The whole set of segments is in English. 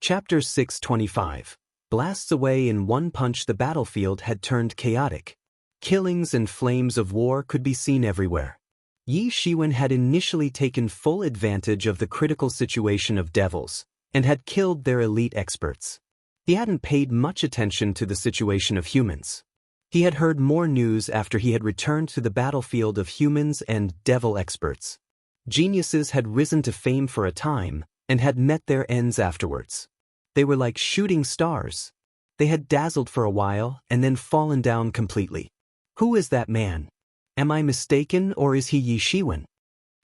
Chapter 625. Blasts away in one punch. The battlefield had turned chaotic. Killings and flames of war could be seen everywhere. Yi Shiwen had initially taken full advantage of the critical situation of devils, and had killed their elite experts. He hadn't paid much attention to the situation of humans. He had heard more news after he had returned to the battlefield of humans and devil experts. Geniuses had risen to fame for a time, and had met their ends afterwards. They were like shooting stars. They had dazzled for a while and then fallen down completely. Who is that man? Am I mistaken, or is he Yi Shiwen?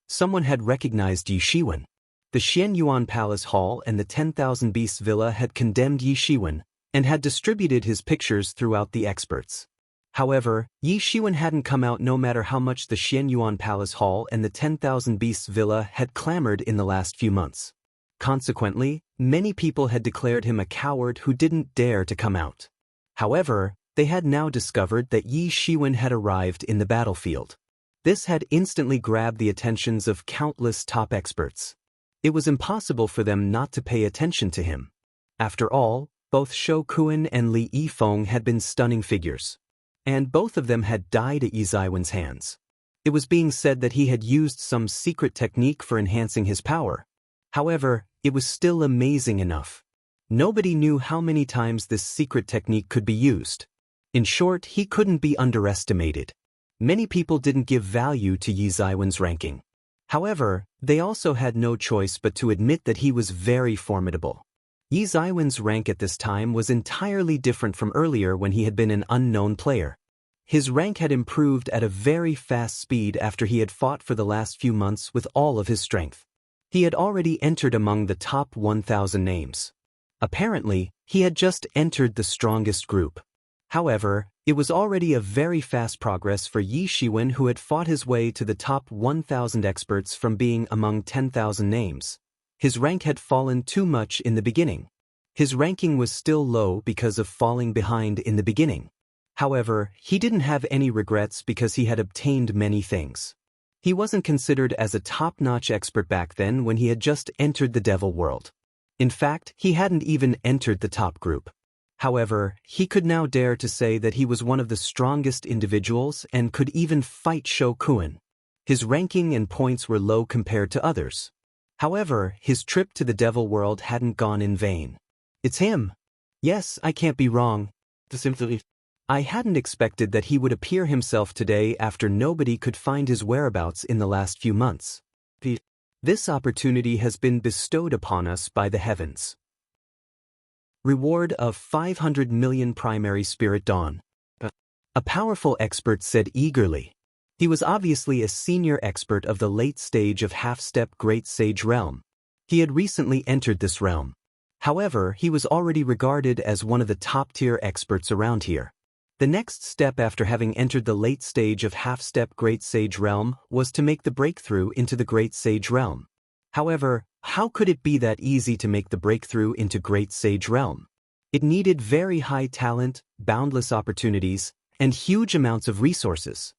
Someone had recognized Yi Shiwen. The Xianyuan Palace Hall and the 10,000 Beasts Villa had condemned Yi Shiwen and had distributed his pictures throughout the experts. However, Yi Shiwen hadn't come out no matter how much the Xianyuan Palace Hall and the 10,000 Beasts Villa had clamored in the last few months. Consequently, many people had declared him a coward who didn't dare to come out. However, they had now discovered that Yi Shiwen had arrived in the battlefield. This had instantly grabbed the attentions of countless top experts. It was impossible for them not to pay attention to him. After all, both Shou Kuan and Li Yifeng had been stunning figures. And both of them had died at Yi Ziwen's hands. It was being said that he had used some secret technique for enhancing his power. However, it was still amazing enough. Nobody knew how many times this secret technique could be used. In short, he couldn't be underestimated. Many people didn't give value to Yi Ziwen's ranking. However, they also had no choice but to admit that he was very formidable. Yi Ziwen's rank at this time was entirely different from earlier when he had been an unknown player. His rank had improved at a very fast speed after he had fought for the last few months with all of his strength. He had already entered among the top 1,000 names. Apparently, he had just entered the strongest group. However, it was already a very fast progress for Yi Shiwen, who had fought his way to the top 1,000 experts from being among 10,000 names. His rank had fallen too much in the beginning. His ranking was still low because of falling behind in the beginning. However, he didn't have any regrets because he had obtained many things. He wasn't considered as a top-notch expert back then when he had just entered the devil world. In fact, he hadn't even entered the top group. However, he could now dare to say that he was one of the strongest individuals and could even fight Shou Kuan. His ranking and points were low compared to others. However, his trip to the devil world hadn't gone in vain. It's him. Yes, I can't be wrong. I hadn't expected that he would appear himself today after nobody could find his whereabouts in the last few months. This opportunity has been bestowed upon us by the heavens. Reward of 500 million primary spirit dawn. A powerful expert said eagerly. He was obviously a senior expert of the late stage of half-step Great Sage realm. He had recently entered this realm. However, he was already regarded as one of the top-tier experts around here. The next step after having entered the late stage of half-step Great Sage realm was to make the breakthrough into the Great Sage realm. However, how could it be that easy to make the breakthrough into Great Sage realm? It needed very high talent, boundless opportunities, and huge amounts of resources.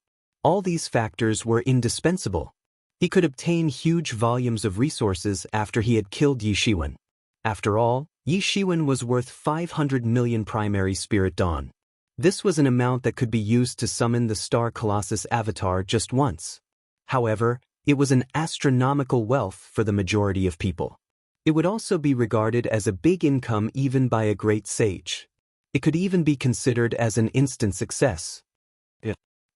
All these factors were indispensable. He could obtain huge volumes of resources after he had killed Yi Shiwen. After all, Yi Shiwen was worth 500 million primary spirit dawn. This was an amount that could be used to summon the Star Colossus avatar just once. However, it was an astronomical wealth for the majority of people. It would also be regarded as a big income even by a great sage. It could even be considered as an instant success.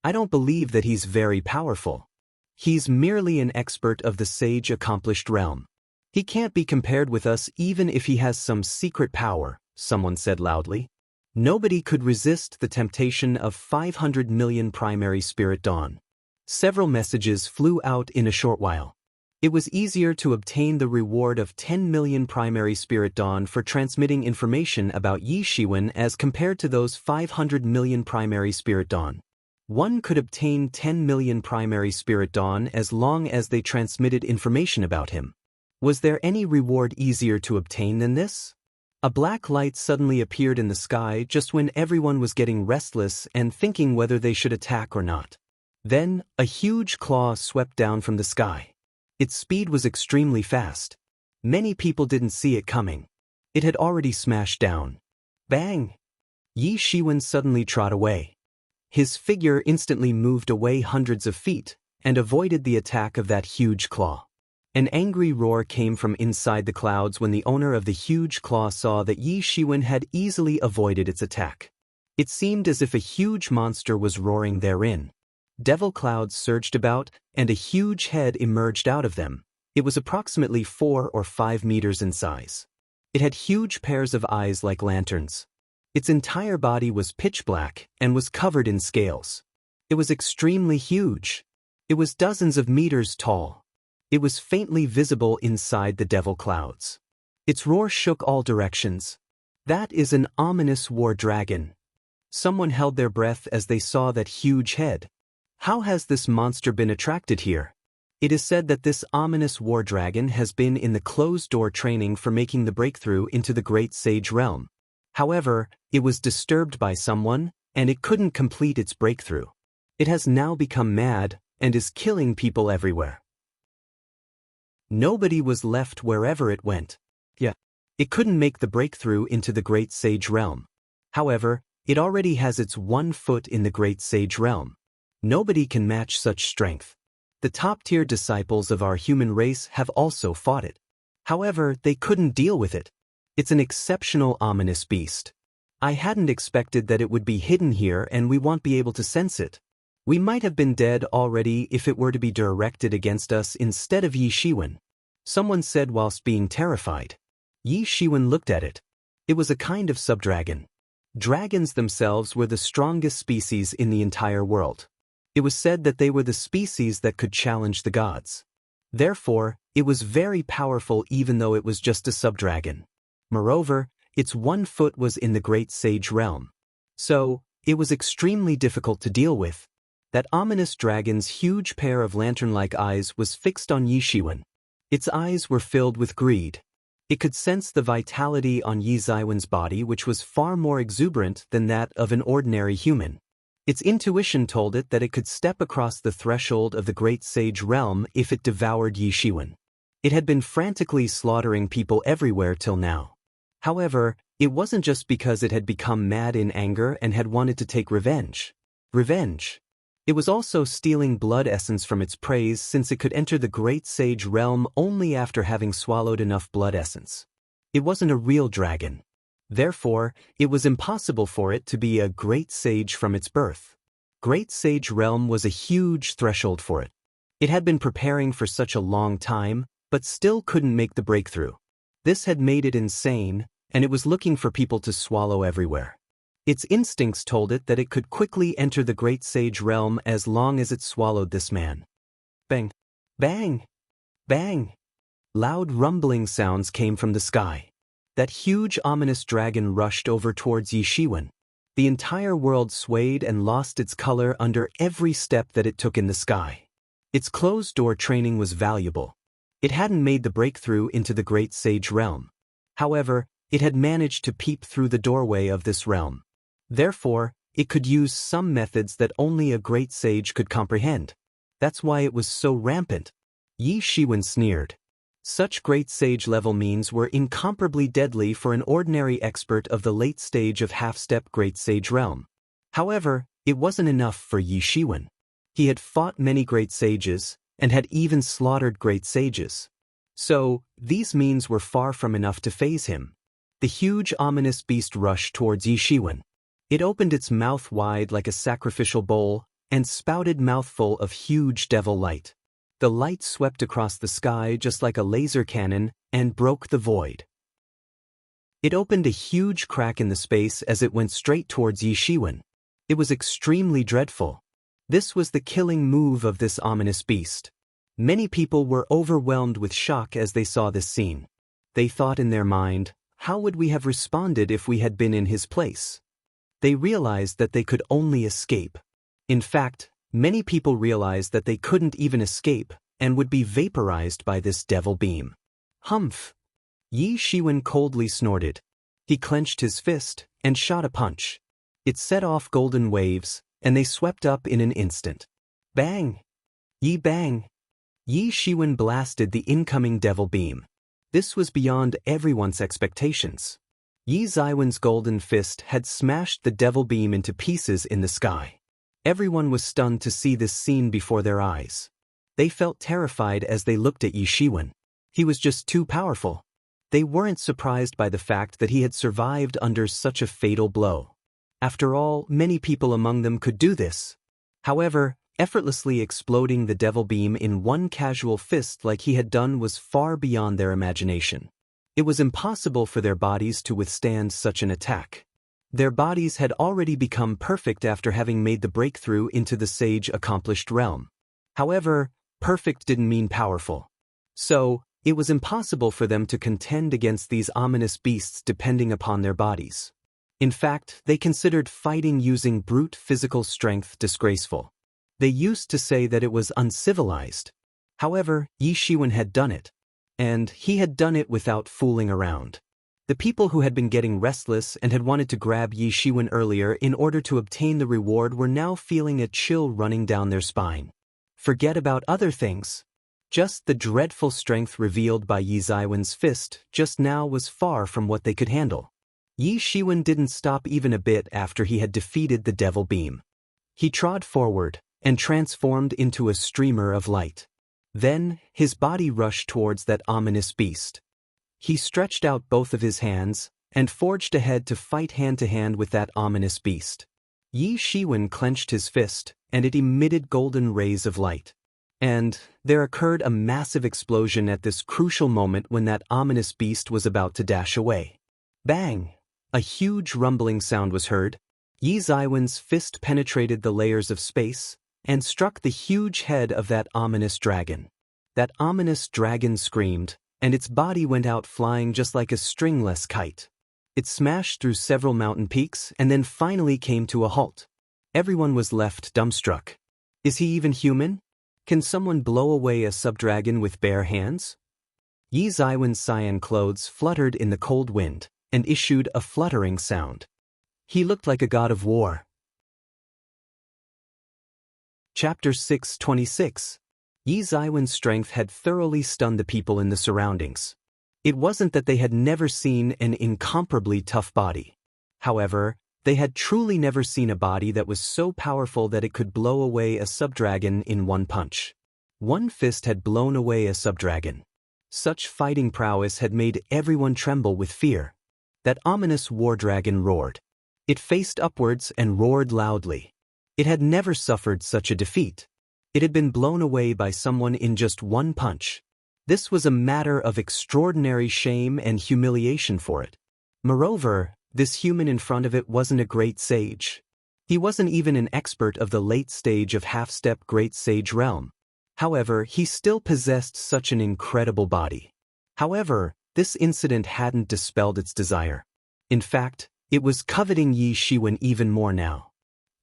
I don't believe that he's very powerful. He's merely an expert of the sage accomplished realm. He can't be compared with us even if he has some secret power, someone said loudly. Nobody could resist the temptation of 500 million primary spirit dawn. Several messages flew out in a short while. It was easier to obtain the reward of 10 million primary spirit dawn for transmitting information about Yi Shiwen as compared to those 500 million primary spirit dawn. One could obtain 10 million primary spirit dawn as long as they transmitted information about him. Was there any reward easier to obtain than this? A black light suddenly appeared in the sky just when everyone was getting restless and thinking whether they should attack or not. Then, a huge claw swept down from the sky. Its speed was extremely fast. Many people didn't see it coming. It had already smashed down. Bang! Yi Shiwen suddenly trod away. His figure instantly moved away hundreds of feet and avoided the attack of that huge claw. An angry roar came from inside the clouds when the owner of the huge claw saw that Yi Shiwen had easily avoided its attack. It seemed as if a huge monster was roaring therein. Devil clouds surged about, and a huge head emerged out of them. It was approximately 4 or 5 meters in size. It had huge pairs of eyes like lanterns. Its entire body was pitch black and was covered in scales. It was extremely huge. It was dozens of meters tall. It was faintly visible inside the devil clouds. Its roar shook all directions. That is an ominous war dragon. Someone held their breath as they saw that huge head. How has this monster been attracted here? It is said that this ominous war dragon has been in the closed-door training for making the breakthrough into the Great Sage Realm. However, it was disturbed by someone, and it couldn't complete its breakthrough. It has now become mad and is killing people everywhere. Nobody was left wherever it went. It couldn't make the breakthrough into the Great Sage Realm. However, it already has its 1 foot in the Great Sage Realm. Nobody can match such strength. The top-tier disciples of our human race have also fought it. However, they couldn't deal with it. It's an exceptional ominous beast. I hadn't expected that it would be hidden here and we won't be able to sense it. We might have been dead already if it were to be directed against us instead of Yi Shiwen. Someone said whilst being terrified. Yi Shiwen looked at it. It was a kind of subdragon. Dragons themselves were the strongest species in the entire world. It was said that they were the species that could challenge the gods. Therefore, it was very powerful even though it was just a subdragon. Moreover, its 1 foot was in the Great Sage Realm. So, it was extremely difficult to deal with. That ominous dragon's huge pair of lantern-like eyes was fixed on Yi Shiwen. Its eyes were filled with greed. It could sense the vitality on Yi Shiwen's body, which was far more exuberant than that of an ordinary human. Its intuition told it that it could step across the threshold of the Great Sage Realm if it devoured Yi Shiwen. It had been frantically slaughtering people everywhere till now. However, it wasn't just because it had become mad in anger and had wanted to take revenge. It was also stealing blood essence from its prey since it could enter the Great Sage Realm only after having swallowed enough blood essence. It wasn't a real dragon. Therefore, it was impossible for it to be a great sage from its birth. Great Sage Realm was a huge threshold for it. It had been preparing for such a long time, but still couldn't make the breakthrough. This had made it insane, and it was looking for people to swallow everywhere. Its instincts told it that it could quickly enter the Great Sage Realm as long as it swallowed this man. Bang! Bang! Bang! Loud rumbling sounds came from the sky. That huge ominous dragon rushed over towards Yi Shiwen. The entire world swayed and lost its color under every step that it took in the sky. Its closed-door training was valuable. It hadn't made the breakthrough into the Great Sage Realm. However, it had managed to peep through the doorway of this realm. Therefore, it could use some methods that only a great sage could comprehend. That's why it was so rampant. Yi Shiwen sneered. Such great sage-level means were incomparably deadly for an ordinary expert of the late stage of half-step great sage realm. However, it wasn't enough for Yi Shiwen. He had fought many great sages, and had even slaughtered great sages. So, these means were far from enough to faze him. The huge ominous beast rushed towards Yi Shiwen. It opened its mouth wide like a sacrificial bowl, and spouted mouthful of huge devil light. The light swept across the sky just like a laser cannon, and broke the void. It opened a huge crack in the space as it went straight towards Yi Shiwen. It was extremely dreadful. This was the killing move of this ominous beast. Many people were overwhelmed with shock as they saw this scene. They thought in their mind, how would we have responded if we had been in his place? They realized that they could only escape. In fact, many people realized that they couldn't even escape and would be vaporized by this devil beam. Humph! Yi Shiwen coldly snorted. He clenched his fist and shot a punch. It set off golden waves, and they swept up in an instant. Bang! Yi bang! Yi Shiwen blasted the incoming devil beam. This was beyond everyone's expectations. Yi Zaiwen's golden fist had smashed the devil beam into pieces in the sky. Everyone was stunned to see this scene before their eyes. They felt terrified as they looked at Yi Shiwen. He was just too powerful. They weren't surprised by the fact that he had survived under such a fatal blow. After all, many people among them could do this. However, effortlessly exploding the devil beam in one casual fist like he had done was far beyond their imagination. It was impossible for their bodies to withstand such an attack. Their bodies had already become perfect after having made the breakthrough into the sage-accomplished realm. However, perfect didn't mean powerful. So, it was impossible for them to contend against these ominous beasts depending upon their bodies. In fact, they considered fighting using brute physical strength disgraceful. They used to say that it was uncivilized. However, Yi Shiwen had done it. And he had done it without fooling around. The people who had been getting restless and had wanted to grab Yi Shiwen earlier in order to obtain the reward were now feeling a chill running down their spine. Forget about other things. Just the dreadful strength revealed by Yi Zaiwen's fist just now was far from what they could handle. Yi Shiwen didn't stop even a bit after he had defeated the devil beam. He trod forward and transformed into a streamer of light. Then, his body rushed towards that ominous beast. He stretched out both of his hands and forged ahead to fight hand-to-hand with that ominous beast. Yi Shiwen clenched his fist, and it emitted golden rays of light. And there occurred a massive explosion at this crucial moment when that ominous beast was about to dash away. Bang! A huge rumbling sound was heard. Yi Zaiwen's fist penetrated the layers of space and struck the huge head of that ominous dragon. That ominous dragon screamed, and its body went out flying just like a stringless kite. It smashed through several mountain peaks and then finally came to a halt. Everyone was left dumbstruck. Is he even human? Can someone blow away a subdragon with bare hands? Yi Zaiwen's cyan clothes fluttered in the cold wind and issued a fluttering sound. He looked like a god of war. Chapter 626. Yi Zaiwen's strength had thoroughly stunned the people in the surroundings. It wasn't that they had never seen an incomparably tough body. However, they had truly never seen a body that was so powerful that it could blow away a subdragon in one punch. One fist had blown away a subdragon. Such fighting prowess had made everyone tremble with fear. That ominous war dragon roared. It faced upwards and roared loudly. It had never suffered such a defeat. It had been blown away by someone in just one punch. This was a matter of extraordinary shame and humiliation for it. Moreover, this human in front of it wasn't a great sage. He wasn't even an expert of the late stage of half-step great sage realm. However, he still possessed such an incredible body. However, this incident hadn't dispelled its desire. In fact, it was coveting Yi Shiwen even more now.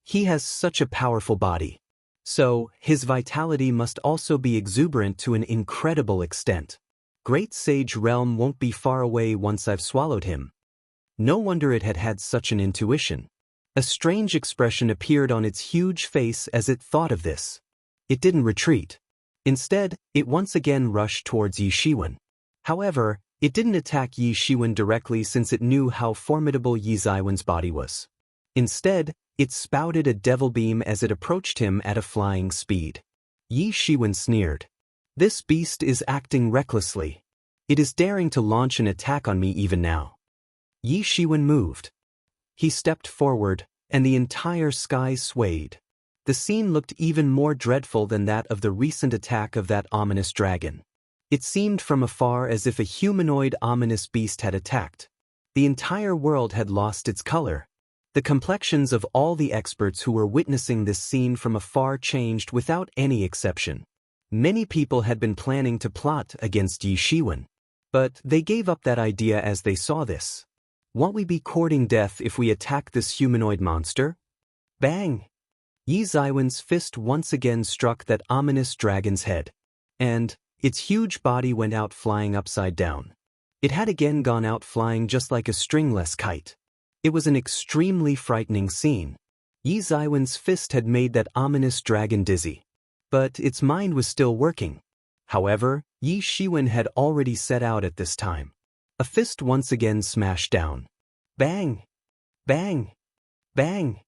He has such a powerful body. So, his vitality must also be exuberant to an incredible extent. Great Sage Realm won't be far away once I've swallowed him. No wonder it had had such an intuition. A strange expression appeared on its huge face as it thought of this. It didn't retreat. Instead, it once again rushed towards Yi Shiwen. However, it didn't attack Yi Shiwen directly since it knew how formidable Yi Zaiwen's body was. Instead, it spouted a devil beam as it approached him at a flying speed. Yi Shiwen sneered. This beast is acting recklessly. It is daring to launch an attack on me even now. Yi Shiwen moved. He stepped forward, and the entire sky swayed. The scene looked even more dreadful than that of the recent attack of that ominous dragon. It seemed from afar as if a humanoid ominous beast had attacked. The entire world had lost its color. The complexions of all the experts who were witnessing this scene from afar changed without any exception. Many people had been planning to plot against Yi Shiwen, but they gave up that idea as they saw this. Won't we be courting death if we attack this humanoid monster? Bang! Yi Zaiwen's fist once again struck that ominous dragon's head, and its huge body went out flying upside down. It had again gone out flying just like a stringless kite. It was an extremely frightening scene. Yi Zaiwen's fist had made that ominous dragon dizzy. But its mind was still working. However, Yi Shiwen had already set out at this time. A fist once again smashed down. Bang! Bang! Bang!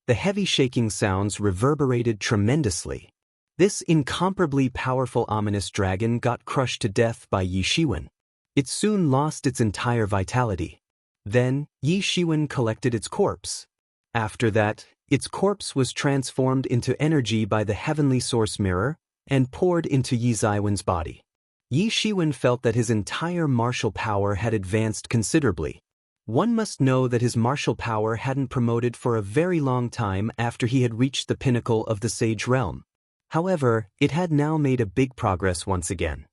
The heavy shaking sounds reverberated tremendously. This incomparably powerful ominous dragon got crushed to death by Yi Shiwen. It soon lost its entire vitality. Then, Yi Shiwen collected its corpse. After that, its corpse was transformed into energy by the heavenly source mirror and poured into Yi Ziwen's body. Yi Shiwen felt that his entire martial power had advanced considerably. One must know that his martial power hadn't promoted for a very long time after he had reached the pinnacle of the Sage Realm. However, it had now made a big progress once again.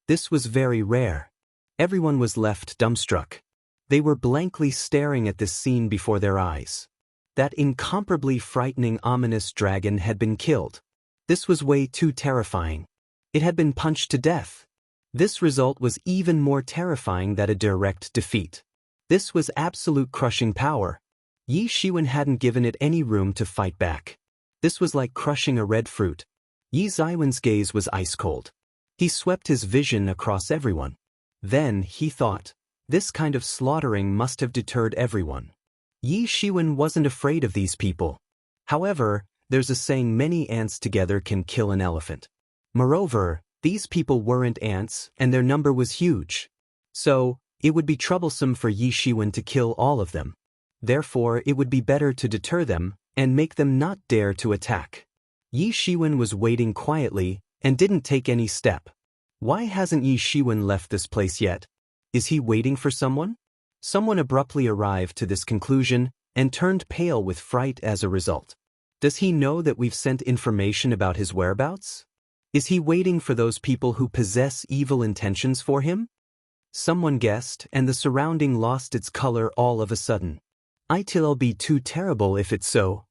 This was very rare. Everyone was left dumbstruck. They were blankly staring at this scene before their eyes. That incomparably frightening ominous dragon had been killed. This was way too terrifying. It had been punched to death. This result was even more terrifying than a direct defeat. This was absolute crushing power. Yi Shiwen hadn't given it any room to fight back. This was like crushing a red fruit. Yi Ziwen's gaze was ice cold. He swept his vision across everyone. Then, he thought, this kind of slaughtering must have deterred everyone. Yi Shiwen wasn't afraid of these people. However, there's a saying many ants together can kill an elephant. Moreover, these people weren't ants, and their number was huge. So, it would be troublesome for Yi Shiwen to kill all of them. Therefore, it would be better to deter them and make them not dare to attack. Yi Shiwen was waiting quietly and didn't take any step. Why hasn't Yi Shiwen left this place yet? Is he waiting for someone? Someone abruptly arrived to this conclusion and turned pale with fright as a result. Does he know that we've sent information about his whereabouts? Is he waiting for those people who possess evil intentions for him? Someone guessed, and the surrounding lost its color all of a sudden. It'll be too terrible if it's so.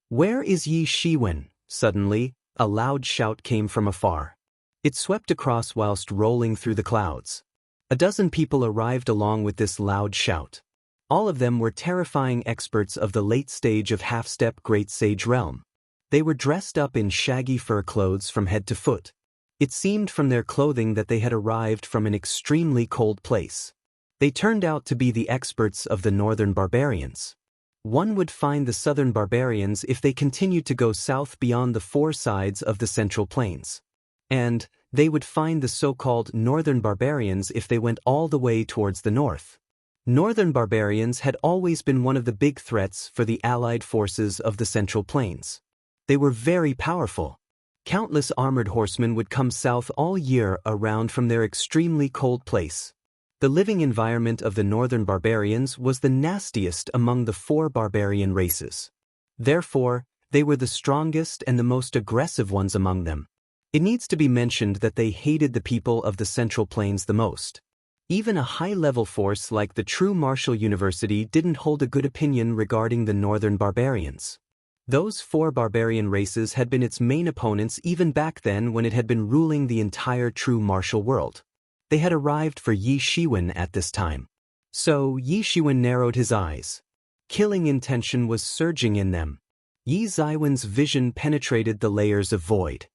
Where is Yi Shiwen? Suddenly, a loud shout came from afar. It swept across whilst rolling through the clouds. A dozen people arrived along with this loud shout. All of them were terrifying experts of the late stage of half-step Great Sage Realm. They were dressed up in shaggy fur clothes from head to foot. It seemed from their clothing that they had arrived from an extremely cold place. They turned out to be the experts of the northern barbarians. One would find the southern barbarians if they continued to go south beyond the four sides of the central plains. And they would find the so-called northern barbarians if they went all the way towards the north. Northern barbarians had always been one of the big threats for the allied forces of the central plains. They were very powerful. Countless armored horsemen would come south all year around from their extremely cold place. The living environment of the northern barbarians was the nastiest among the four barbarian races. Therefore, they were the strongest and the most aggressive ones among them. It needs to be mentioned that they hated the people of the Central Plains the most. Even a high-level force like the True Martial University didn't hold a good opinion regarding the northern barbarians. Those four barbarian races had been its main opponents even back then when it had been ruling the entire true martial world. They had arrived for Yi Shiwen at this time. So Yi Shiwen narrowed his eyes. Killing intention was surging in them. Yi Ziwen's vision penetrated the layers of void.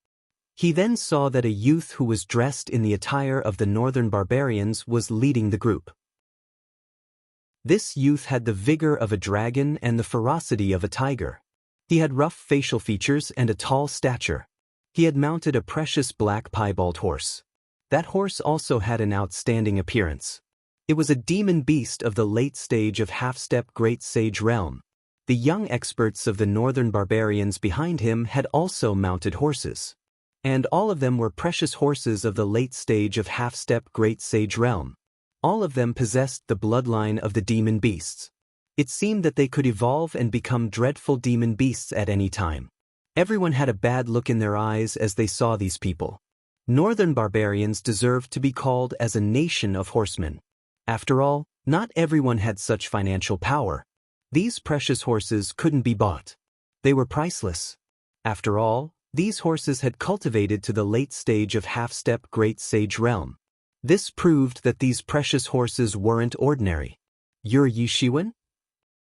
He then saw that a youth who was dressed in the attire of the northern barbarians was leading the group. This youth had the vigor of a dragon and the ferocity of a tiger. He had rough facial features and a tall stature. He had mounted a precious black piebald horse. That horse also had an outstanding appearance. It was a demon beast of the late stage of half-step Great Sage Realm. The young experts of the northern barbarians behind him had also mounted horses. And all of them were precious horses of the late stage of half-step Great Sage Realm. All of them possessed the bloodline of the demon beasts. It seemed that they could evolve and become dreadful demon beasts at any time. Everyone had a bad look in their eyes as they saw these people. Northern barbarians deserved to be called as a nation of horsemen. After all, not everyone had such financial power. These precious horses couldn't be bought. They were priceless. After all, these horses had cultivated to the late stage of half-step Great Sage Realm. This proved that these precious horses weren't ordinary. You're Yi Shiwen?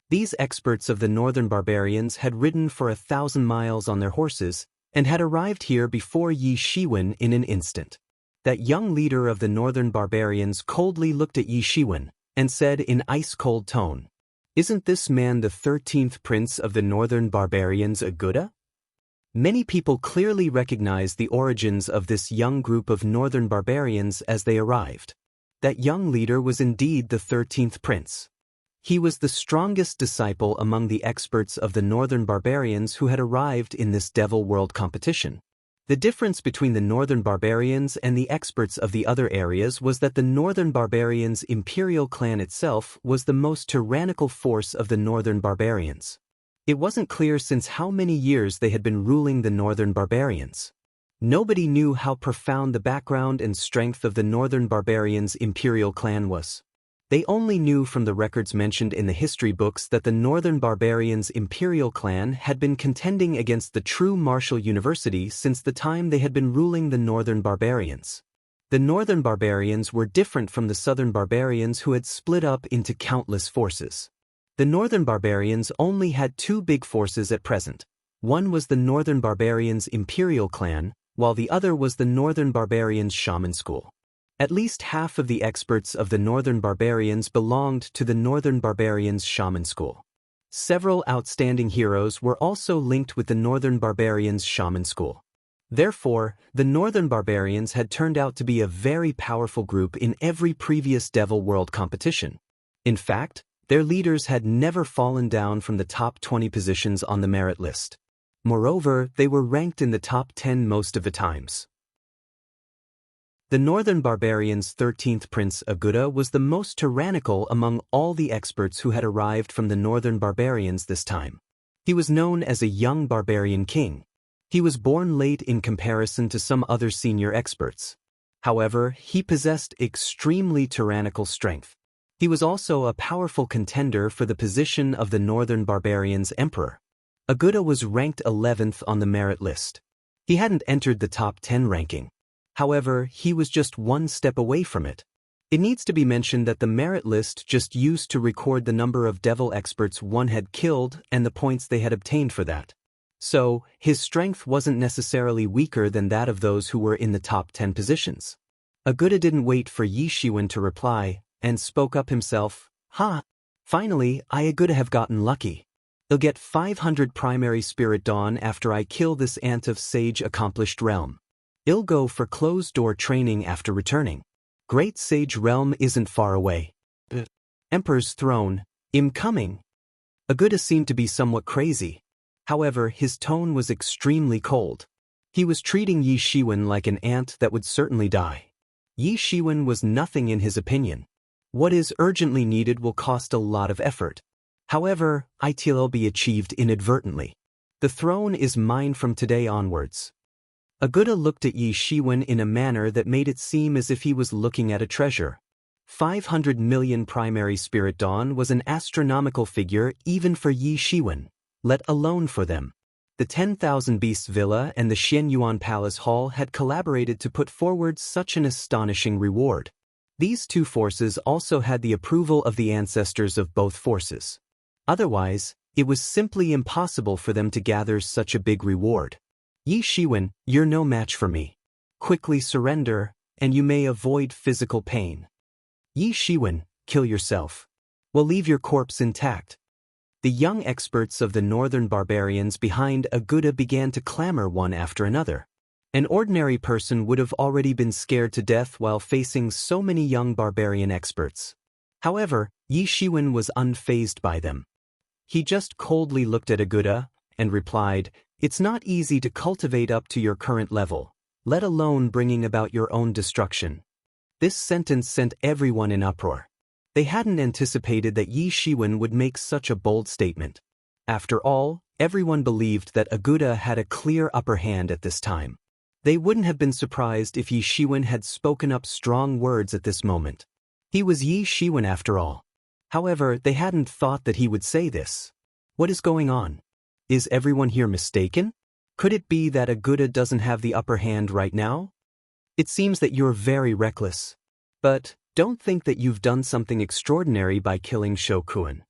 These experts of the northern barbarians had ridden for 1,000 miles on their horses, and had arrived here before Yi Shiwen in an instant. That young leader of the northern barbarians coldly looked at Yi Shiwen and said in ice-cold tone, "Isn't this man the 13th prince of the northern barbarians, Aguda?" Many people clearly recognized the origins of this young group of northern barbarians as they arrived. That young leader was indeed the 13th prince. He was the strongest disciple among the experts of the northern barbarians who had arrived in this Devil World competition. The difference between the northern barbarians and the experts of the other areas was that the northern barbarians' imperial clan itself was the most tyrannical force of the northern barbarians. It wasn't clear since how many years they had been ruling the northern barbarians. Nobody knew how profound the background and strength of the northern barbarians' imperial clan was. They only knew from the records mentioned in the history books that the northern barbarians' imperial clan had been contending against the true martial university since the time they had been ruling the northern barbarians. The northern barbarians were different from the southern barbarians who had split up into countless forces. The northern barbarians only had two big forces at present. One was the northern barbarians' imperial clan, while the other was the northern barbarians' shaman school. At least half of the experts of the northern barbarians belonged to the northern barbarians' shaman school. Several outstanding heroes were also linked with the northern barbarians' shaman school. Therefore, the northern barbarians had turned out to be a very powerful group in every previous Devil World competition. In fact, their leaders had never fallen down from the top 20 positions on the merit list. Moreover, they were ranked in the top 10 most of the times. The northern barbarians' 13th prince Aguda was the most tyrannical among all the experts who had arrived from the northern barbarians this time. He was known as a young barbarian king. He was born late in comparison to some other senior experts. However, he possessed extremely tyrannical strength. He was also a powerful contender for the position of the northern barbarians' emperor. Aguda was ranked 11th on the merit list. He hadn't entered the top 10 ranking. However, he was just one step away from it. It needs to be mentioned that the merit list just used to record the number of devil experts one had killed and the points they had obtained for that. So, his strength wasn't necessarily weaker than that of those who were in the top 10 positions. Aguda didn't wait for Yi Shiwen to reply, and spoke up himself, "Ha! Finally, I Aguda have gotten lucky. I'll get 500 primary spirit dawn after I kill this ant of sage accomplished realm. I'll go for closed-door training after returning. Great sage realm isn't far away. Emperor's throne, I'm coming." Aguda seemed to be somewhat crazy. However, his tone was extremely cold. He was treating Yi Shiwen like an ant that would certainly die. Yi Shiwen was nothing in his opinion. What is urgently needed will cost a lot of effort. However, it'll be achieved inadvertently. The throne is mine from today onwards. Aguda looked at Yi Shiwen in a manner that made it seem as if he was looking at a treasure. 500 million primary spirit dawn was an astronomical figure even for Yi Shiwen, let alone for them. The 10,000 Beasts Villa and the Xianyuan Palace Hall had collaborated to put forward such an astonishing reward. These two forces also had the approval of the ancestors of both forces. Otherwise, it was simply impossible for them to gather such a big reward. Yi Shiwen, you're no match for me. Quickly surrender, and you may avoid physical pain. Yi Shiwen, kill yourself. We'll leave your corpse intact. The young experts of the northern barbarians behind Aguda began to clamor one after another. An ordinary person would have already been scared to death while facing so many young barbarian experts. However, Yi Shiwen was unfazed by them. He just coldly looked at Aguda and replied, "It's not easy to cultivate up to your current level, let alone bringing about your own destruction." This sentence sent everyone in uproar. They hadn't anticipated that Yi Shiwen would make such a bold statement. After all, everyone believed that Aguda had a clear upper hand at this time. They wouldn't have been surprised if Yi Shiwen had spoken up strong words at this moment. He was Yi Shiwen after all. However, they hadn't thought that he would say this. What is going on? Is everyone here mistaken? Could it be that Aguda doesn't have the upper hand right now? It seems that you're very reckless. But don't think that you've done something extraordinary by killing Shokuin.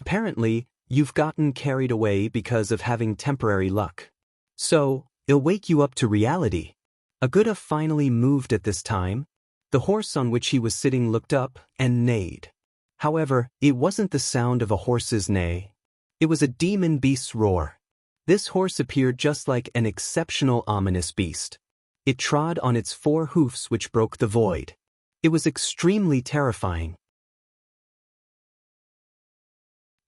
Apparently, you've gotten carried away because of having temporary luck. So, it'll wake you up to reality. Aguda finally moved at this time. The horse on which he was sitting looked up and neighed. However, it wasn't the sound of a horse's neigh. It was a demon beast's roar. This horse appeared just like an exceptional ominous beast. It trod on its 4 hoofs which broke the void. It was extremely terrifying.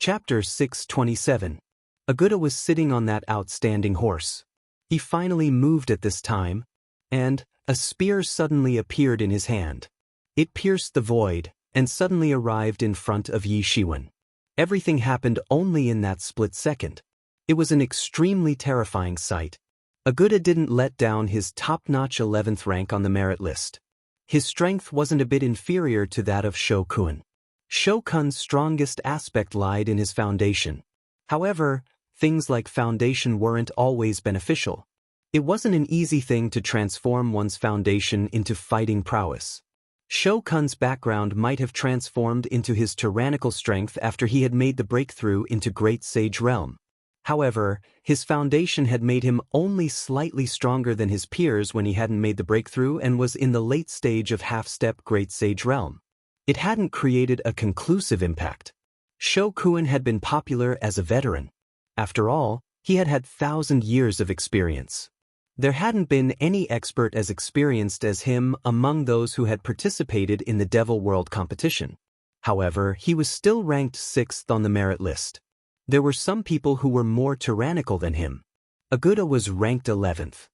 Chapter 627. Aguda was sitting on that outstanding horse. He finally moved at this time, and a spear suddenly appeared in his hand. It pierced the void, and suddenly arrived in front of Yi Shiwen. Everything happened only in that split second. It was an extremely terrifying sight. Aguda didn't let down his top-notch 11th rank on the merit list. His strength wasn't a bit inferior to that of Shou Kun. Shou Kun's strongest aspect lied in his foundation. However, things like foundation weren't always beneficial. It wasn't an easy thing to transform one's foundation into fighting prowess. Shou Kun's background might have transformed into his tyrannical strength after he had made the breakthrough into Great Sage Realm. However, his foundation had made him only slightly stronger than his peers when he hadn't made the breakthrough and was in the late stage of half-step Great Sage Realm. It hadn't created a conclusive impact. Shou Kun had been popular as a veteran. After all, he had had 1,000 years of experience. There hadn't been any expert as experienced as him among those who had participated in the Devil World competition. However, he was still ranked 6th on the merit list. There were some people who were more tyrannical than him. Aguda was ranked 11th.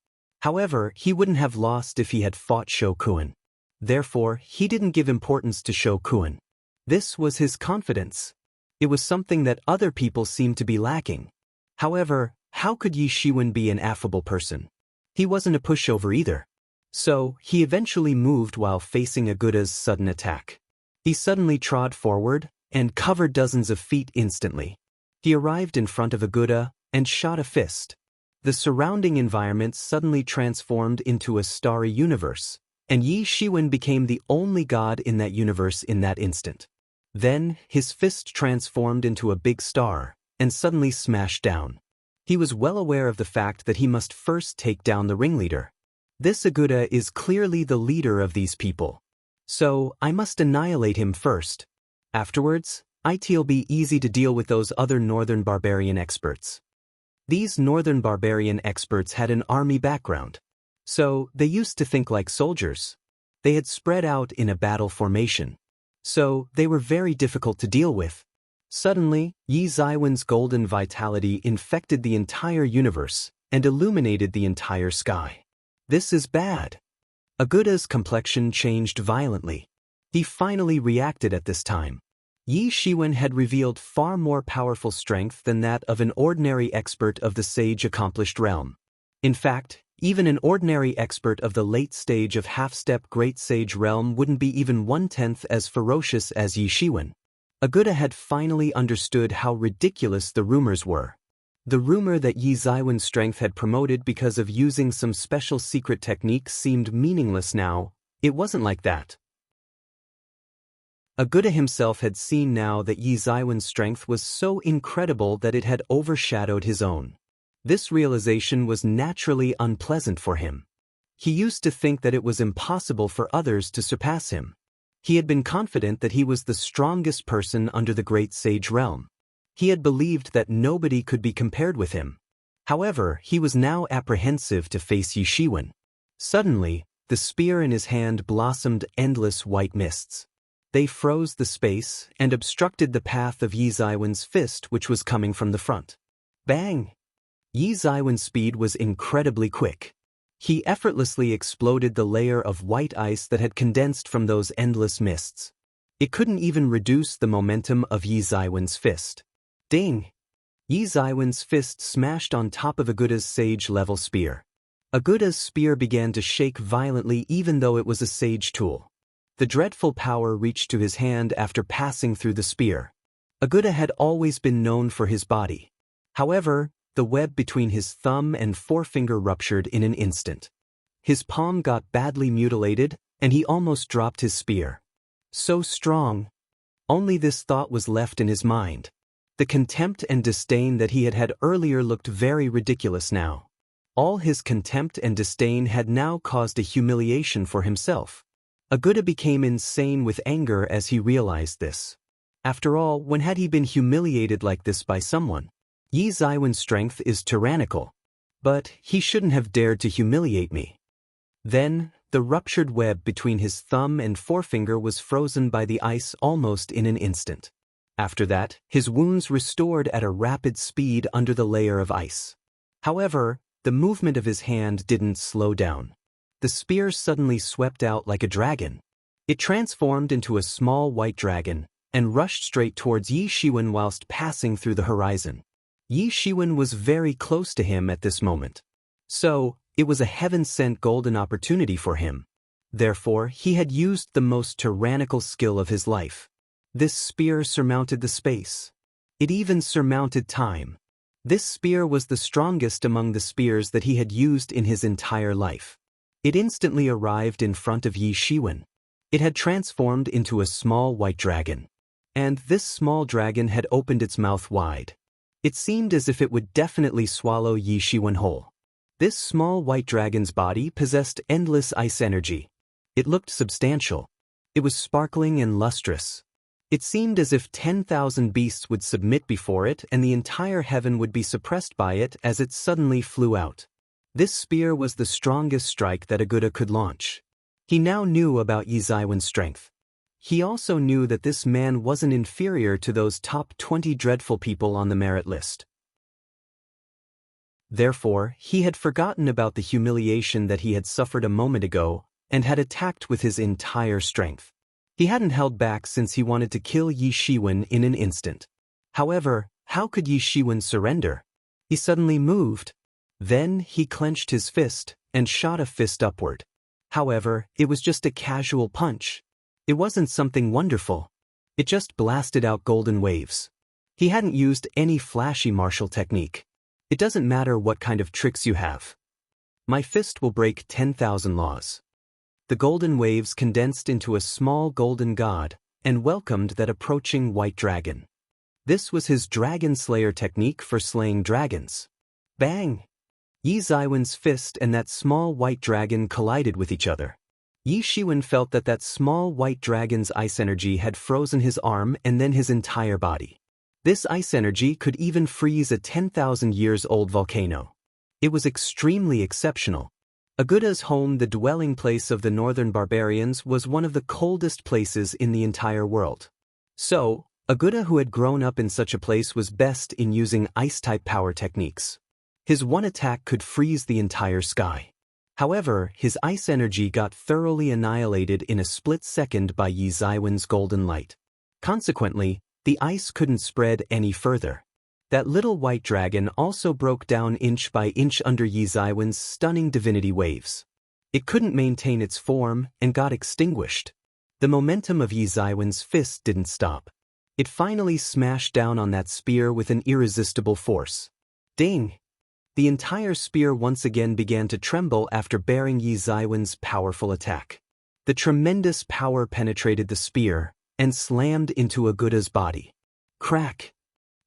However, he wouldn't have lost if he had fought Shou Kun. Therefore, he didn't give importance to Shou Kun. This was his confidence. It was something that other people seemed to be lacking. However, how could Yi Shiwen be an affable person? He wasn't a pushover either. So, he eventually moved while facing Aguda's sudden attack. He suddenly trod forward and covered dozens of feet instantly. He arrived in front of Aguda and shot a fist. The surrounding environment suddenly transformed into a starry universe, and Yi Shiwen became the only god in that universe in that instant. Then, his fist transformed into a big star, and suddenly smashed down. He was well aware of the fact that he must first take down the ringleader. This Aguda is clearly the leader of these people. So, I must annihilate him first. Afterwards, it'll be easy to deal with those other northern barbarian experts. These northern barbarian experts had an army background. So, they used to think like soldiers. They had spread out in a battle formation. So, they were very difficult to deal with. Suddenly, Yi Zaiwen's golden vitality infected the entire universe and illuminated the entire sky. This is bad. Aguda's complexion changed violently. He finally reacted at this time. Yi Shiwen had revealed far more powerful strength than that of an ordinary expert of the Sage Accomplished Realm. In fact, even an ordinary expert of the late stage of half-step Great Sage Realm wouldn't be even 1/10 as ferocious as Yi Shiwen. Aguda had finally understood how ridiculous the rumors were. The rumor that Yi Zaiwen's strength had promoted because of using some special secret technique seemed meaningless now. It wasn't like that. Aguda himself had seen now that Yi Zaiwen's strength was so incredible that it had overshadowed his own. This realization was naturally unpleasant for him. He used to think that it was impossible for others to surpass him. He had been confident that he was the strongest person under the Great Sage Realm. He had believed that nobody could be compared with him. However, he was now apprehensive to face Yi Shiwen. Suddenly, the spear in his hand blossomed endless white mists. They froze the space and obstructed the path of Yi Zaiwen's fist, which was coming from the front. Bang! Yi Zaiwen's speed was incredibly quick. He effortlessly exploded the layer of white ice that had condensed from those endless mists. It couldn't even reduce the momentum of Yi Zaiwen's fist. Ding! Yi Zaiwen's fist smashed on top of Aguda's sage-level spear. Aguda's spear began to shake violently even though it was a sage tool. The dreadful power reached to his hand after passing through the spear. Aguda had always been known for his body. However, the web between his thumb and forefinger ruptured in an instant. His palm got badly mutilated, and he almost dropped his spear. So strong. Only this thought was left in his mind. The contempt and disdain that he had had earlier looked very ridiculous now. All his contempt and disdain had now caused a humiliation for himself. Aguda became insane with anger as he realized this. After all, when had he been humiliated like this by someone? Yi Zaiwen's strength is tyrannical. But he shouldn't have dared to humiliate me. Then, the ruptured web between his thumb and forefinger was frozen by the ice almost in an instant. After that, his wounds restored at a rapid speed under the layer of ice. However, the movement of his hand didn't slow down. The spear suddenly swept out like a dragon. It transformed into a small white dragon and rushed straight towards Yi Shiwen whilst passing through the horizon. Yi Shiwen was very close to him at this moment. So, it was a heaven-sent golden opportunity for him. Therefore, he had used the most tyrannical skill of his life. This spear surmounted the space. It even surmounted time. This spear was the strongest among the spears that he had used in his entire life. It instantly arrived in front of Yi Shiwen. It had transformed into a small white dragon. And this small dragon had opened its mouth wide. It seemed as if it would definitely swallow Yi Shiwen whole. This small white dragon's body possessed endless ice energy. It looked substantial. It was sparkling and lustrous. It seemed as if 10,000 beasts would submit before it and the entire heaven would be suppressed by it as it suddenly flew out. This spear was the strongest strike that Aguda could launch. He now knew about Yi Zaiwen's strength. He also knew that this man wasn't inferior to those top 20 dreadful people on the merit list. Therefore, he had forgotten about the humiliation that he had suffered a moment ago and had attacked with his entire strength. He hadn't held back since he wanted to kill Yi Shiwen in an instant. However, how could Yi Shiwen surrender? He suddenly moved. Then he clenched his fist and shot a fist upward. However, it was just a casual punch. It wasn't something wonderful. It just blasted out golden waves. He hadn't used any flashy martial technique. It doesn't matter what kind of tricks you have. My fist will break 10,000 laws. The golden waves condensed into a small golden god and welcomed that approaching white dragon. This was his dragon slayer technique for slaying dragons. Bang! Yi Zaiwen's fist and that small white dragon collided with each other. Yi Shiwen felt that that small white dragon's ice energy had frozen his arm and then his entire body. This ice energy could even freeze a 10,000 years old volcano. It was extremely exceptional. Aguda's home, the dwelling place of the northern barbarians, was one of the coldest places in the entire world. So, Aguda, who had grown up in such a place, was best in using ice-type power techniques. His one attack could freeze the entire sky. However, his ice energy got thoroughly annihilated in a split second by Yi Zaiwen's golden light. Consequently, the ice couldn't spread any further. That little white dragon also broke down inch by inch under Yi Zaiwen's stunning divinity waves. It couldn't maintain its form and got extinguished. The momentum of Yi Zaiwen's fist didn't stop. It finally smashed down on that spear with an irresistible force. Ding! The entire spear once again began to tremble after bearing Yi Zaiwen's powerful attack. The tremendous power penetrated the spear and slammed into Aguda's body. Crack!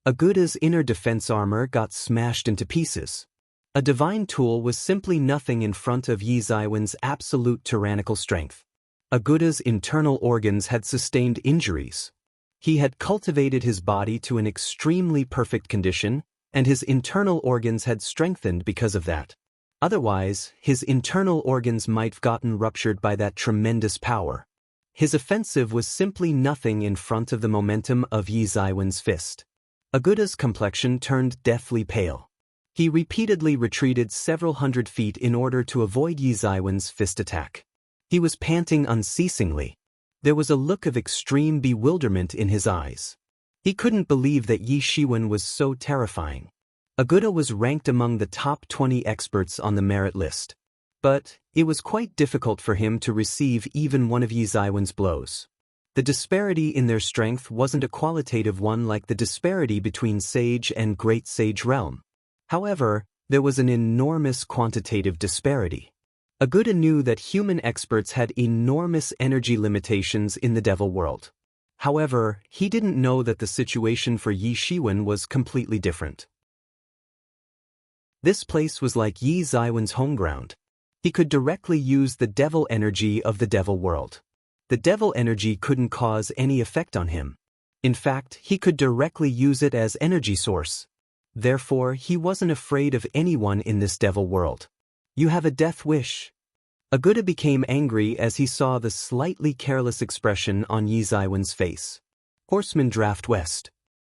Aguda's inner defense armor got smashed into pieces. A divine tool was simply nothing in front of Yi Zaiwen's absolute tyrannical strength. Aguda's internal organs had sustained injuries. He had cultivated his body to an extremely perfect condition, and his internal organs had strengthened because of that. Otherwise, his internal organs might have gotten ruptured by that tremendous power. His offensive was simply nothing in front of the momentum of Yi Zaiwen's fist. Aguda's complexion turned deathly pale. He repeatedly retreated several hundred feet in order to avoid Yi Zaiwen's fist attack. He was panting unceasingly. There was a look of extreme bewilderment in his eyes. He couldn't believe that Yi Shiwen was so terrifying. Aguda was ranked among the top 20 experts on the merit list. But it was quite difficult for him to receive even one of Yi Zaiwen's blows. The disparity in their strength wasn't a qualitative one like the disparity between Sage and Great Sage Realm. However, there was an enormous quantitative disparity. Aguda knew that human experts had enormous energy limitations in the Devil world. However, he didn't know that the situation for Yi Shiwen was completely different. This place was like Yi Ziwen's home ground. He could directly use the devil energy of the devil world. The devil energy couldn't cause any effect on him. In fact, he could directly use it as energy source. Therefore, he wasn't afraid of anyone in this devil world. You have a death wish. Aguda became angry as he saw the slightly careless expression on Yi Ziwen's face. Horseman Draft West.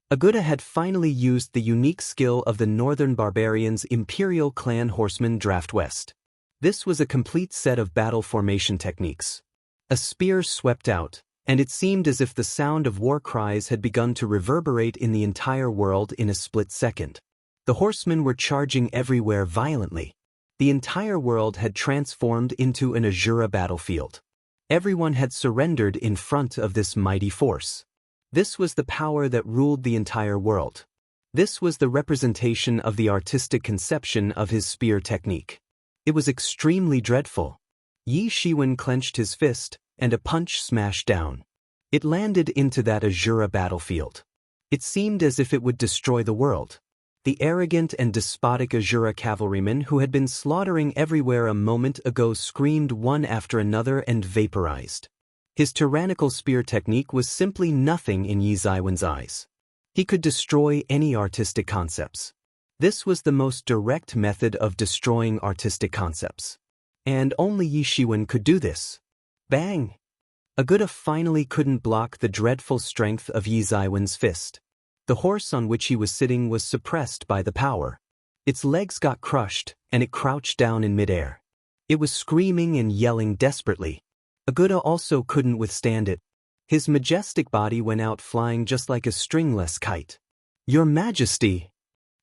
Aguda had finally used the unique skill of the Northern Barbarians' Imperial Clan Horseman Draft West. This was a complete set of battle formation techniques. A spear swept out, and it seemed as if the sound of war cries had begun to reverberate in the entire world in a split second. The horsemen were charging everywhere violently. The entire world had transformed into an Azura battlefield. Everyone had surrendered in front of this mighty force. This was the power that ruled the entire world. This was the representation of the artistic conception of his spear technique. It was extremely dreadful. Yi Shiwen clenched his fist, and a punch smashed down. It landed into that Azura battlefield. It seemed as if it would destroy the world. The arrogant and despotic Azura cavalrymen who had been slaughtering everywhere a moment ago screamed one after another and vaporized. His tyrannical spear technique was simply nothing in Yi Ziwen's eyes. He could destroy any artistic concepts. This was the most direct method of destroying artistic concepts. And only Yi Shiwen could do this. Bang! Aguda finally couldn't block the dreadful strength of Yi Ziwen's fist. The horse on which he was sitting was suppressed by the power. Its legs got crushed, and it crouched down in midair. It was screaming and yelling desperately. Aguda also couldn't withstand it. His majestic body went out flying just like a stringless kite. Your Majesty!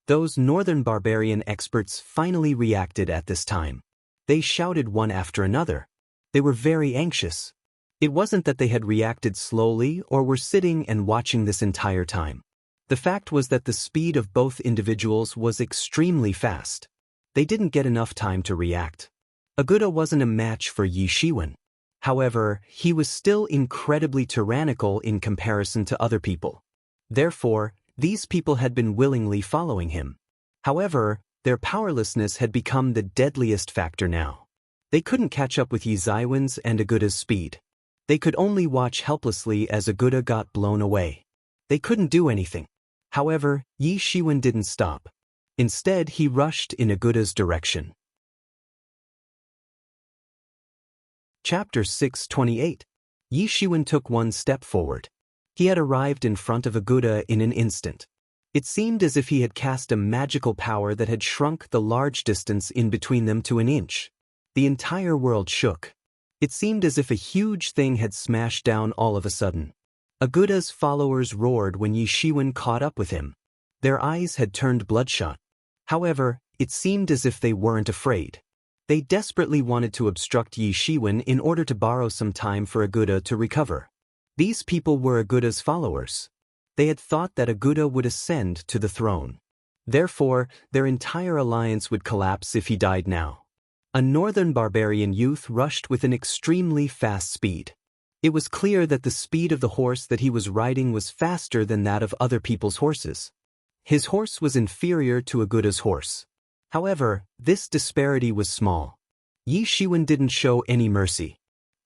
Those northern barbarian experts finally reacted at this time. They shouted one after another. They were very anxious. It wasn't that they had reacted slowly or were sitting and watching this entire time. The fact was that the speed of both individuals was extremely fast. They didn't get enough time to react. Aguda wasn't a match for Yi Shiwen. However, he was still incredibly tyrannical in comparison to other people. Therefore, these people had been willingly following him. However, their powerlessness had become the deadliest factor now. They couldn't catch up with Yi Ziwen's and Aguda's speed. They could only watch helplessly as Aguda got blown away. They couldn't do anything. However, Yi Shiwen didn't stop. Instead, he rushed in Aguda's direction. Chapter 628. Yi Shiwen took one step forward. He had arrived in front of Aguda in an instant. It seemed as if he had cast a magical power that had shrunk the large distance in between them to an inch. The entire world shook. It seemed as if a huge thing had smashed down all of a sudden. Aguda's followers roared when Yi Shiwen caught up with him. Their eyes had turned bloodshot. However, it seemed as if they weren't afraid. They desperately wanted to obstruct Yi Shiwen in order to borrow some time for Aguda to recover. These people were Aguda's followers. They had thought that Aguda would ascend to the throne. Therefore, their entire alliance would collapse if he died now. A northern barbarian youth rushed with an extremely fast speed. It was clear that the speed of the horse that he was riding was faster than that of other people's horses. His horse was inferior to Aguda's horse. However, this disparity was small. Yi Shiwen didn't show any mercy.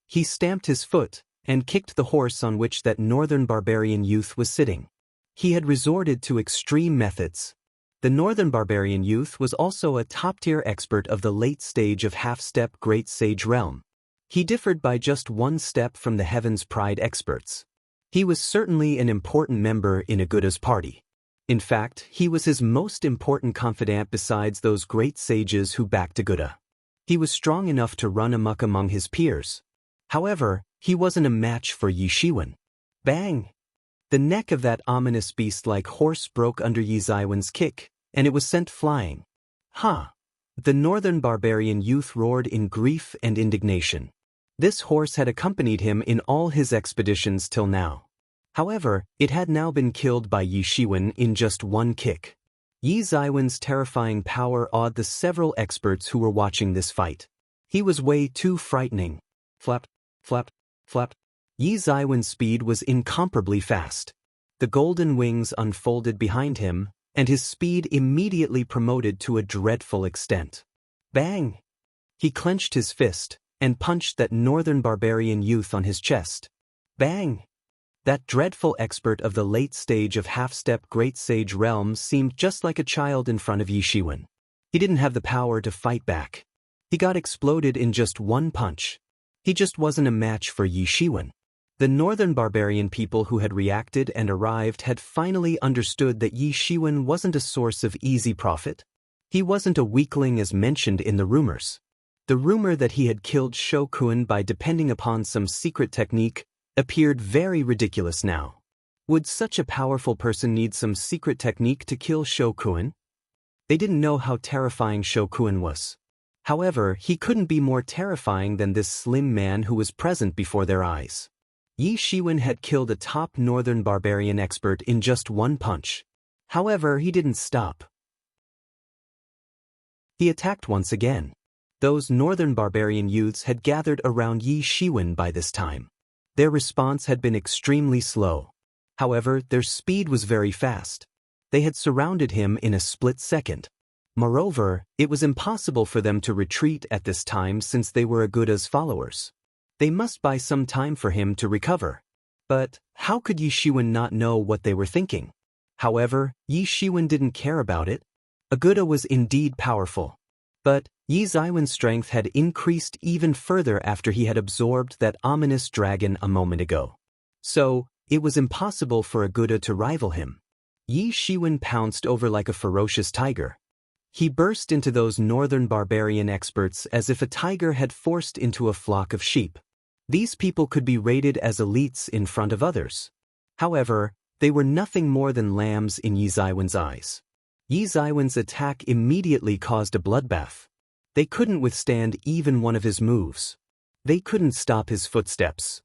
He stamped his foot and kicked the horse on which that northern barbarian youth was sitting. He had resorted to extreme methods. The northern barbarian youth was also a top-tier expert of the late stage of half-step Great Sage realm. He differed by just one step from the Heaven's Pride experts. He was certainly an important member in Aguda's party. In fact, he was his most important confidant besides those great sages who backed Aguda. He was strong enough to run amok among his peers. However, he wasn't a match for Yi Shiwen. Bang! The neck of that ominous beast-like horse broke under Yi Ziwen's kick, and it was sent flying. Ha! The northern barbarian youth roared in grief and indignation. This horse had accompanied him in all his expeditions till now. However, it had now been killed by Yi Shiwen in just one kick. Yi Ziwen's terrifying power awed the several experts who were watching this fight. He was way too frightening. Flap, flap, flap. Yi Zaiwen's speed was incomparably fast. The golden wings unfolded behind him, and his speed immediately promoted to a dreadful extent. Bang! He clenched his fist and punched that northern barbarian youth on his chest. Bang! That dreadful expert of the late stage of half-step great sage realm seemed just like a child in front of Yi Shiwen. He didn't have the power to fight back. He got exploded in just one punch. He just wasn't a match for Yi Shiwen. The northern barbarian people who had reacted and arrived had finally understood that Yi Shiwen wasn't a source of easy profit. He wasn't a weakling as mentioned in the rumors. The rumor that he had killed Shokun by depending upon some secret technique appeared very ridiculous now. Would such a powerful person need some secret technique to kill Shokun? They didn't know how terrifying Shokun was. However, he couldn't be more terrifying than this slim man who was present before their eyes. Yi Shiwen had killed a top northern barbarian expert in just one punch. However, he didn't stop. He attacked once again. Those northern barbarian youths had gathered around Yi Shiwen by this time. Their response had been extremely slow. However, their speed was very fast. They had surrounded him in a split second. Moreover, it was impossible for them to retreat at this time since they were Aguda's followers. They must buy some time for him to recover. But how could Yi Shiwen not know what they were thinking? However, Yi Shiwen didn't care about it. Aguda was indeed powerful. But Yi Zaiwen's strength had increased even further after he had absorbed that ominous dragon a moment ago. So, it was impossible for Aguda to rival him. Yi Shiwen pounced over like a ferocious tiger. He burst into those northern barbarian experts as if a tiger had forced into a flock of sheep. These people could be rated as elites in front of others. However, they were nothing more than lambs in Yi Zaiwen's eyes. Yi Zaiwen's attack immediately caused a bloodbath. They couldn't withstand even one of his moves. They couldn't stop his footsteps.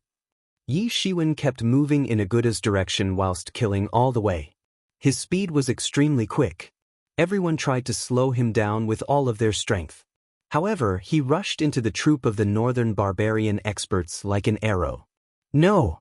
Yi Shiwen kept moving in Aguda's direction whilst killing all the way. His speed was extremely quick. Everyone tried to slow him down with all of their strength. However, he rushed into the troop of the northern barbarian experts like an arrow. No!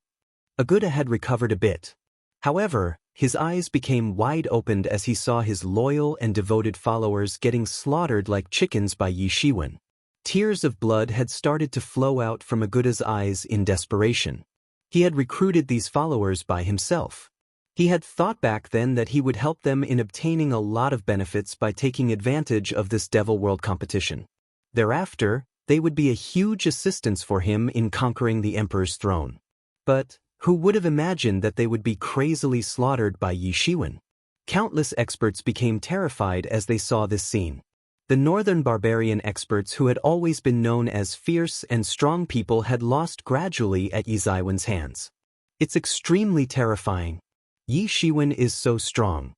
Aguda had recovered a bit. However, his eyes became wide-opened as he saw his loyal and devoted followers getting slaughtered like chickens by Yi Shiwen. Tears of blood had started to flow out from Aguda's eyes in desperation. He had recruited these followers by himself. He had thought back then that he would help them in obtaining a lot of benefits by taking advantage of this Devil World competition. Thereafter, they would be a huge assistance for him in conquering the Emperor's throne. But who would have imagined that they would be crazily slaughtered by Yi Shiwen? Countless experts became terrified as they saw this scene. The northern barbarian experts who had always been known as fierce and strong people had lost gradually at Yi Zaiwen's hands. It's extremely terrifying. Yi Shiwen is so strong.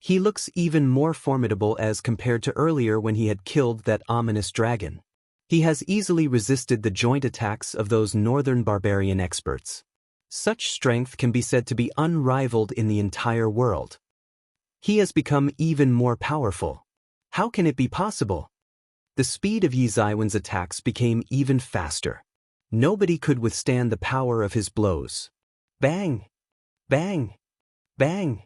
He looks even more formidable as compared to earlier when he had killed that ominous dragon. He has easily resisted the joint attacks of those northern barbarian experts. Such strength can be said to be unrivaled in the entire world. He has become even more powerful. How can it be possible? The speed of Yi Zaiwen's attacks became even faster. Nobody could withstand the power of his blows. Bang! Bang! Bang!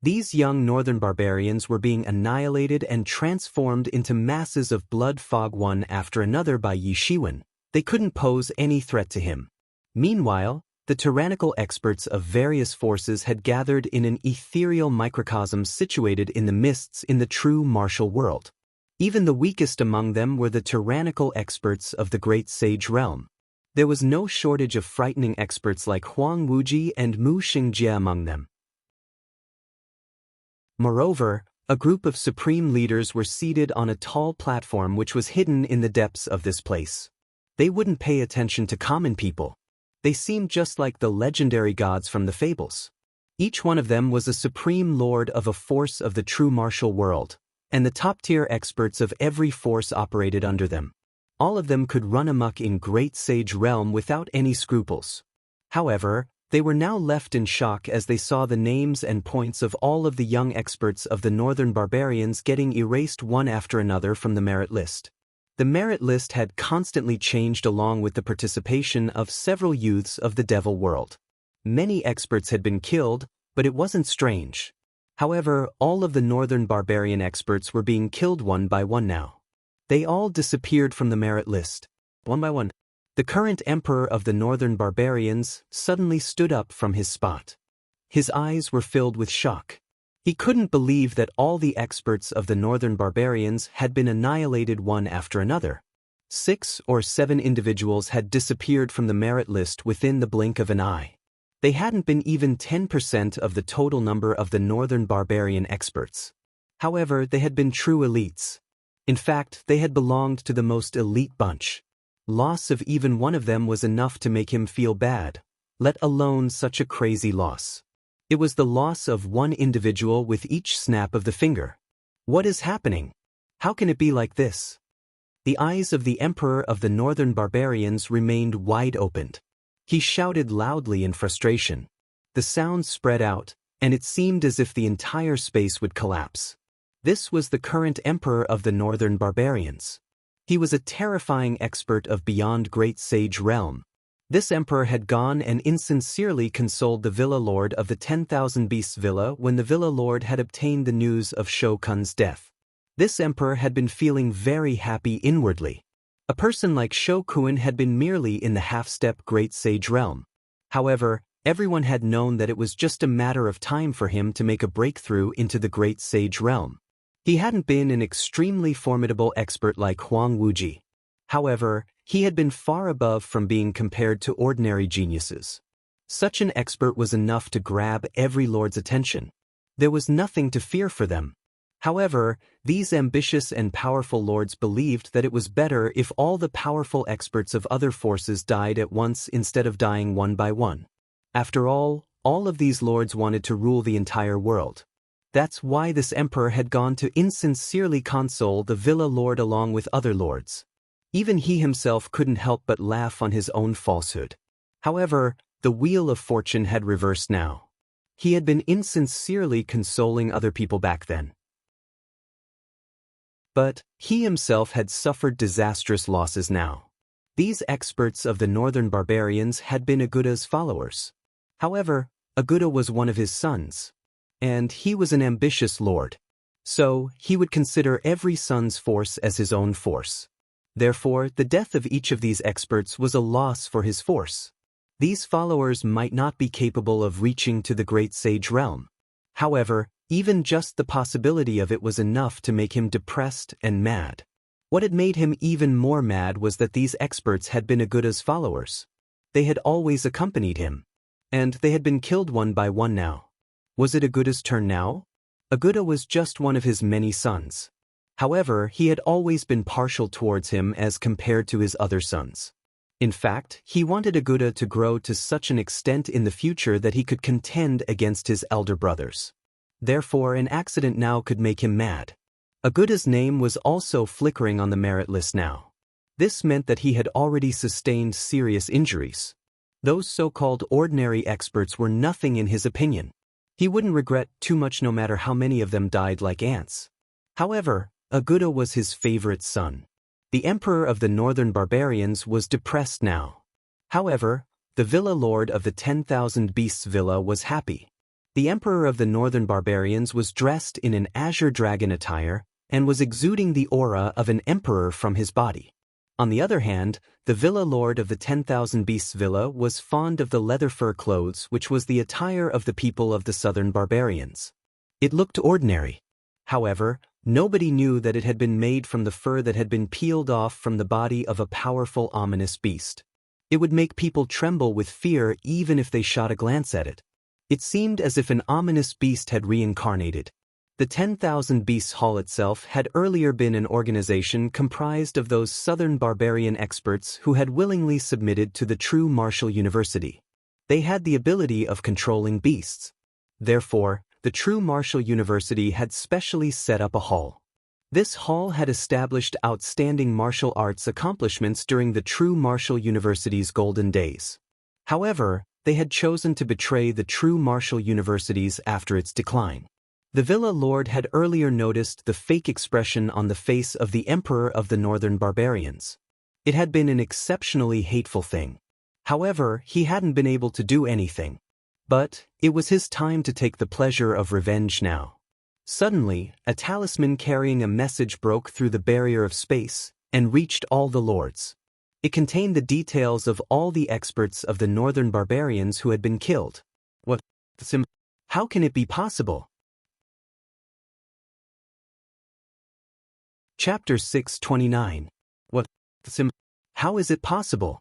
These young northern barbarians were being annihilated and transformed into masses of blood fog one after another by Yi Shiwen. They couldn't pose any threat to him. Meanwhile, the tyrannical experts of various forces had gathered in an ethereal microcosm situated in the mists in the true martial world. Even the weakest among them were the tyrannical experts of the great sage realm. There was no shortage of frightening experts like Huang Wuji and Mu Xingjie among them. Moreover, a group of supreme leaders were seated on a tall platform which was hidden in the depths of this place. They wouldn't pay attention to common people. They seemed just like the legendary gods from the fables. Each one of them was a supreme lord of a force of the true martial world, and the top-tier experts of every force operated under them. All of them could run amok in great sage realm without any scruples. However, they were now left in shock as they saw the names and points of all of the young experts of the northern barbarians getting erased one after another from the merit list. The merit list had constantly changed along with the participation of several youths of the Devil World. Many experts had been killed, but it wasn't strange. However, all of the northern barbarian experts were being killed one by one now. They all disappeared from the merit list, one by one. The current emperor of the northern barbarians suddenly stood up from his spot. His eyes were filled with shock. He couldn't believe that all the experts of the northern barbarians had been annihilated one after another. 6 or 7 individuals had disappeared from the merit list within the blink of an eye. They hadn't been even 10% of the total number of the northern barbarian experts. However, they had been true elites. In fact, they had belonged to the most elite bunch. Loss of even one of them was enough to make him feel bad, let alone such a crazy loss. It was the loss of one individual with each snap of the finger. What is happening? How can it be like this? The eyes of the emperor of the northern barbarians remained wide opened. He shouted loudly in frustration. The sound spread out, and it seemed as if the entire space would collapse. This was the current emperor of the northern barbarians. He was a terrifying expert of beyond great sage realm. This emperor had gone and insincerely consoled the Villa Lord of the 10,000 Beasts Villa when the Villa Lord had obtained the news of Shao Kun's death. This emperor had been feeling very happy inwardly. A person like Shao Kun had been merely in the half-step great sage realm. However, everyone had known that it was just a matter of time for him to make a breakthrough into the great sage realm. He hadn't been an extremely formidable expert like Huang Wuji. However, he had been far above from being compared to ordinary geniuses. Such an expert was enough to grab every lord's attention. There was nothing to fear for them. However, these ambitious and powerful lords believed that it was better if all the powerful experts of other forces died at once instead of dying one by one. After all of these lords wanted to rule the entire world. That's why this emperor had gone to insincerely console the Villa Lord along with other lords. Even he himself couldn't help but laugh on his own falsehood. However, the wheel of fortune had reversed now. He had been insincerely consoling other people back then. But he himself had suffered disastrous losses now. These experts of the northern barbarians had been Aguda's followers. However, Aguda was one of his sons. And he was an ambitious lord. So, he would consider every son's force as his own force. Therefore, the death of each of these experts was a loss for his force. These followers might not be capable of reaching to the great sage realm. However, even just the possibility of it was enough to make him depressed and mad. What had made him even more mad was that these experts had been Aguda's followers. They had always accompanied him. And they had been killed one by one now. Was it Aguda's turn now? Aguda was just one of his many sons. However, he had always been partial towards him as compared to his other sons. In fact, he wanted Aguda to grow to such an extent in the future that he could contend against his elder brothers. Therefore, an accident now could make him mad. Aguda's name was also flickering on the merit list now. This meant that he had already sustained serious injuries. Those so-called ordinary experts were nothing in his opinion. He wouldn't regret too much no matter how many of them died like ants. However, Aguda was his favorite son. The emperor of the northern barbarians was depressed now. However, the Villa Lord of the 10,000 Beasts Villa was happy. The emperor of the northern barbarians was dressed in an azure dragon attire and was exuding the aura of an emperor from his body. On the other hand, the Villa Lord of the 10,000 Beasts Villa was fond of the leather fur clothes which was the attire of the people of the southern barbarians. It looked ordinary. However, nobody knew that it had been made from the fur that had been peeled off from the body of a powerful ominous beast. It would make people tremble with fear even if they shot a glance at it. It seemed as if an ominous beast had reincarnated. The 10,000 Beasts Hall itself had earlier been an organization comprised of those southern barbarian experts who had willingly submitted to the true martial university. They had the ability of controlling beasts. Therefore, the true martial university had specially set up a hall. This hall had established outstanding martial arts accomplishments during the true martial university's golden days. However, they had chosen to betray the true martial universities after its decline. The villa lord had earlier noticed the fake expression on the face of the emperor of the northern barbarians. It had been an exceptionally hateful thing. However, he hadn't been able to do anything. But it was his time to take the pleasure of revenge now. Suddenly, a talisman carrying a message broke through the barrier of space and reached all the lords. It contained the details of all the experts of the northern barbarians who had been killed. What? How can it be possible? Chapter 629. What? How is it possible?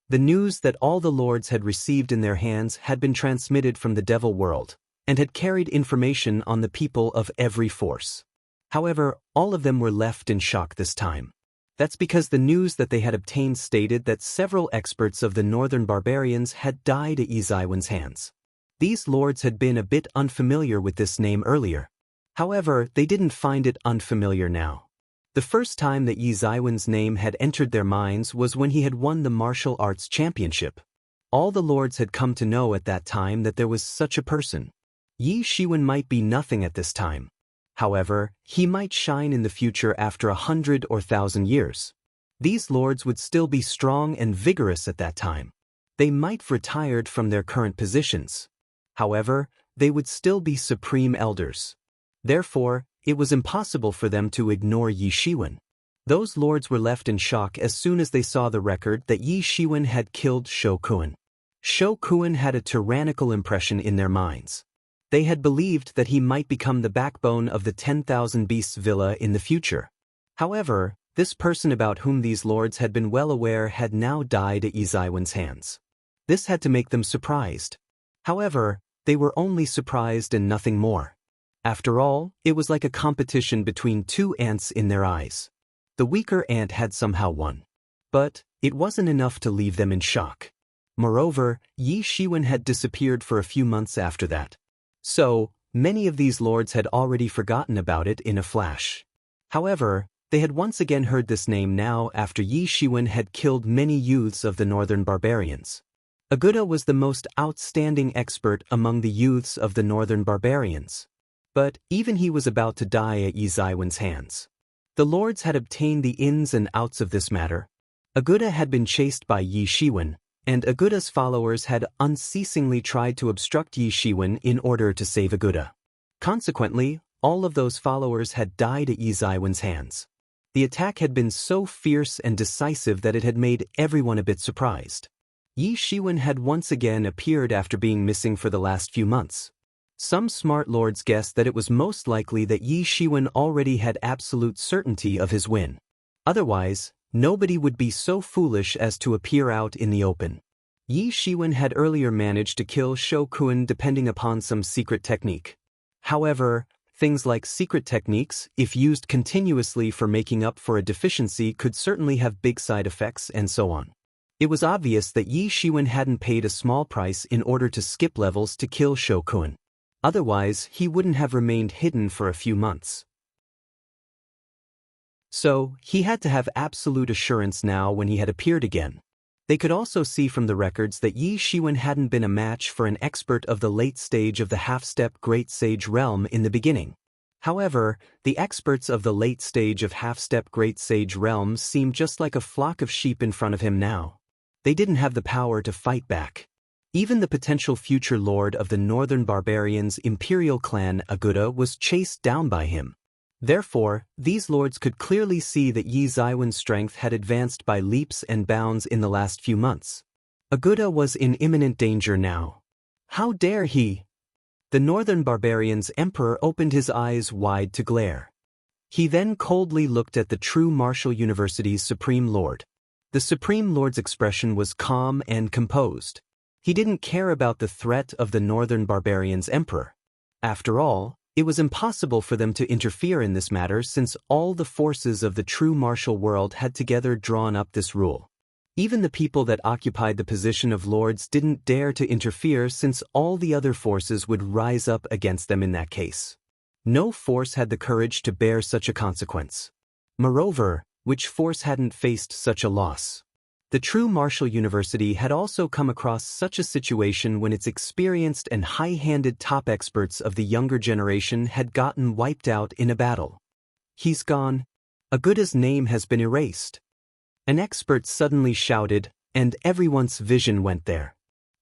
The news that all the lords had received in their hands had been transmitted from the devil world, and had carried information on the people of every force. However, all of them were left in shock this time. That's because the news that they had obtained stated that several experts of the northern barbarians had died at Yi Zaiwen's hands. These lords had been a bit unfamiliar with this name earlier. However, they didn't find it unfamiliar now. The first time that Yi Zaiwen's name had entered their minds was when he had won the martial arts championship. All the lords had come to know at that time that there was such a person. Yi Shiwen might be nothing at this time. However, he might shine in the future after 100 or 1,000 years. These lords would still be strong and vigorous at that time. They might have retired from their current positions. However, they would still be supreme elders. Therefore, it was impossible for them to ignore Yi Shiwen. Those lords were left in shock as soon as they saw the record that Yi Shiwen had killed Shou Kuan. Shou Kuan had a tyrannical impression in their minds. They had believed that he might become the backbone of the 10,000 Beasts Villa in the future. However, this person about whom these lords had been well aware had now died at Yi Zaiwen's hands. This had to make them surprised. However, they were only surprised and nothing more. After all, it was like a competition between two ants in their eyes. The weaker ant had somehow won. But it wasn't enough to leave them in shock. Moreover, Yi Shiwen had disappeared for a few months after that. So, many of these lords had already forgotten about it in a flash. However, they had once again heard this name now after Yi Shiwen had killed many youths of the northern barbarians. Aguda was the most outstanding expert among the youths of the northern barbarians. But even he was about to die at Yi Zaiwen's hands. The lords had obtained the ins and outs of this matter. Aguda had been chased by Yi Shiwen, and Aguda's followers had unceasingly tried to obstruct Yi Shiwen in order to save Aguda. Consequently, all of those followers had died at Yi Zaiwen's hands. The attack had been so fierce and decisive that it had made everyone a bit surprised. Yi Shiwen had once again appeared after being missing for the last few months. Some smart lords guessed that it was most likely that Yi Shiwen already had absolute certainty of his win. Otherwise, nobody would be so foolish as to appear out in the open. Yi Shiwen had earlier managed to kill Shou Kuan depending upon some secret technique. However, things like secret techniques, if used continuously for making up for a deficiency, could certainly have big side effects and so on. It was obvious that Yi Shiwen hadn't paid a small price in order to skip levels to kill Shou Kuan. Otherwise, he wouldn't have remained hidden for a few months. So, he had to have absolute assurance now when he had appeared again. They could also see from the records that Yi Shiwen hadn't been a match for an expert of the late stage of the half-step Great Sage realm in the beginning. However, the experts of the late stage of half-step Great Sage realm seemed just like a flock of sheep in front of him now. They didn't have the power to fight back. Even the potential future lord of the northern barbarians' imperial clan Aguda was chased down by him. Therefore, these lords could clearly see that Yi Zaiwen's strength had advanced by leaps and bounds in the last few months. Aguda was in imminent danger now. How dare he? The northern barbarians' emperor opened his eyes wide to glare. He then coldly looked at the true martial university's supreme lord. The supreme lord's expression was calm and composed. He didn't care about the threat of the northern barbarians' emperor. After all, it was impossible for them to interfere in this matter since all the forces of the true martial world had together drawn up this rule. Even the people that occupied the position of lords didn't dare to interfere since all the other forces would rise up against them in that case. No force had the courage to bear such a consequence. Moreover, which force hadn't faced such a loss? The true martial university had also come across such a situation when its experienced and high-handed top experts of the younger generation had gotten wiped out in a battle. He's gone. Aguda's name has been erased. An expert suddenly shouted, and everyone's vision went there.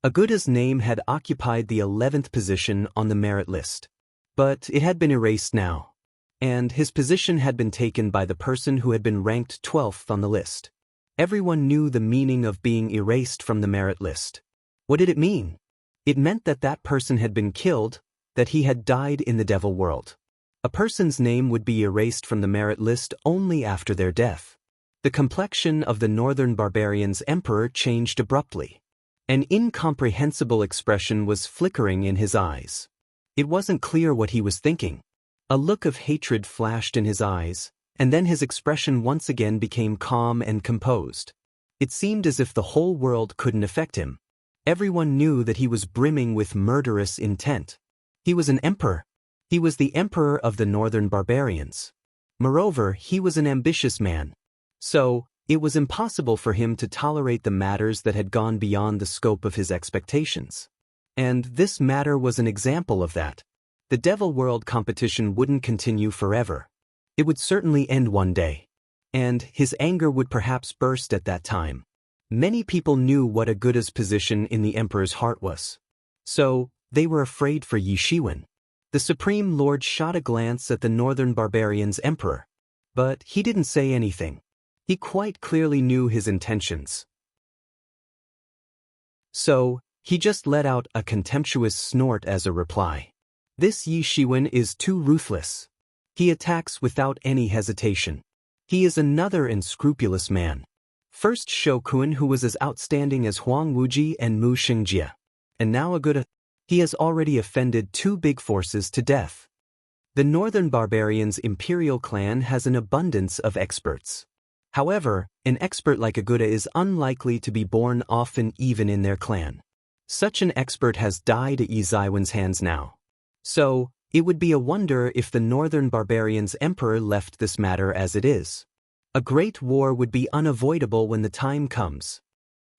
Aguda's name had occupied the 11th position on the merit list. But it had been erased now. And his position had been taken by the person who had been ranked 12th on the list. Everyone knew the meaning of being erased from the merit list. What did it mean? It meant that that person had been killed, that he had died in the devil world. A person's name would be erased from the merit list only after their death. The complexion of the northern barbarians' emperor changed abruptly. An incomprehensible expression was flickering in his eyes. It wasn't clear what he was thinking. A look of hatred flashed in his eyes, and then his expression once again became calm and composed. It seemed as if the whole world couldn't affect him. Everyone knew that he was brimming with murderous intent. He was an emperor. He was the emperor of the northern barbarians. Moreover, he was an ambitious man. So, it was impossible for him to tolerate the matters that had gone beyond the scope of his expectations. And this matter was an example of that. The devil world competition wouldn't continue forever. It would certainly end one day. And his anger would perhaps burst at that time. Many people knew what Aguda's position in the emperor's heart was. So, they were afraid for Yi Shiwen. The Supreme Lord shot a glance at the northern barbarian's emperor. But he didn't say anything. He quite clearly knew his intentions. So, he just let out a contemptuous snort as a reply. This Yi Shiwen is too ruthless. He attacks without any hesitation. He is another unscrupulous man. First Shokun, who was as outstanding as Huang Wuji and Mu Xingjie. And now Aguda. He has already offended two big forces to death. The northern barbarians' imperial clan has an abundance of experts. However, an expert like Aguda is unlikely to be born often even in their clan. Such an expert has died at Yi Zaiwen's hands now. So, it would be a wonder if the northern barbarians' emperor left this matter as it is. A great war would be unavoidable when the time comes.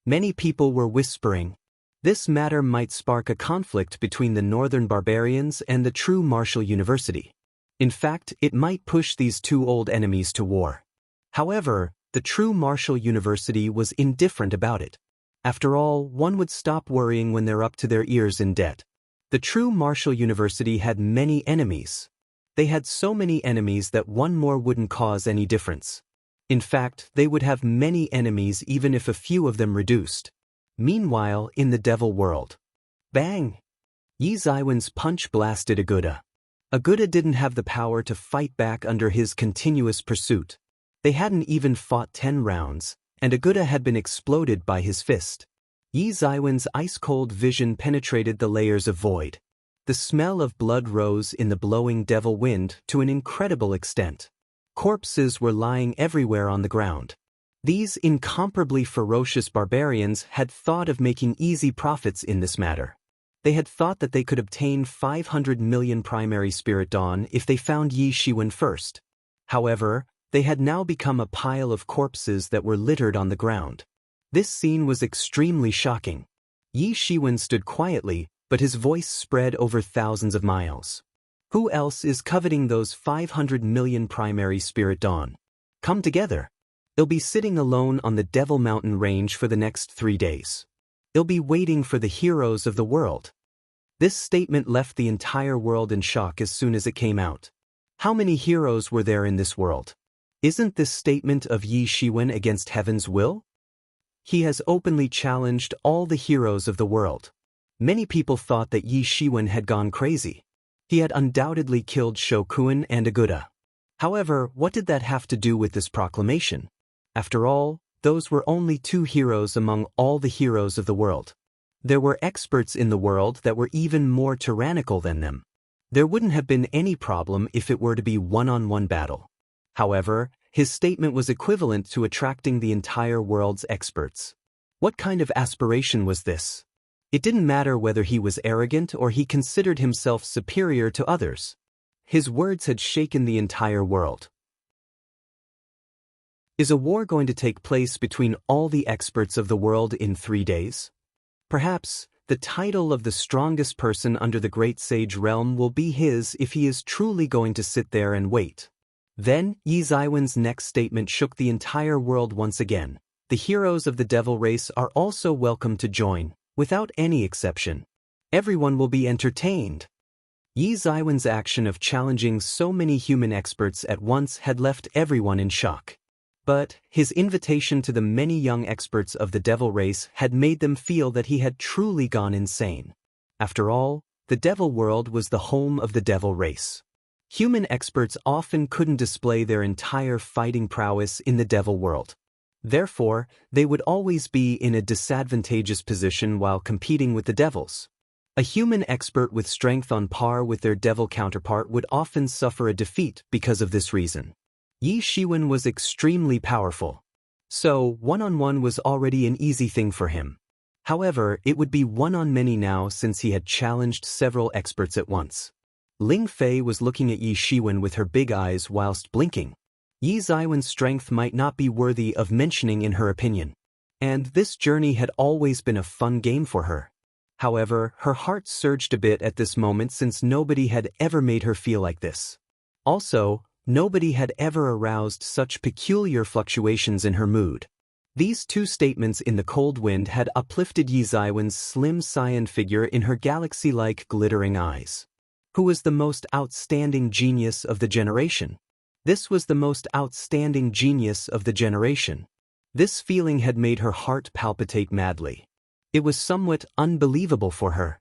Many people were whispering. This matter might spark a conflict between the northern barbarians and the true martial university. In fact, it might push these two old enemies to war. However, the true martial university was indifferent about it. After all, one would stop worrying when they're up to their ears in debt. The true martial university had many enemies. They had so many enemies that one more wouldn't cause any difference. In fact, they would have many enemies even if a few of them reduced. Meanwhile, in the devil world. Bang! Yi Zaiwen's punch blasted Aguda. Aguda didn't have the power to fight back under his continuous pursuit. They hadn't even fought 10 rounds, and Aguda had been exploded by his fist. Yi Zaiwen's ice-cold vision penetrated the layers of void. The smell of blood rose in the blowing devil wind to an incredible extent. Corpses were lying everywhere on the ground. These incomparably ferocious barbarians had thought of making easy profits in this matter. They had thought that they could obtain 500 million primary spirit dawn if they found Yi Shiwen first. However, they had now become a pile of corpses that were littered on the ground. This scene was extremely shocking. Yi Shiwen stood quietly, but his voice spread over thousands of miles. Who else is coveting those 500 million primary spirit dawn? Come together. They'll be sitting alone on the Devil Mountain range for the next 3 days. They'll be waiting for the heroes of the world. This statement left the entire world in shock as soon as it came out. How many heroes were there in this world? Isn't this statement of Yi Shiwen against heaven's will? He has openly challenged all the heroes of the world. Many people thought that Yi Shiwen had gone crazy. He had undoubtedly killed Shokun and Aguda. However, what did that have to do with this proclamation? After all, those were only 2 heroes among all the heroes of the world. There were experts in the world that were even more tyrannical than them. There wouldn't have been any problem if it were to be one-on-one battle. However, his statement was equivalent to attracting the entire world's experts. What kind of aspiration was this? It didn't matter whether he was arrogant or he considered himself superior to others. His words had shaken the entire world. Is a war going to take place between all the experts of the world in 3 days? Perhaps the title of the strongest person under the Great Sage realm will be his if he is truly going to sit there and wait. Then, Yi Zaiwen's next statement shook the entire world once again. The heroes of the devil race are also welcome to join, without any exception. Everyone will be entertained. Yi Zaiwen's action of challenging so many human experts at once had left everyone in shock. But his invitation to the many young experts of the devil race had made them feel that he had truly gone insane. After all, the devil world was the home of the devil race. Human experts often couldn't display their entire fighting prowess in the devil world. Therefore, they would always be in a disadvantageous position while competing with the devils. A human expert with strength on par with their devil counterpart would often suffer a defeat because of this reason. Yi Shiwen was extremely powerful. So, one-on-one was already an easy thing for him. However, it would be one-on-many now since he had challenged several experts at once. Ling Fei was looking at Yi Shiwen with her big eyes whilst blinking. Yi Zaiwen's strength might not be worthy of mentioning in her opinion. And this journey had always been a fun game for her. However, her heart surged a bit at this moment since nobody had ever made her feel like this. Also, nobody had ever aroused such peculiar fluctuations in her mood. These two statements in the cold wind had uplifted Yi Zaiwen's slim cyan figure in her galaxy-like glittering eyes. Who was the most outstanding genius of the generation? This was the most outstanding genius of the generation. This feeling had made her heart palpitate madly. It was somewhat unbelievable for her.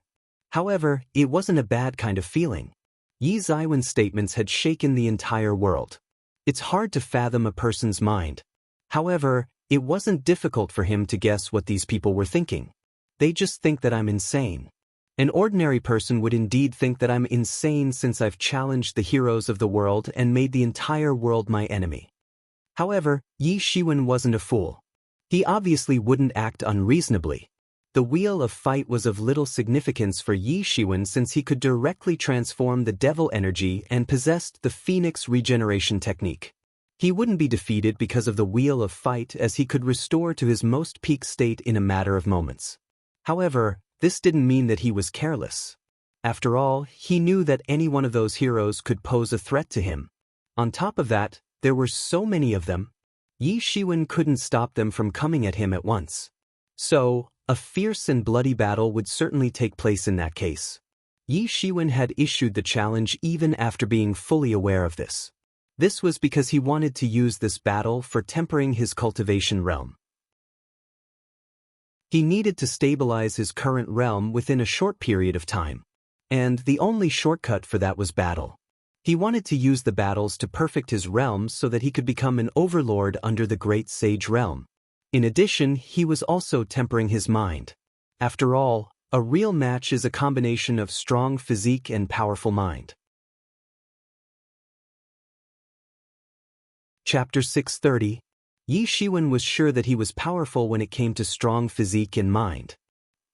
However, it wasn't a bad kind of feeling. Yi Zaiwen's statements had shaken the entire world. It's hard to fathom a person's mind. However, it wasn't difficult for him to guess what these people were thinking. They just think that I'm insane. An ordinary person would indeed think that I'm insane since I've challenged the heroes of the world and made the entire world my enemy. However, Yi Shiwen wasn't a fool. He obviously wouldn't act unreasonably. The wheel of fight was of little significance for Yi Shiwen since he could directly transform the devil energy and possessed the phoenix regeneration technique. He wouldn't be defeated because of the wheel of fight as he could restore to his most peak state in a matter of moments. However, this didn't mean that he was careless. After all, he knew that any one of those heroes could pose a threat to him. On top of that, there were so many of them. Yi Shiwen couldn't stop them from coming at him at once. So, a fierce and bloody battle would certainly take place in that case. Yi Shiwen had issued the challenge even after being fully aware of this. This was because he wanted to use this battle for tempering his cultivation realm. He needed to stabilize his current realm within a short period of time. And the only shortcut for that was battle. He wanted to use the battles to perfect his realm so that he could become an overlord under the Great Sage realm. In addition, he was also tempering his mind. After all, a real match is a combination of strong physique and powerful mind. Chapter 630. Yi Shiwen was sure that he was powerful when it came to strong physique and mind.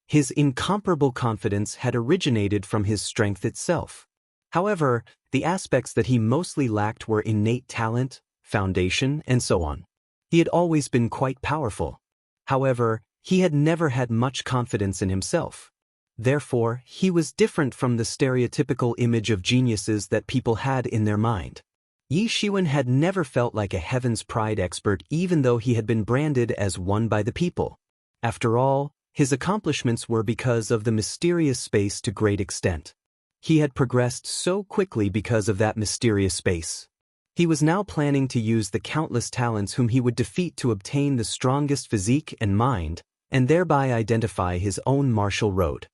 His incomparable confidence had originated from his strength itself. However, the aspects that he mostly lacked were innate talent, foundation, and so on. He had always been quite powerful. However, he had never had much confidence in himself. Therefore, he was different from the stereotypical image of geniuses that people had in their mind. Yi Shiwen had never felt like a Heaven's Pride expert even though he had been branded as one by the people. After all, his accomplishments were because of the mysterious space to great extent. He had progressed so quickly because of that mysterious space. He was now planning to use the countless talents whom he would defeat to obtain the strongest physique and mind, and thereby identify his own martial road.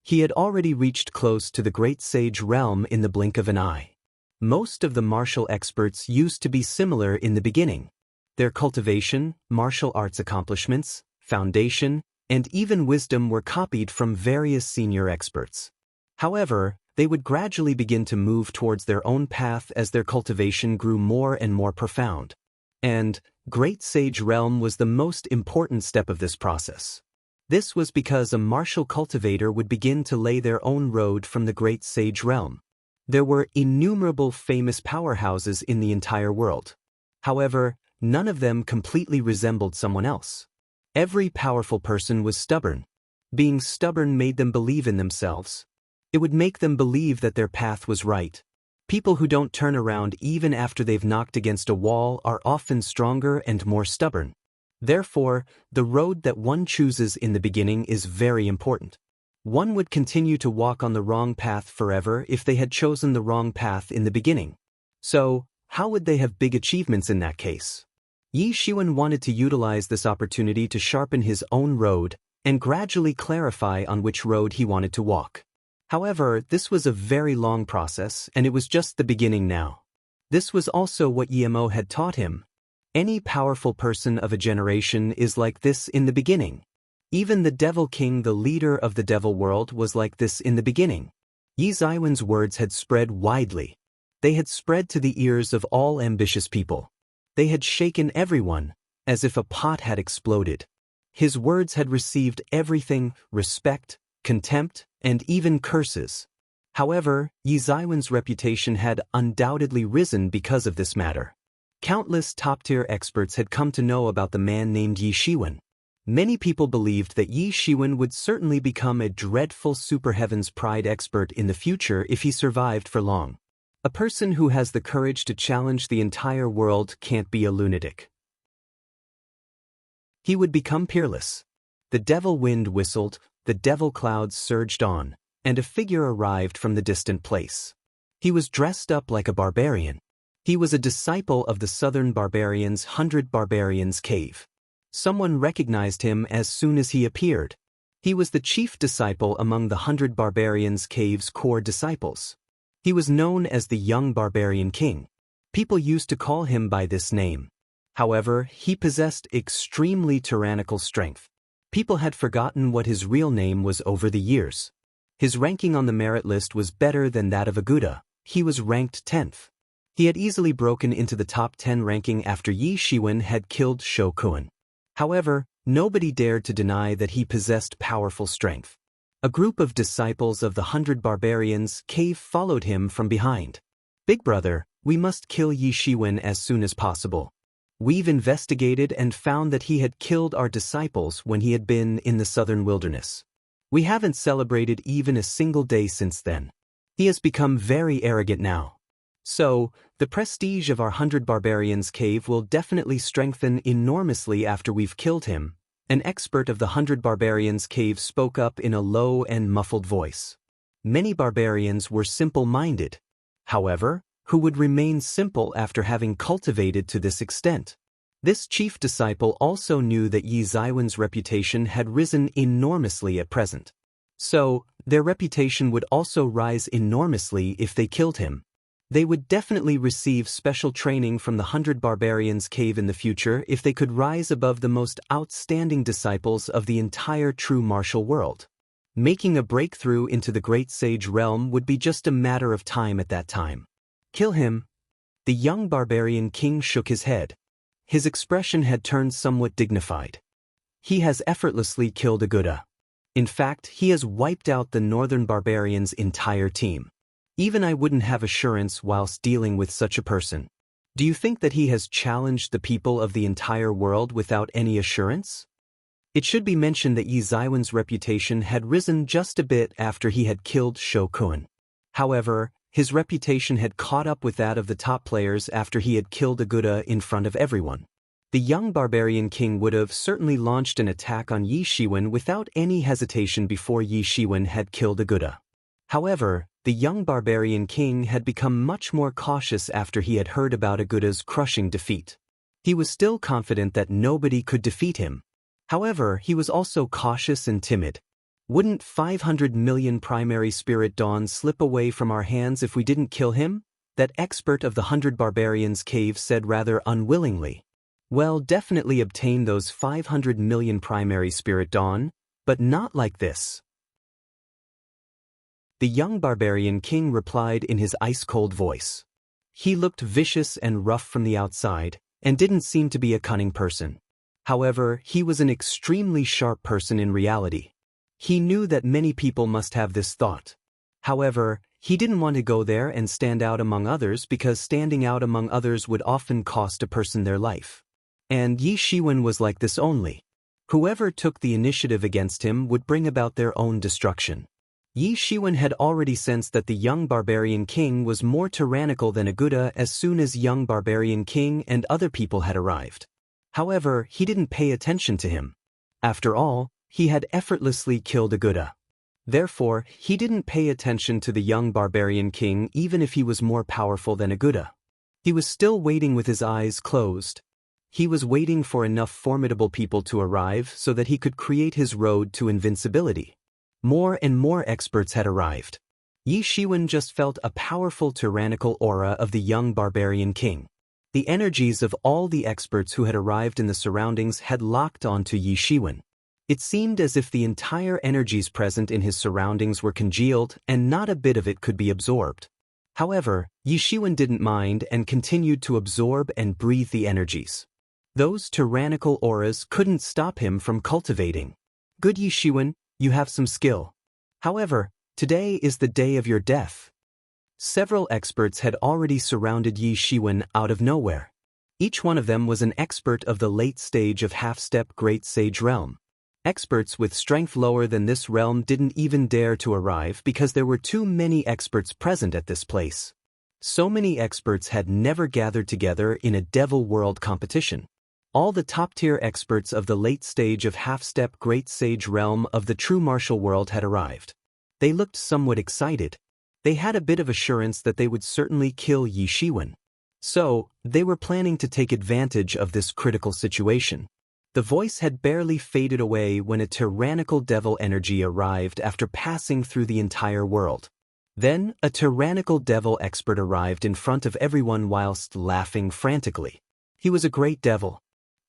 He had already reached close to the Great Sage realm in the blink of an eye. Most of the martial experts used to be similar in the beginning. Their cultivation, martial arts accomplishments, foundation, and even wisdom were copied from various senior experts. However, they would gradually begin to move towards their own path as their cultivation grew more and more profound. And Great Sage Realm was the most important step of this process. This was because a martial cultivator would begin to lay their own road from the Great Sage Realm. There were innumerable famous powerhouses in the entire world. However, None of them completely resembled someone else. Every powerful person was stubborn. Being stubborn made them believe in themselves. It would make them believe that their path was right. People who don't turn around even after they've knocked against a wall are often stronger and more stubborn. Therefore, the road that one chooses in the beginning is very important. One would continue to walk on the wrong path forever if they had chosen the wrong path in the beginning. So, how would they have big achievements in that case? Yi Shiwen wanted to utilize this opportunity to sharpen his own road and gradually clarify on which road he wanted to walk. However, this was a very long process, and it was just the beginning now. This was also what Yemo had taught him. Any powerful person of a generation is like this in the beginning. Even the Devil King, the leader of the Devil World, was like this in the beginning. Yi Zaiwen's words had spread widely. They had spread to the ears of all ambitious people. They had shaken everyone, as if a pot had exploded. His words had received everything: respect, contempt, and even curses. However, Yi Zaiwen's reputation had undoubtedly risen because of this matter. Countless top-tier experts had come to know about the man named Yi Shiwen. Many people believed that Yi Shiwen would certainly become a dreadful Super Heaven's Pride expert in the future if he survived for long. A person who has the courage to challenge the entire world can't be a lunatic. He would become peerless. The devil wind whistled, the devil clouds surged on, and a figure arrived from the distant place. He was dressed up like a barbarian. He was a disciple of the southern barbarians' 100 Barbarians Cave. Someone recognized him as soon as he appeared. He was the chief disciple among the 100 Barbarians Cave's core disciples. He was known as the Young Barbarian King. People used to call him by this name. However, he possessed extremely tyrannical strength. People had forgotten what his real name was over the years. His ranking on the merit list was better than that of Aguda. He was ranked 10th. He had easily broken into the top 10 ranking after Yi Shiwen had killed Shou Kuan. However, nobody dared to deny that he possessed powerful strength. A group of disciples of the 100 Barbarians Cave followed him from behind. "Big brother, we must kill Yi Shiwen as soon as possible. We've investigated and found that he had killed our disciples when he had been in the southern wilderness. We haven't celebrated even a single day since then. He has become very arrogant now. So, the prestige of our 100 Barbarians Cave will definitely strengthen enormously after we've killed him." An expert of the 100 Barbarians Cave spoke up in a low and muffled voice. Many barbarians were simple-minded. However, who would remain simple after having cultivated to this extent? This chief disciple also knew that Yi Zaiwen's reputation had risen enormously at present. So, their reputation would also rise enormously if they killed him. They would definitely receive special training from the 100 Barbarians Cave in the future if they could rise above the most outstanding disciples of the entire true martial world. Making a breakthrough into the Great Sage realm would be just a matter of time at that time. Kill him. The young barbarian king shook his head. His expression had turned somewhat dignified. He has effortlessly killed Aguda. In fact, he has wiped out the northern barbarians' entire team. Even I wouldn't have assurance whilst dealing with such a person. Do you think that he has challenged the people of the entire world without any assurance? It should be mentioned that Yi Zaiwen's reputation had risen just a bit after he had killed Shou Kuan. However, his reputation had caught up with that of the top players after he had killed Aguda in front of everyone. The young barbarian king would have certainly launched an attack on Yi Shiwen without any hesitation before Yi Shiwen had killed Aguda. However, the young barbarian king had become much more cautious after he had heard about Aguda's crushing defeat. He was still confident that nobody could defeat him. However, he was also cautious and timid. Wouldn't 500 million primary spirit dawns slip away from our hands if we didn't kill him? That expert of the 100 Barbarians Cave said rather unwillingly. Well, definitely obtain those 500 million primary spirit dawn, but not like this. The young barbarian king replied in his ice-cold voice. He looked vicious and rough from the outside, and didn't seem to be a cunning person. However, he was an extremely sharp person in reality. He knew that many people must have this thought. However, he didn't want to go there and stand out among others because standing out among others would often cost a person their life. And Yi Shiwen was like this only. Whoever took the initiative against him would bring about their own destruction. Yi Shiwen had already sensed that the young barbarian king was more tyrannical than Aguda as soon as young barbarian king and other people had arrived. However, he didn't pay attention to him. After all, he had effortlessly killed Aguda. Therefore, he didn't pay attention to the young barbarian king even if he was more powerful than Aguda. He was still waiting with his eyes closed. He was waiting for enough formidable people to arrive so that he could create his road to invincibility. More and more experts had arrived. Yi Shiwen just felt a powerful tyrannical aura of the young barbarian king. The energies of all the experts who had arrived in the surroundings had locked onto Yi Shiwen. It seemed as if the entire energies present in his surroundings were congealed and not a bit of it could be absorbed. However, Yi Shiwen didn't mind and continued to absorb and breathe the energies. Those tyrannical auras couldn't stop him from cultivating. Good Yi Shiwen, you have some skill. However, today is the day of your death. Several experts had already surrounded Yi Shiwen out of nowhere. Each one of them was an expert of the late stage of half-step Great Sage realm. Experts with strength lower than this realm didn't even dare to arrive because there were too many experts present at this place. So many experts had never gathered together in a Devil World competition. All the top-tier experts of the late stage of half-step Great Sage realm of the true martial world had arrived. They looked somewhat excited. They had a bit of assurance that they would certainly kill Yi Shiwen. So, they were planning to take advantage of this critical situation. The voice had barely faded away when a tyrannical devil energy arrived after passing through the entire world. Then, a tyrannical devil expert arrived in front of everyone whilst laughing frantically. He was a great devil.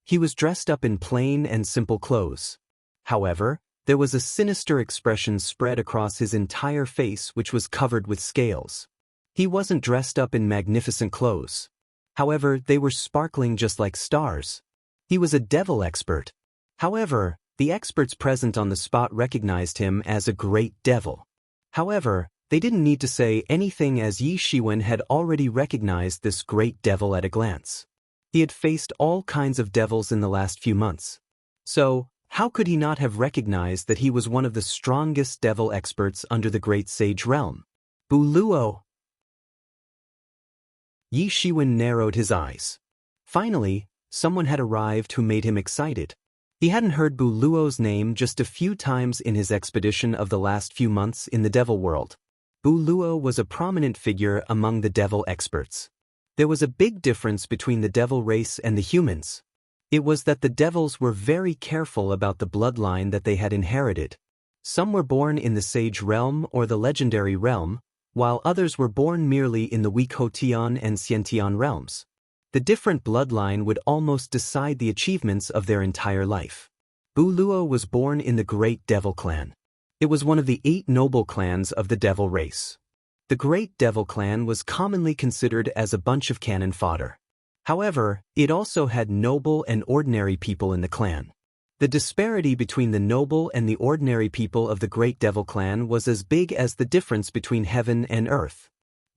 He was dressed up in plain and simple clothes. However, there was a sinister expression spread across his entire face which was covered with scales. He wasn't dressed up in magnificent clothes. However, they were sparkling just like stars. He was a devil expert. However, the experts present on the spot recognized him as a great devil. However, they didn't need to say anything as Yi Shiwen had already recognized this great devil at a glance. He had faced all kinds of devils in the last few months. So, how could he not have recognized that he was one of the strongest devil experts under the Great Sage realm? Buluo! Yi Shiwen narrowed his eyes. Finally, someone had arrived who made him excited. He hadn't heard Buluo's name just a few times in his expedition of the last few months in the devil world. Buluo was a prominent figure among the devil experts. There was a big difference between the devil race and the humans. It was that the devils were very careful about the bloodline that they had inherited. Some were born in the sage realm or the legendary realm, while others were born merely in the Wikotian and Xiantian realms. The different bloodline would almost decide the achievements of their entire life. Buluo was born in the Great Devil Clan. It was one of the 8 noble clans of the devil race. The Great Devil Clan was commonly considered as a bunch of cannon fodder. However, it also had noble and ordinary people in the clan. The disparity between the noble and the ordinary people of the Great Devil Clan was as big as the difference between heaven and earth.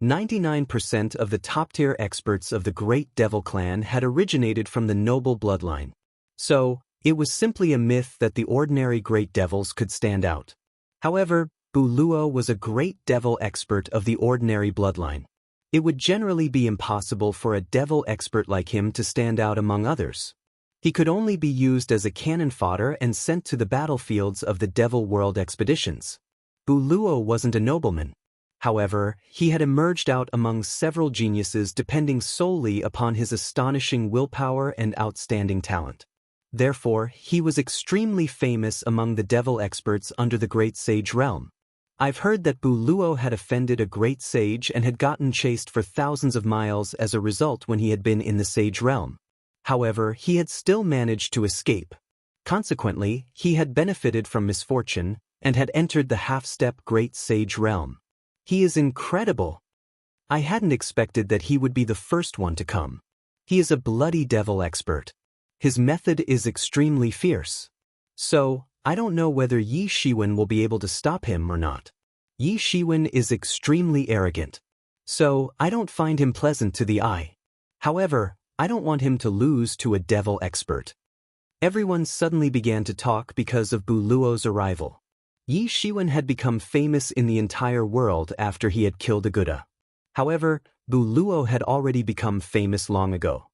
99% of the top-tier experts of the Great Devil Clan had originated from the noble bloodline. So, it was simply a myth that the ordinary Great Devils could stand out. However, Buluo was a great devil expert of the ordinary bloodline. It would generally be impossible for a devil expert like him to stand out among others. He could only be used as a cannon fodder and sent to the battlefields of the Devil World expeditions. Buluo wasn't a nobleman. However, he had emerged out among several geniuses depending solely upon his astonishing willpower and outstanding talent. Therefore, he was extremely famous among the devil experts under the Great Sage realm. I've heard that Buluo had offended a great sage and had gotten chased for thousands of miles as a result when he had been in the sage realm. However, he had still managed to escape. Consequently, he had benefited from misfortune and had entered the half-step Great Sage realm. He is incredible. I hadn't expected that he would be the first one to come. He is a bloody devil expert. His method is extremely fierce. So, I don't know whether Yi Shiwen will be able to stop him or not. Yi Shiwen is extremely arrogant. So, I don't find him pleasant to the eye. However, I don't want him to lose to a devil expert. Everyone suddenly began to talk because of Buluo's arrival. Yi Shiwen had become famous in the entire world after he had killed a Buddha. However, Buluo had already become famous long ago.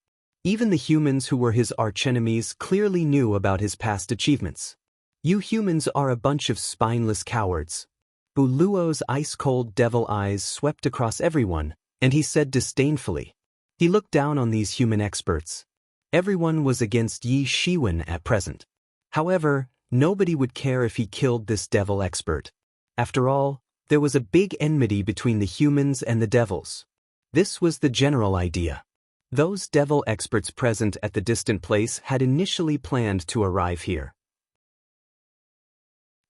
Even the humans who were his archenemies clearly knew about his past achievements. You humans are a bunch of spineless cowards. Buluo's ice-cold devil eyes swept across everyone, and he said disdainfully. He looked down on these human experts. Everyone was against Yi Shiwen at present. However, nobody would care if he killed this devil expert. After all, there was a big enmity between the humans and the devils. This was the general idea. Those devil experts present at the distant place had initially planned to arrive here.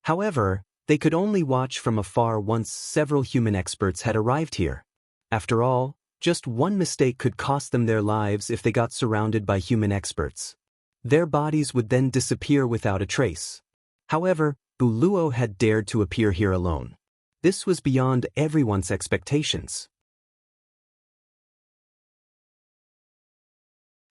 However, they could only watch from afar once several human experts had arrived here. After all, just one mistake could cost them their lives if they got surrounded by human experts. Their bodies would then disappear without a trace. However, Buluo had dared to appear here alone. This was beyond everyone's expectations.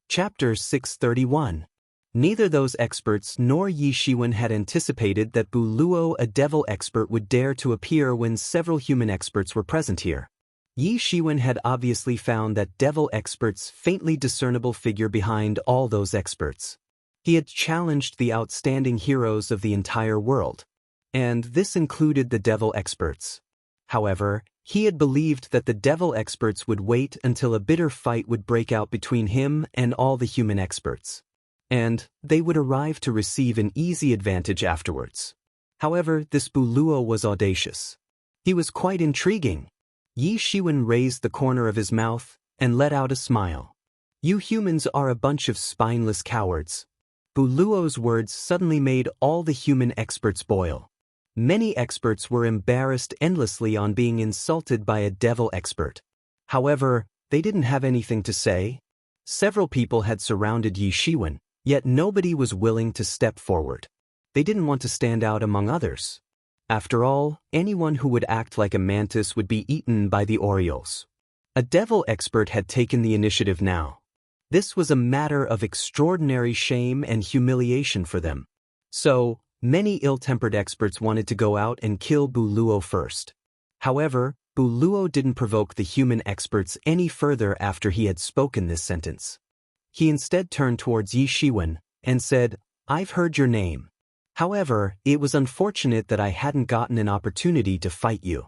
Chapter 631. Neither those experts nor Yi Shiwen had anticipated that Buluo, a devil expert, would dare to appear when several human experts were present here. Yi Shiwen had obviously found that devil expert's faintly discernible figure behind all those experts. He had challenged the outstanding heroes of the entire world, and this included the devil experts. However, he had believed that the devil experts would wait until a bitter fight would break out between him and all the human experts, and they would arrive to receive an easy advantage afterwards. However, this Buluo was audacious. He was quite intriguing. Yi Shiwen raised the corner of his mouth and let out a smile. You humans are a bunch of spineless cowards. Buluo's words suddenly made all the human experts boil. Many experts were embarrassed endlessly on being insulted by a devil expert. However, they didn't have anything to say. Several people had surrounded Yi Shiwen, yet nobody was willing to step forward. They didn't want to stand out among others. After all, anyone who would act like a mantis would be eaten by the Orioles. A devil expert had taken the initiative now. This was a matter of extraordinary shame and humiliation for them. So, many ill-tempered experts wanted to go out and kill Buluo first. However, Buluo didn't provoke the human experts any further after he had spoken this sentence. He instead turned towards Yi Shiwen and said, "I've heard your name. However, it was unfortunate that I hadn't gotten an opportunity to fight you.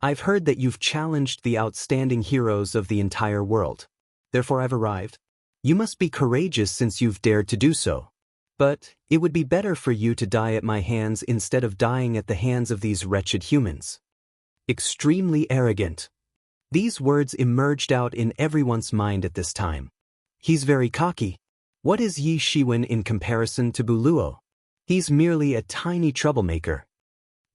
I've heard that you've challenged the outstanding heroes of the entire world. Therefore I've arrived. You must be courageous since you've dared to do so. But it would be better for you to die at my hands instead of dying at the hands of these wretched humans." Extremely arrogant. These words emerged out in everyone's mind at this time. He's very cocky. What is Yi Shiwen in comparison to Buluo? He's merely a tiny troublemaker.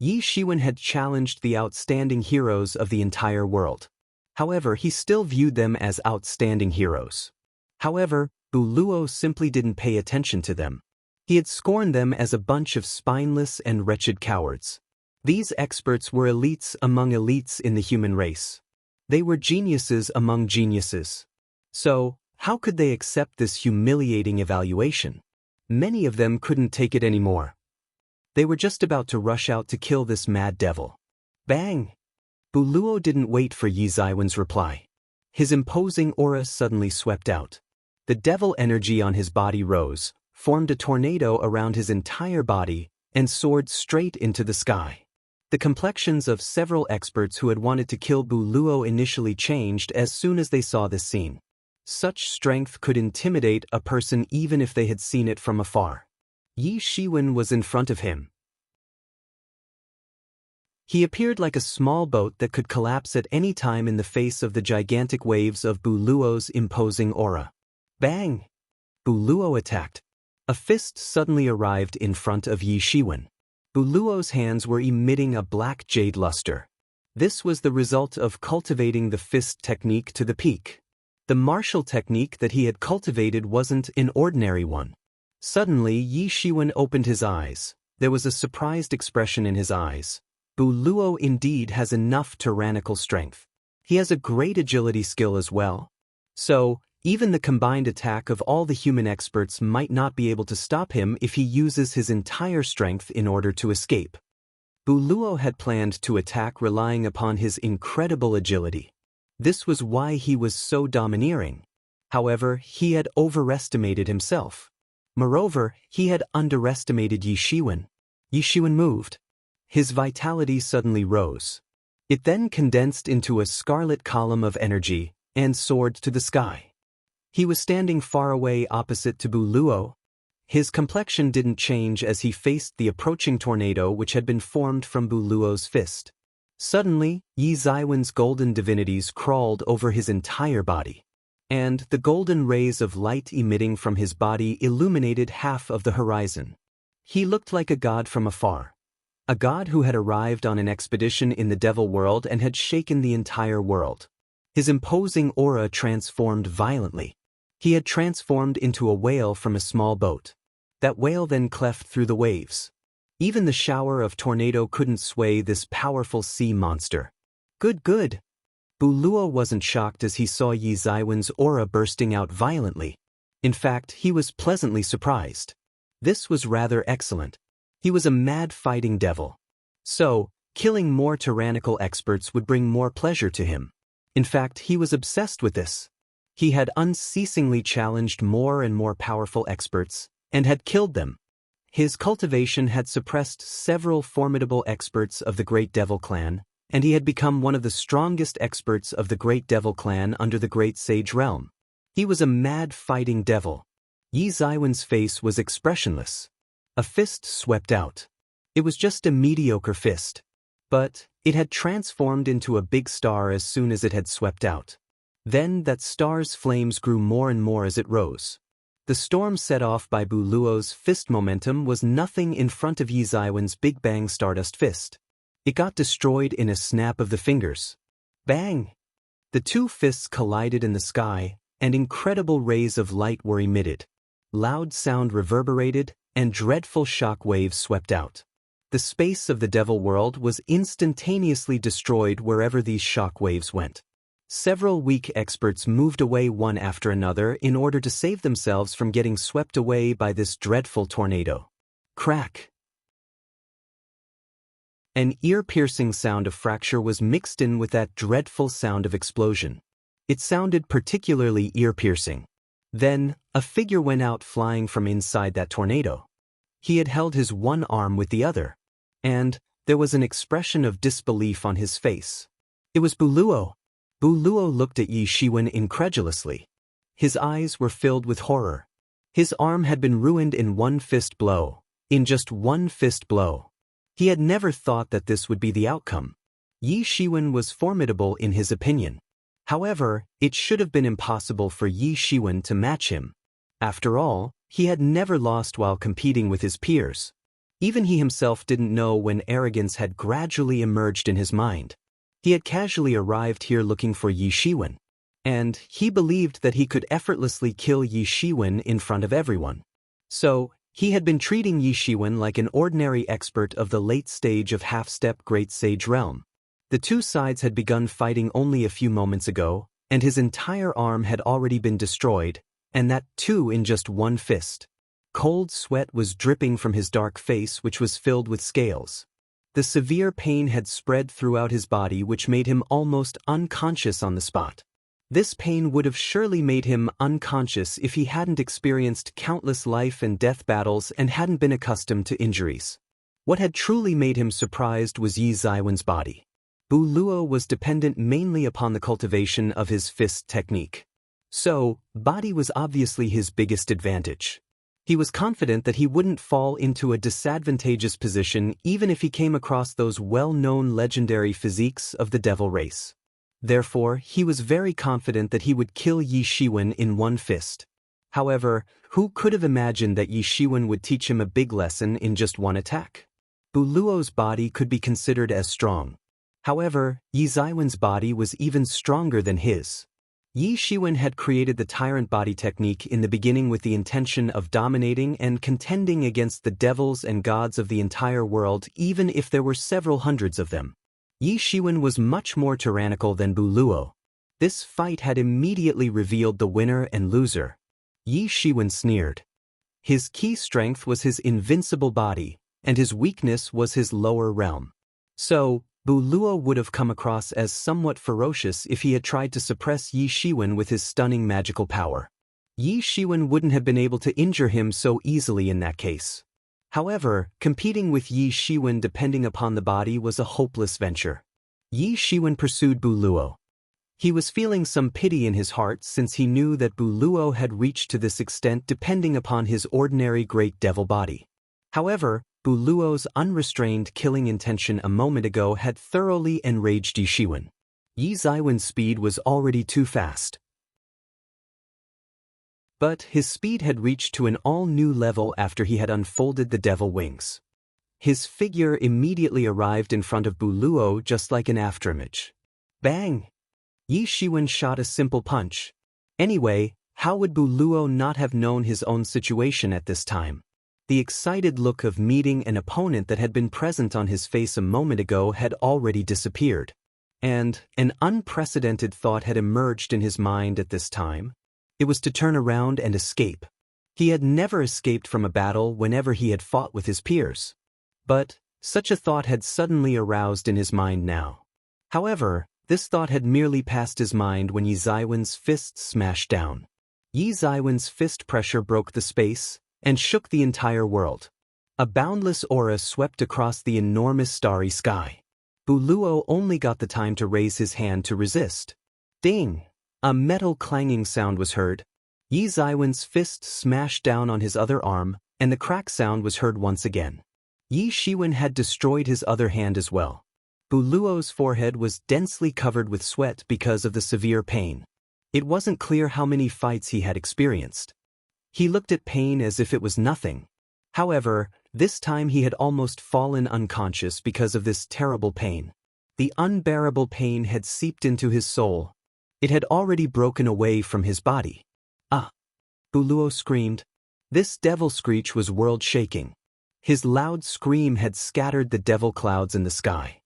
Yi Shiwen had challenged the outstanding heroes of the entire world. However, he still viewed them as outstanding heroes. However, Buluo simply didn't pay attention to them. He had scorned them as a bunch of spineless and wretched cowards. These experts were elites among elites in the human race. They were geniuses among geniuses. So, how could they accept this humiliating evaluation? Many of them couldn't take it anymore. They were just about to rush out to kill this mad devil. Bang! Buluo didn't wait for Yi Shiwen's reply. His imposing aura suddenly swept out. The devil energy on his body rose, formed a tornado around his entire body, and soared straight into the sky. The complexions of several experts who had wanted to kill Buluo initially changed as soon as they saw this scene. Such strength could intimidate a person even if they had seen it from afar. Yi Shiwen was in front of him. He appeared like a small boat that could collapse at any time in the face of the gigantic waves of Buluo's imposing aura. Bang! Buluo attacked. A fist suddenly arrived in front of Yi Shiwen. Buluo's hands were emitting a black jade luster. This was the result of cultivating the fist technique to the peak. The martial technique that he had cultivated wasn't an ordinary one. Suddenly, Yi Shiwen opened his eyes. There was a surprised expression in his eyes. Buluo indeed has enough tyrannical strength. He has a great agility skill as well. So, Even the combined attack of all the human experts might not be able to stop him if he uses his entire strength in order to escape. Buluo had planned to attack relying upon his incredible agility. This was why he was so domineering. However, he had overestimated himself. Moreover, he had underestimated Yi Shiwen. Yi Shiwen moved. His vitality suddenly rose. It then condensed into a scarlet column of energy and soared to the sky. He was standing far away opposite to Buluo. His complexion didn't change as he faced the approaching tornado which had been formed from Buluo's fist. Suddenly, Yi Zaiwen's golden divinities crawled over his entire body, and the golden rays of light emitting from his body illuminated half of the horizon. He looked like a god from afar, a god who had arrived on an expedition in the devil world and had shaken the entire world. His imposing aura transformed violently. He had transformed into a whale from a small boat. That whale then cleft through the waves. Even the shower of tornado couldn't sway this powerful sea monster. Good. Buluo wasn't shocked as he saw Yi Zaiwen's aura bursting out violently. In fact, he was pleasantly surprised. This was rather excellent. He was a mad fighting devil. So, killing more tyrannical experts would bring more pleasure to him. In fact, he was obsessed with this. He had unceasingly challenged more and more powerful experts, and had killed them. His cultivation had suppressed several formidable experts of the Great Devil Clan, and he had become one of the strongest experts of the Great Devil Clan under the Great Sage Realm. He was a mad fighting devil. Yi Zaiwen's face was expressionless. A fist swept out. It was just a mediocre fist, but it had transformed into a big star as soon as it had swept out. Then that star's flames grew more and more as it rose. The storm set off by Buluo's fist momentum was nothing in front of Yi Zaiwen's Big Bang Stardust fist. It got destroyed in a snap of the fingers. Bang! The two fists collided in the sky, and incredible rays of light were emitted. Loud sound reverberated, and dreadful shock waves swept out. The space of the devil world was instantaneously destroyed wherever these shock waves went. Several weak experts moved away one after another in order to save themselves from getting swept away by this dreadful tornado. Crack! An ear-piercing sound of fracture was mixed in with that dreadful sound of explosion. It sounded particularly ear-piercing. Then, a figure went out flying from inside that tornado. He had held his one arm with the other, and there was an expression of disbelief on his face. It was Buluo. Buluo looked at Yi Shiwen incredulously. His eyes were filled with horror. His arm had been ruined in one fist blow, in just one fist blow. He had never thought that this would be the outcome. Yi Shiwen was formidable in his opinion. However, it should have been impossible for Yi Shiwen to match him. After all, he had never lost while competing with his peers. Even he himself didn't know when arrogance had gradually emerged in his mind. He had casually arrived here looking for Yi Shiwen, and he believed that he could effortlessly kill Yi Shiwen in front of everyone. So, he had been treating Yi Shiwen like an ordinary expert of the late stage of half-step Great Sage Realm. The two sides had begun fighting only a few moments ago, and his entire arm had already been destroyed, and that too in just one fist. Cold sweat was dripping from his dark face, which was filled with scales. The severe pain had spread throughout his body, which made him almost unconscious on the spot. This pain would have surely made him unconscious if he hadn't experienced countless life and death battles and hadn't been accustomed to injuries. What had truly made him surprised was Yi Zaiwen's body. Buluo was dependent mainly upon the cultivation of his fist technique. So, body was obviously his biggest advantage. He was confident that he wouldn't fall into a disadvantageous position even if he came across those well-known legendary physiques of the devil race. Therefore, he was very confident that he would kill Yi Shiwen in one fist. However, who could have imagined that Yi Shiwen would teach him a big lesson in just one attack? Buluo's body could be considered as strong. However, Yi Zaiwen's body was even stronger than his. Yi Shiwen had created the tyrant body technique in the beginning with the intention of dominating and contending against the devils and gods of the entire world, even if there were several hundreds of them. Yi Shiwen was much more tyrannical than Buluo. This fight had immediately revealed the winner and loser. Yi Shiwen sneered. His key strength was his invincible body, and his weakness was his lower realm. So, Bu Luo would have come across as somewhat ferocious if he had tried to suppress Yi Shiwen with his stunning magical power. Yi Shiwen wouldn't have been able to injure him so easily in that case. However, competing with Yi Shiwen depending upon the body was a hopeless venture. Yi Shiwen pursued Bu Luo. He was feeling some pity in his heart since he knew that Bu Luo had reached to this extent depending upon his ordinary great devil body. However, Bu Luo's unrestrained killing intention a moment ago had thoroughly enraged Yi Shiwen. Yi Zaiwen's speed was already too fast. But his speed had reached to an all-new level after he had unfolded the devil wings. His figure immediately arrived in front of Bu Luo just like an afterimage. Bang! Yi Shiwen shot a simple punch. Anyway, how would Bu Luo not have known his own situation at this time? The excited look of meeting an opponent that had been present on his face a moment ago had already disappeared. And an unprecedented thought had emerged in his mind at this time. It was to turn around and escape. He had never escaped from a battle whenever he had fought with his peers. But such a thought had suddenly aroused in his mind now. However, this thought had merely passed his mind when Yi Zaiwen's fist smashed down. Yi Zaiwen's fist pressure broke the space and shook the entire world. A boundless aura swept across the enormous starry sky. Bu Luo only got the time to raise his hand to resist. Ding! A metal clanging sound was heard. Yi Zaiwen's fist smashed down on his other arm, and the crack sound was heard once again. Yi Shiwen had destroyed his other hand as well. Bu Luo's forehead was densely covered with sweat because of the severe pain. It wasn't clear how many fights he had experienced. He looked at pain as if it was nothing. However, this time he had almost fallen unconscious because of this terrible pain. The unbearable pain had seeped into his soul. It had already broken away from his body. Ah! Bu Luo screamed. This devil screech was world-shaking. His loud scream had scattered the devil clouds in the sky.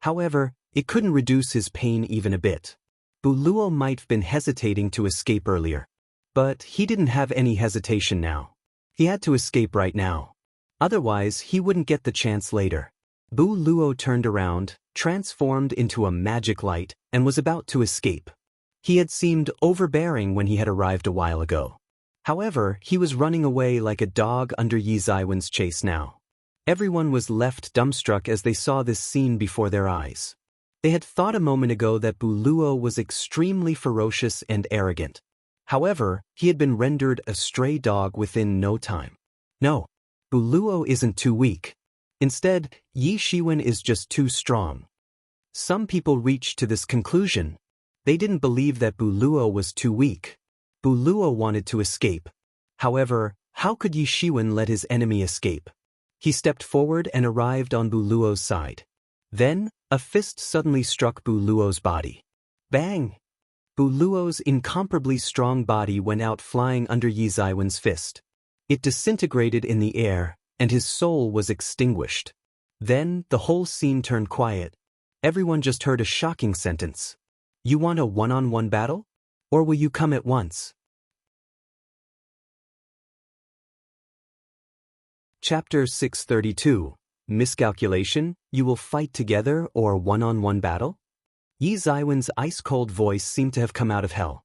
However, it couldn't reduce his pain even a bit. Bu Luo might have been hesitating to escape earlier. But he didn't have any hesitation now. He had to escape right now. Otherwise, he wouldn't get the chance later. Bu Luo turned around, transformed into a magic light, and was about to escape. He had seemed overbearing when he had arrived a while ago. However, he was running away like a dog under Yi Zaiwen's chase now. Everyone was left dumbstruck as they saw this scene before their eyes. They had thought a moment ago that Bu Luo was extremely ferocious and arrogant. However, he had been rendered a stray dog within no time. No, Bu Luo isn't too weak. Instead, Yi Shiwen is just too strong. Some people reached to this conclusion. They didn't believe that Bu Luo was too weak. Bu Luo wanted to escape. However, how could Yi Shiwen let his enemy escape? He stepped forward and arrived on Bu Luo's side. Then, a fist suddenly struck Bu Luo's body. Bang! Bu Luo's incomparably strong body went out flying under Yi Zaiwen's fist. It disintegrated in the air, and his soul was extinguished. Then, the whole scene turned quiet. Everyone just heard a shocking sentence. You want a one-on-one battle? Or will you come at once? Chapter 632. Miscalculation, you will fight together or one-on-one battle? Yi Zaiwen's ice-cold voice seemed to have come out of hell.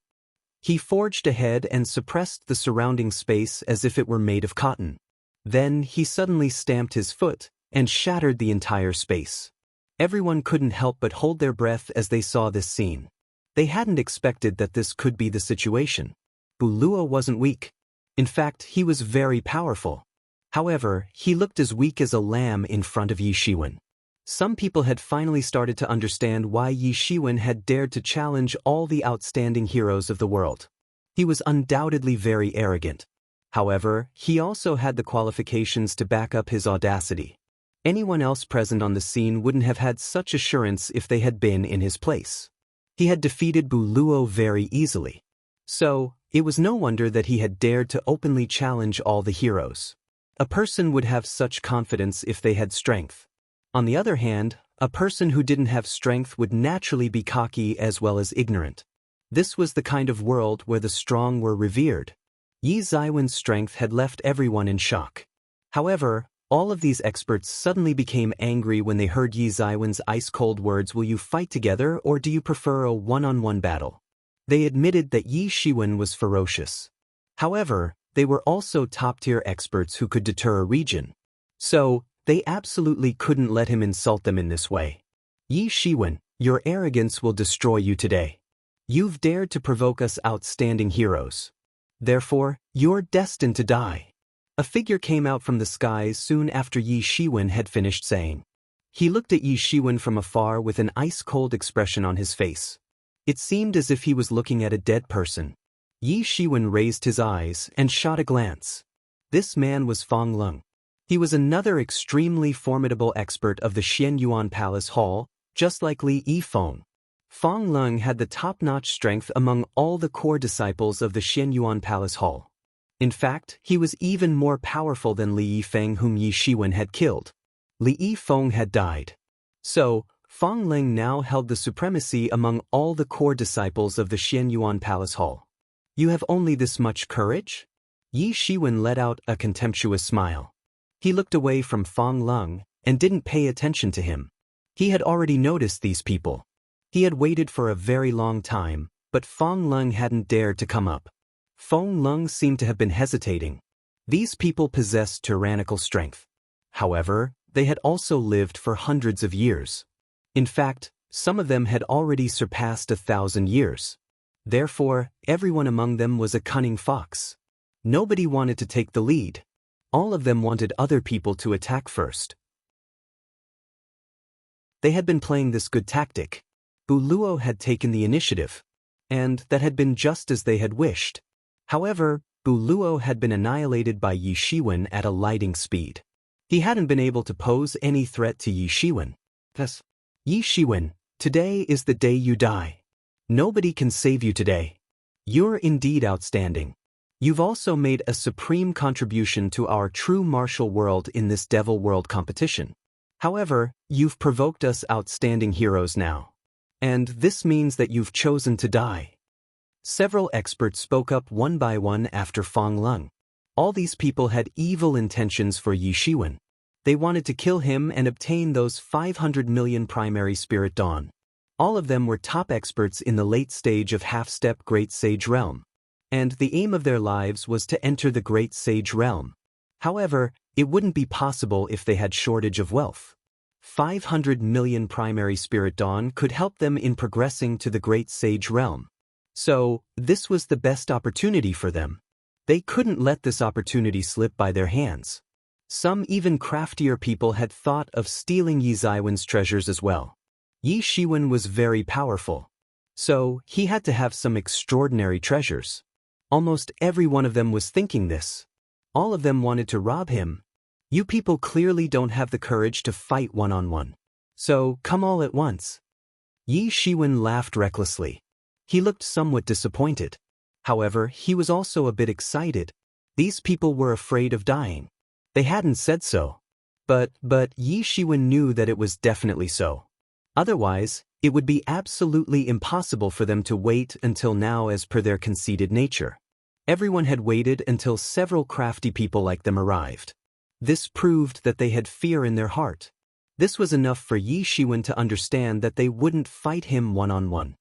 He forged ahead and suppressed the surrounding space as if it were made of cotton. Then he suddenly stamped his foot and shattered the entire space. Everyone couldn't help but hold their breath as they saw this scene. They hadn't expected that this could be the situation. Bu Luo wasn't weak. In fact, he was very powerful. However, he looked as weak as a lamb in front of Yi Shiwen. Some people had finally started to understand why Yi Shiwen had dared to challenge all the outstanding heroes of the world. He was undoubtedly very arrogant. However, he also had the qualifications to back up his audacity. Anyone else present on the scene wouldn't have had such assurance if they had been in his place. He had defeated Bu Luo very easily. So, it was no wonder that he had dared to openly challenge all the heroes. A person would have such confidence if they had strength. On the other hand, a person who didn't have strength would naturally be cocky as well as ignorant. This was the kind of world where the strong were revered. Yi Ziwen's strength had left everyone in shock. However, all of these experts suddenly became angry when they heard Yi Ziwen's ice-cold words, "Will you fight together or do you prefer a one-on-one battle?" They admitted that Yi Shiwen was ferocious. However, they were also top-tier experts who could deter a region. So, they absolutely couldn't let him insult them in this way. "Yi Shiwen, your arrogance will destroy you today. You've dared to provoke us outstanding heroes. Therefore, you're destined to die." A figure came out from the skies soon after Yi Shiwen had finished saying. He looked at Yi Shiwen from afar with an ice-cold expression on his face. It seemed as if he was looking at a dead person. Yi Shiwen raised his eyes and shot a glance. This man was Fong Lung. He was another extremely formidable expert of the Xianyuan Palace Hall, just like Li Yifeng. Fong Lung had the top-notch strength among all the core disciples of the Xianyuan Palace Hall. In fact, he was even more powerful than Li Yifeng, whom Yi Shiwen had killed. Li Yifeng had died. So, Fong Lung now held the supremacy among all the core disciples of the Xianyuan Palace Hall. "You have only this much courage?" Yi Shiwen let out a contemptuous smile. He looked away from Fong Lung and didn't pay attention to him. He had already noticed these people. He had waited for a very long time, but Fong Lung hadn't dared to come up. Fong Lung seemed to have been hesitating. These people possessed tyrannical strength. However, they had also lived for hundreds of years. In fact, some of them had already surpassed 1,000 years. Therefore, everyone among them was a cunning fox. Nobody wanted to take the lead. All of them wanted other people to attack first. They had been playing this good tactic. Bu Luo had taken the initiative. And that had been just as they had wished. However, Bu Luo had been annihilated by Yi Shiwen at a lightning speed. He hadn't been able to pose any threat to Yi Shiwen. Thus, "Yi Shiwen, today is the day you die. Nobody can save you today. You're indeed outstanding. You've also made a supreme contribution to our true martial world in this Devil World competition. However, you've provoked us outstanding heroes now. And this means that you've chosen to die." Several experts spoke up one by one after Fong Lung. All these people had evil intentions for Yi Shiwen. They wanted to kill him and obtain those 500 million primary spirit dawn. All of them were top experts in the late stage of half-step Great Sage Realm. And the aim of their lives was to enter the Great Sage Realm. However, it wouldn't be possible if they had shortage of wealth. 500 million primary spirit dawn could help them in progressing to the Great Sage Realm. So, this was the best opportunity for them. They couldn't let this opportunity slip by their hands. Some even craftier people had thought of stealing Yi Ziwen's treasures as well. Yi Shiwen was very powerful. So, he had to have some extraordinary treasures. Almost every one of them was thinking this. All of them wanted to rob him. "You people clearly don't have the courage to fight one-on-one. So, come all at once." Yi Shiwen laughed recklessly. He looked somewhat disappointed. However, he was also a bit excited. These people were afraid of dying. They hadn't said so. But Yi Shiwen knew that it was definitely so. Otherwise, it would be absolutely impossible for them to wait until now as per their conceited nature. Everyone had waited until several crafty people like them arrived. This proved that they had fear in their heart. This was enough for Yi Shiwen to understand that they wouldn't fight him one-on-one.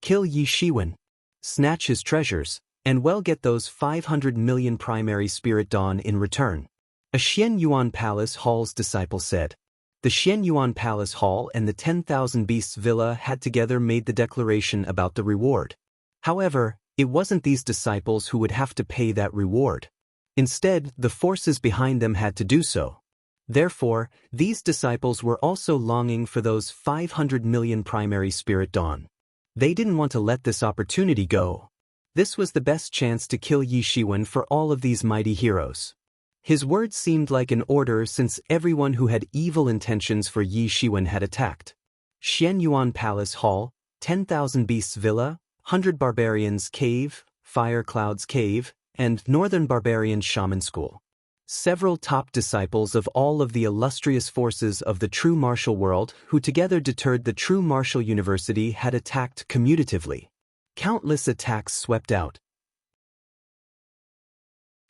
Kill Yi Shiwen, snatch his treasures, and well get those 500 million primary spirit dawn in return. A Xianyuan Palace Hall's disciple said. The Xianyuan Palace Hall and the 10,000 Beasts Villa had together made the declaration about the reward. However, it wasn't these disciples who would have to pay that reward. Instead, the forces behind them had to do so. Therefore, these disciples were also longing for those 500 million primary spirit dawn. They didn't want to let this opportunity go. This was the best chance to kill Yi Shiwen for all of these mighty heroes. His words seemed like an order since everyone who had evil intentions for Yi Shiwen had attacked. Xianyuan Palace Hall, 10,000 Beasts Villa, 100 Barbarians Cave, Fire Clouds Cave, and Northern Barbarian Shaman School. Several top disciples of all of the illustrious forces of the true martial world who together deterred the true martial university had attacked commutatively. Countless attacks swept out.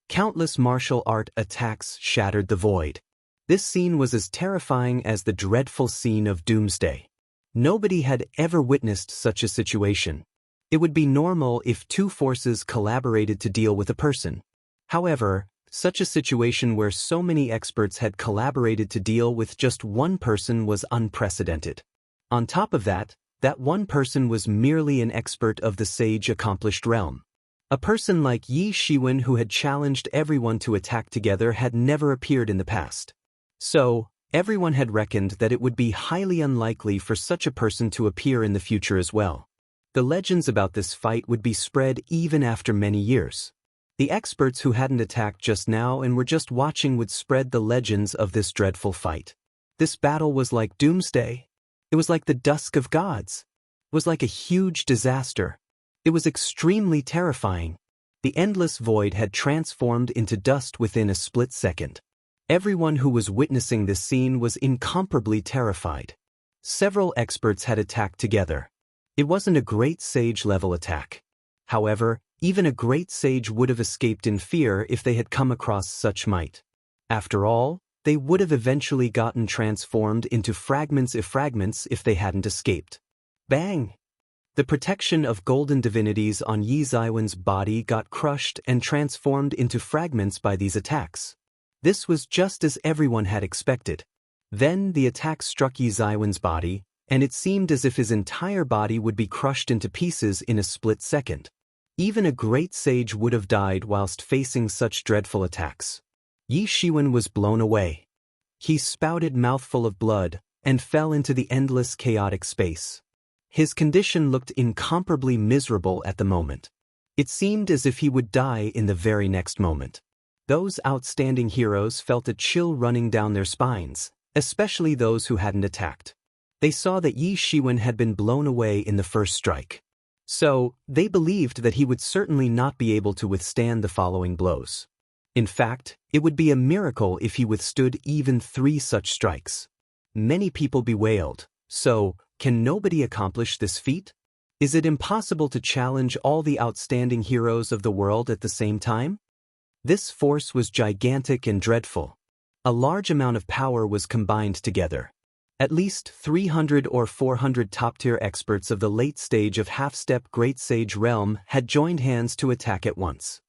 Countless martial art attacks shattered the void. This scene was as terrifying as the dreadful scene of Doomsday. Nobody had ever witnessed such a situation. It would be normal if two forces collaborated to deal with a person. However, such a situation where so many experts had collaborated to deal with just one person was unprecedented. On top of that, that one person was merely an expert of the sage accomplished realm. A person like Yi Shiwen who had challenged everyone to attack together had never appeared in the past. So, everyone had reckoned that it would be highly unlikely for such a person to appear in the future as well. The legends about this fight would be spread even after many years. The experts who hadn't attacked just now and were just watching would spread the legends of this dreadful fight. This battle was like Doomsday. It was like the Dusk of Gods. It was like a huge disaster. It was extremely terrifying. The endless void had transformed into dust within a split second. Everyone who was witnessing this scene was incomparably terrified. Several experts had attacked together. It wasn't a great sage-level attack. However, even a great sage would have escaped in fear if they had come across such might. After all, they would have eventually gotten transformed into fragments if they hadn't escaped. Bang! The protection of golden divinities on Yi Ziwen's body got crushed and transformed into fragments by these attacks. This was just as everyone had expected. Then the attack struck Yi Ziwen's body, and it seemed as if his entire body would be crushed into pieces in a split second. Even a great sage would have died whilst facing such dreadful attacks. Yi Shiwen was blown away. He spouted mouthful of blood and fell into the endless chaotic space. His condition looked incomparably miserable at the moment. It seemed as if he would die in the very next moment. Those outstanding heroes felt a chill running down their spines, especially those who hadn't attacked. They saw that Yi Shiwen had been blown away in the first strike. So, they believed that he would certainly not be able to withstand the following blows. In fact, it would be a miracle if he withstood even 3 such strikes. Many people bewailed, so, can nobody accomplish this feat? Is it impossible to challenge all the outstanding heroes of the world at the same time? This force was gigantic and dreadful. A large amount of power was combined together. At least 300 or 400 top-tier experts of the late stage of half-step Great Sage realm had joined hands to attack at once.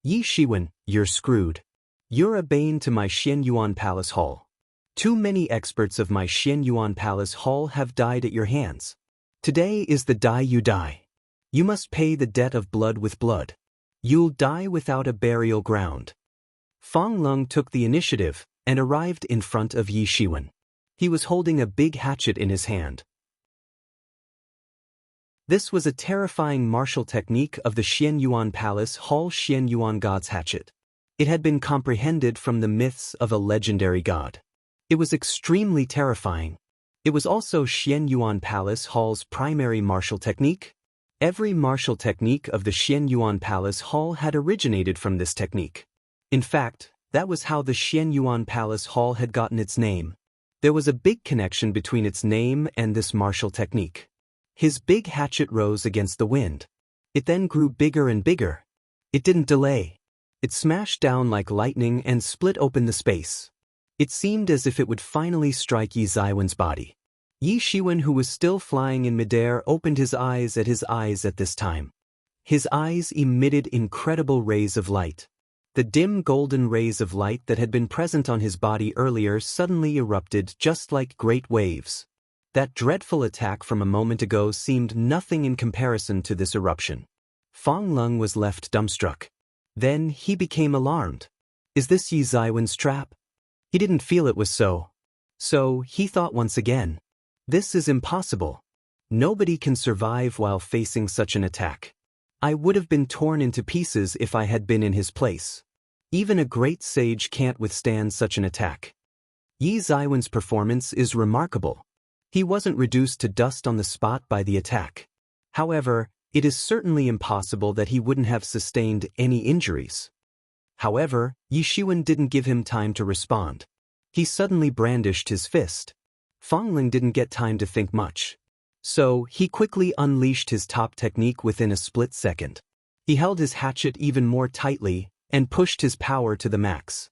Yi Shiwen, you're screwed. You're a bane to my Xianyuan Palace Hall. Too many experts of my Xianyuan Palace Hall have died at your hands. Today is the day you die. You must pay the debt of blood with blood. You'll die without a burial ground. Fang Lung took the initiative and arrived in front of Yi Shiwen. He was holding a big hatchet in his hand. This was a terrifying martial technique of the Xianyuan Palace Hall Xianyuan God's hatchet. It had been comprehended from the myths of a legendary god. It was extremely terrifying. It was also Xianyuan Palace Hall's primary martial technique. Every martial technique of the Xianyuan Palace Hall had originated from this technique. In fact, that was how the Xianyuan Palace Hall had gotten its name. There was a big connection between its name and this martial technique. His big hatchet rose against the wind. It then grew bigger and bigger. It didn't delay. It smashed down like lightning and split open the space. It seemed as if it would finally strike Yi Ziwen's body. Yi Shiwen, who was still flying in midair, opened his eyes at this time. His eyes emitted incredible rays of light. The dim golden rays of light that had been present on his body earlier suddenly erupted just like great waves. That dreadful attack from a moment ago seemed nothing in comparison to this eruption. Fang Lung was left dumbstruck. Then he became alarmed. Is this Yi Ziwen's trap? He didn't feel it was so. So he thought once again. This is impossible. Nobody can survive while facing such an attack. I would have been torn into pieces if I had been in his place. Even a great sage can't withstand such an attack. Yi Ziwen's performance is remarkable. He wasn't reduced to dust on the spot by the attack. However, it is certainly impossible that he wouldn't have sustained any injuries. However, Yi Shiwen didn't give him time to respond. He suddenly brandished his fist. Fang Ling didn't get time to think much. So, he quickly unleashed his top technique within a split second. He held his hatchet even more tightly and pushed his power to the max.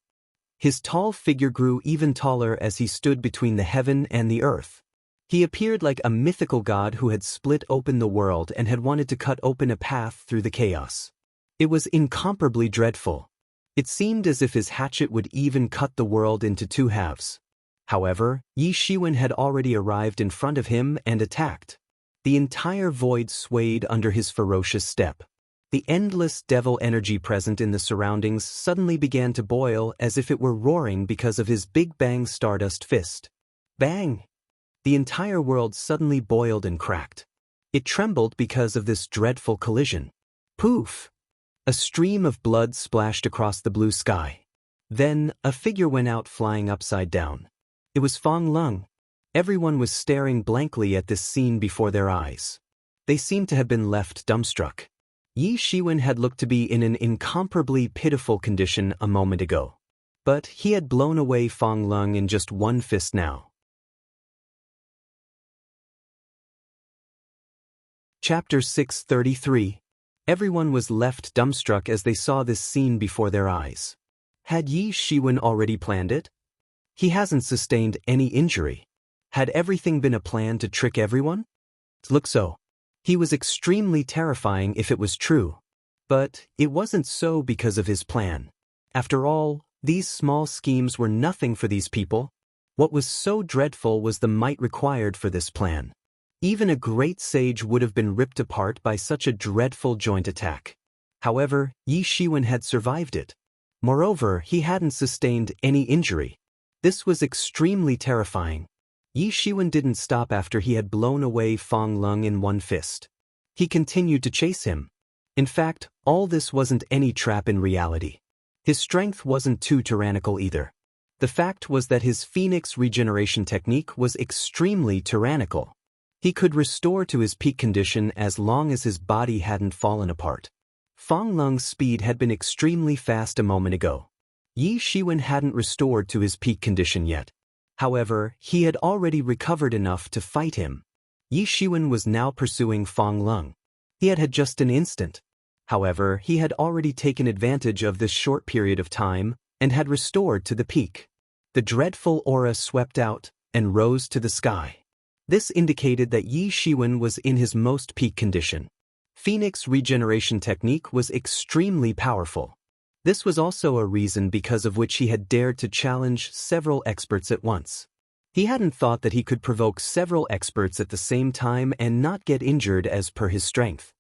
His tall figure grew even taller as he stood between the heaven and the earth. He appeared like a mythical god who had split open the world and had wanted to cut open a path through the chaos. It was incomparably dreadful. It seemed as if his hatchet would even cut the world into two halves. However, Yi Shiwen had already arrived in front of him and attacked. The entire void swayed under his ferocious step. The endless devil energy present in the surroundings suddenly began to boil as if it were roaring because of his Big Bang Stardust fist. Bang! The entire world suddenly boiled and cracked. It trembled because of this dreadful collision. Poof! A stream of blood splashed across the blue sky. Then, a figure went out flying upside down. It was Fong Lung. Everyone was staring blankly at this scene before their eyes. They seemed to have been left dumbstruck. Yi Shiwen had looked to be in an incomparably pitiful condition a moment ago. But he had blown away Fong Lung in just one fist now. Chapter 633. Everyone was left dumbstruck as they saw this scene before their eyes. Had Yi Shiwen already planned it? He hasn't sustained any injury. Had everything been a plan to trick everyone? Look so. He was extremely terrifying if it was true. But it wasn't so because of his plan. After all, these small schemes were nothing for these people. What was so dreadful was the might required for this plan. Even a great sage would have been ripped apart by such a dreadful joint attack. However, Yi Shiwen had survived it. Moreover, he hadn't sustained any injury. This was extremely terrifying. Yi Shiwen didn't stop after he had blown away Fong Lung in one fist. He continued to chase him. In fact, all this wasn't any trap in reality. His strength wasn't too tyrannical either. The fact was that his Phoenix regeneration technique was extremely tyrannical. He could restore to his peak condition as long as his body hadn't fallen apart. Fong Lung's speed had been extremely fast a moment ago. Yi Shiwen hadn't restored to his peak condition yet. However, he had already recovered enough to fight him. Yi Shiwen was now pursuing Fong Lung. He had had just an instant. However, he had already taken advantage of this short period of time and had restored to the peak. The dreadful aura swept out and rose to the sky. This indicated that Yi Shiwen was in his most peak condition. Phoenix regeneration technique was extremely powerful. This was also a reason because of which he had dared to challenge several experts at once. He hadn't thought that he could provoke several experts at the same time and not get injured as per his strength.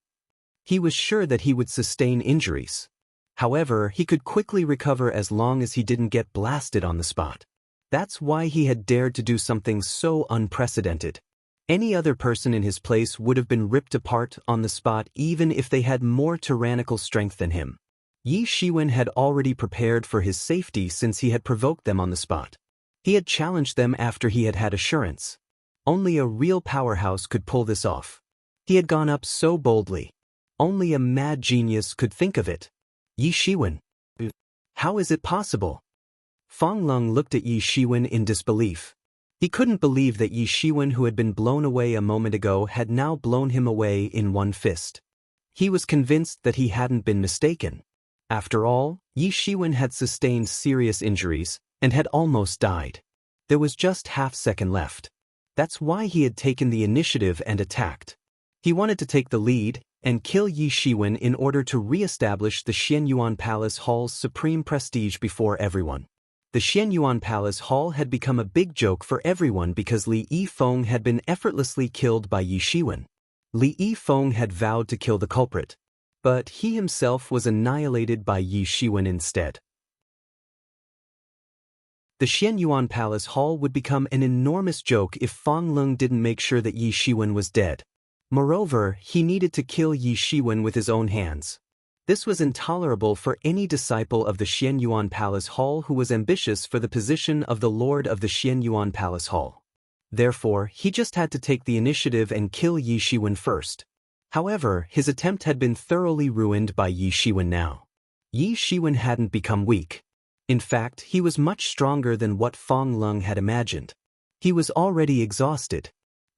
He was sure that he would sustain injuries. However, he could quickly recover as long as he didn't get blasted on the spot. That's why he had dared to do something so unprecedented. Any other person in his place would have been ripped apart on the spot even if they had more tyrannical strength than him. Yi Shiwen had already prepared for his safety since he had provoked them on the spot. He had challenged them after he had had assurance. Only a real powerhouse could pull this off. He had gone up so boldly. Only a mad genius could think of it. Yi Shiwen. How is it possible? Fong Lung looked at Yi Shiwen in disbelief. He couldn't believe that Yi Shiwen, who had been blown away a moment ago, had now blown him away in one fist. He was convinced that he hadn't been mistaken. After all, Yi Shiwen had sustained serious injuries and had almost died. There was just half-second left. That's why he had taken the initiative and attacked. He wanted to take the lead and kill Yi Shiwen in order to re-establish the Xianyuan Palace Hall's supreme prestige before everyone. The Xianyuan Palace Hall had become a big joke for everyone because Li Yifeng had been effortlessly killed by Yi Shiwen. Li Yifeng had vowed to kill the culprit, but he himself was annihilated by Yi Shiwen instead. The Xianyuan Palace Hall would become an enormous joke if Fong Lung didn't make sure that Yi Shiwen was dead. Moreover, he needed to kill Yi Shiwen with his own hands. This was intolerable for any disciple of the Xianyuan Palace Hall who was ambitious for the position of the Lord of the Xianyuan Palace Hall. Therefore, he just had to take the initiative and kill Yi Shiwen first. However, his attempt had been thoroughly ruined by Yi Shiwen now. Yi Shiwen hadn't become weak. In fact, he was much stronger than what Fong Lung had imagined. He was already exhausted.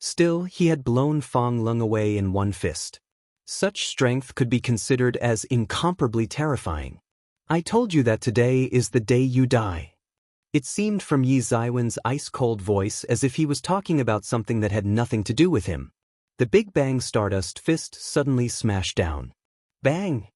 Still, he had blown Fang Lung away in one fist. Such strength could be considered as incomparably terrifying. I told you that today is the day you die. It seemed from Yi Zaiwen's ice-cold voice as if he was talking about something that had nothing to do with him. The Big Bang Stardust fist suddenly smashed down. Bang!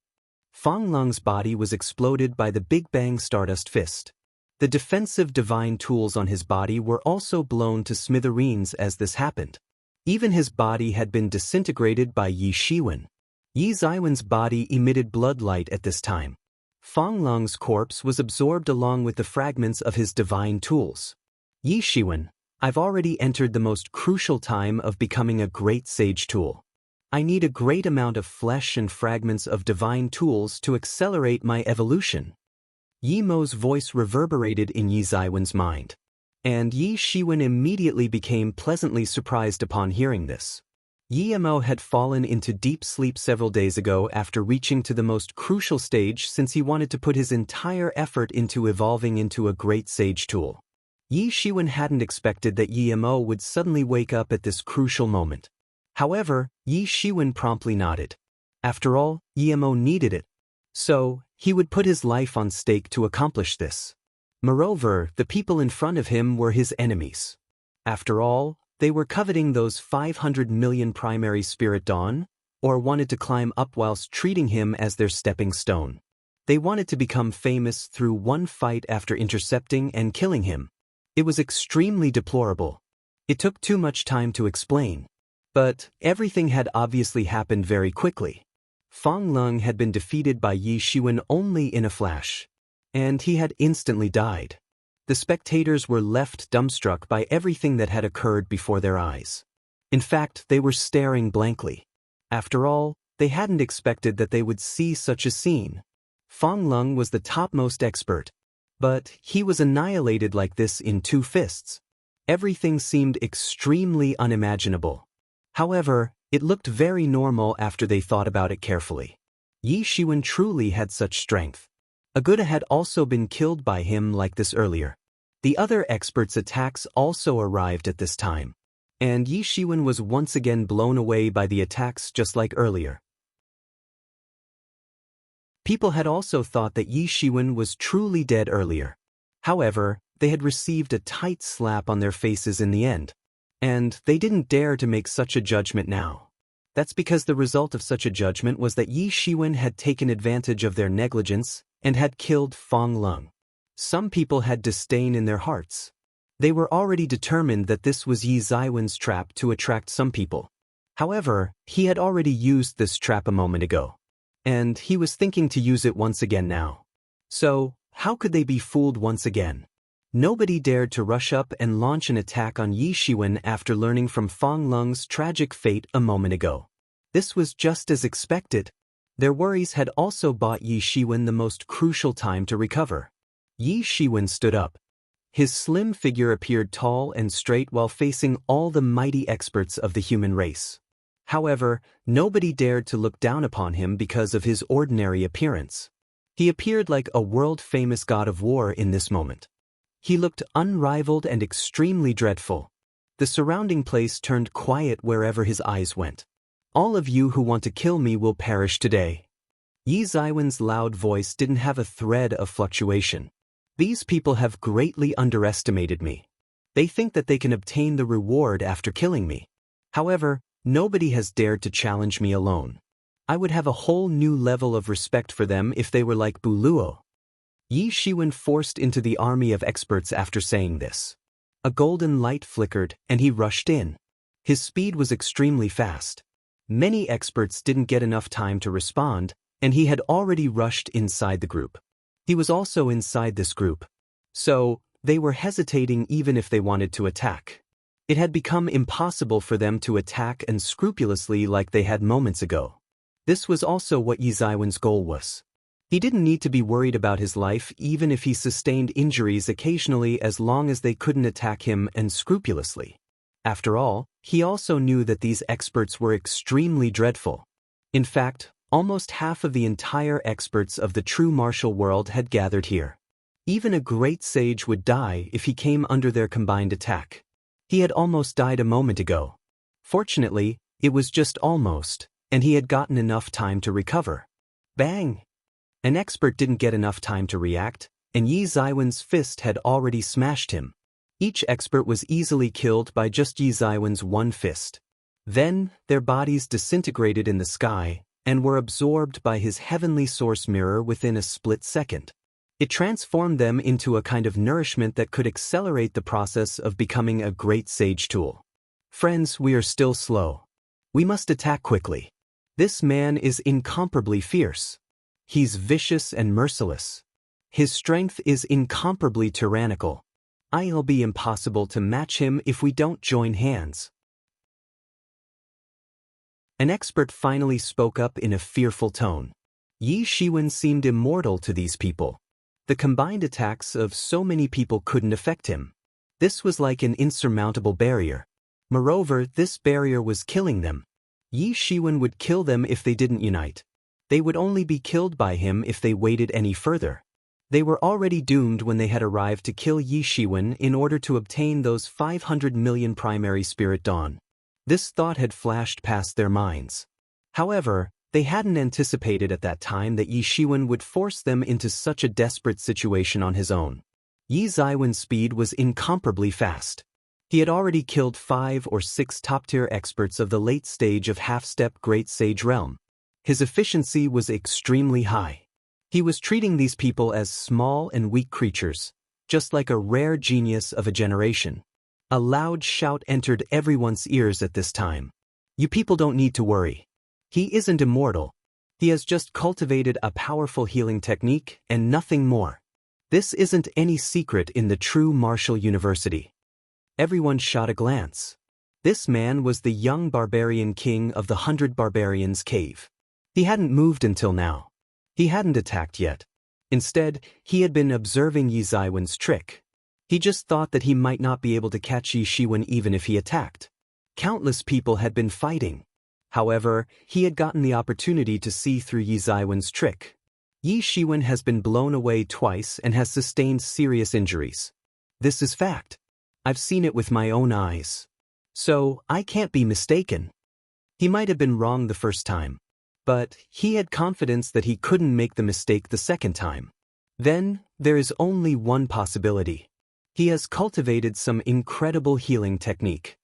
Fang Lung's body was exploded by the Big Bang Stardust fist. The defensive divine tools on his body were also blown to smithereens as this happened. Even his body had been disintegrated by Yi Shiwen. Yi Zaiwen's body emitted blood light at this time. Fang Lung's corpse was absorbed along with the fragments of his divine tools. Yi Shiwen, I've already entered the most crucial time of becoming a great sage tool. I need a great amount of flesh and fragments of divine tools to accelerate my evolution. Yi Mo's voice reverberated in Yi Zaiwen's mind. And Yi Shiwen immediately became pleasantly surprised upon hearing this. Yi Mo had fallen into deep sleep several days ago after reaching to the most crucial stage since he wanted to put his entire effort into evolving into a great sage tool. Yi Shiwen hadn't expected that Yi Mo would suddenly wake up at this crucial moment. However, Yi Shiwen promptly nodded. After all, Yi Mo needed it. So, he would put his life on stake to accomplish this. Moreover, the people in front of him were his enemies. After all, they were coveting those 500 million primary spirit dawn, or wanted to climb up whilst treating him as their stepping stone. They wanted to become famous through one fight after intercepting and killing him. It was extremely deplorable. It took too much time to explain. But everything had obviously happened very quickly. Fang Lung had been defeated by Yi Shiwen only in a flash. And he had instantly died. The spectators were left dumbstruck by everything that had occurred before their eyes. In fact, they were staring blankly. After all, they hadn't expected that they would see such a scene. Fang Lung was the topmost expert. But he was annihilated like this in 2 fists. Everything seemed extremely unimaginable. However, it looked very normal after they thought about it carefully. Yi Shiwen truly had such strength. Aguda had also been killed by him like this earlier. The other experts' attacks also arrived at this time. And Yi Shiwen was once again blown away by the attacks just like earlier. People had also thought that Yi Shiwen was truly dead earlier. However, they had received a tight slap on their faces in the end. And they didn't dare to make such a judgment now. That's because the result of such a judgment was that Yi Shiwen had taken advantage of their negligence and had killed Fang Lung. Some people had disdain in their hearts. They were already determined that this was Yi Zaiwen's trap to attract some people. However, he had already used this trap a moment ago. And he was thinking to use it once again now. So, how could they be fooled once again? Nobody dared to rush up and launch an attack on Yi Shiwen after learning from Fang Lung's tragic fate a moment ago. This was just as expected. Their worries had also bought Yi Shiwen the most crucial time to recover. Yi Shiwen stood up. His slim figure appeared tall and straight while facing all the mighty experts of the human race. However, nobody dared to look down upon him because of his ordinary appearance. He appeared like a world-famous god of war in this moment. He looked unrivaled and extremely dreadful. The surrounding place turned quiet wherever his eyes went. All of you who want to kill me will perish today. Yi Zaiwen's loud voice didn't have a thread of fluctuation. These people have greatly underestimated me. They think that they can obtain the reward after killing me. However, nobody has dared to challenge me alone. I would have a whole new level of respect for them if they were like Buluo. Yi Shiwen forced into the army of experts after saying this. A golden light flickered, and he rushed in. His speed was extremely fast. Many experts didn't get enough time to respond, and he had already rushed inside the group. He was also inside this group. So, they were hesitating even if they wanted to attack. It had become impossible for them to attack unscrupulously like they had moments ago. This was also what Yi Zaiwen's goal was. He didn't need to be worried about his life even if he sustained injuries occasionally as long as they couldn't attack him unscrupulously. After all, he also knew that these experts were extremely dreadful. In fact, almost half of the entire experts of the true martial world had gathered here. Even a great sage would die if he came under their combined attack. He had almost died a moment ago. Fortunately, it was just almost, and he had gotten enough time to recover. Bang! An expert didn't get enough time to react, and Yi Zaiwen's fist had already smashed him. Each expert was easily killed by just Yi Zaiwen's one fist. Then, their bodies disintegrated in the sky, and were absorbed by his heavenly source mirror within a split second. It transformed them into a kind of nourishment that could accelerate the process of becoming a great sage tool. Friends, we are still slow. We must attack quickly. This man is incomparably fierce. He's vicious and merciless. His strength is incomparably tyrannical. It'll be impossible to match him if we don't join hands. An expert finally spoke up in a fearful tone. Yi Shiwen seemed immortal to these people. The combined attacks of so many people couldn't affect him. This was like an insurmountable barrier. Moreover, this barrier was killing them. Yi Shiwen would kill them if they didn't unite. They would only be killed by him if they waited any further. They were already doomed when they had arrived to kill Yi Shiwen in order to obtain those 500 million primary spirit dawn. This thought had flashed past their minds. However, they hadn't anticipated at that time that Yi Shiwen would force them into such a desperate situation on his own. Yi Zaiwen's speed was incomparably fast. He had already killed 5 or 6 top-tier experts of the late stage of half-step Great Sage realm. His efficiency was extremely high. He was treating these people as small and weak creatures, just like a rare genius of a generation. A loud shout entered everyone's ears at this time. You people don't need to worry. He isn't immortal. He has just cultivated a powerful healing technique and nothing more. This isn't any secret in the true martial university. Everyone shot a glance. This man was the young barbarian king of the 100 Barbarians cave. He hadn't moved until now. He hadn't attacked yet. Instead, he had been observing Yi Zaiwen's trick. He just thought that he might not be able to catch Yi Shiwen even if he attacked. Countless people had been fighting. However, he had gotten the opportunity to see through Yi Zaiwen's trick. Yi Shiwen has been blown away twice and has sustained serious injuries. This is fact. I've seen it with my own eyes. So, I can't be mistaken. He might have been wrong the first time. But he had confidence that he couldn't make the mistake the second time. Then, there is only one possibility. He has cultivated some incredible healing technique.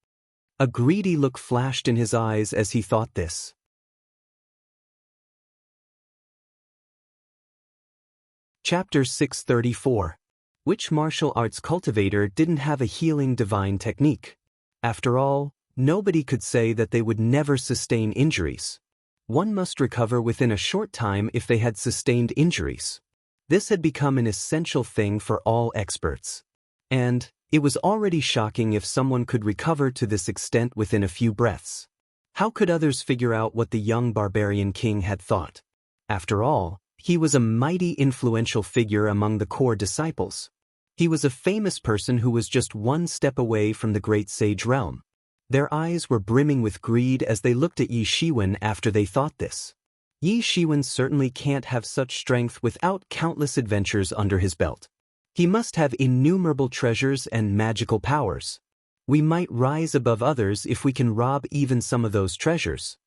A greedy look flashed in his eyes as he thought this. Chapter 634. Which martial arts cultivator didn't have a healing divine technique? After all, nobody could say that they would never sustain injuries. One must recover within a short time if they had sustained injuries. This had become an essential thing for all experts. And it was already shocking if someone could recover to this extent within a few breaths. How could others figure out what the young barbarian king had thought? After all, he was a mighty influential figure among the core disciples. He was a famous person who was just one step away from the great sage realm. Their eyes were brimming with greed as they looked at Yi Shiwen after they thought this. Yi Shiwen certainly can't have such strength without countless adventures under his belt. He must have innumerable treasures and magical powers. We might rise above others if we can rob even some of those treasures.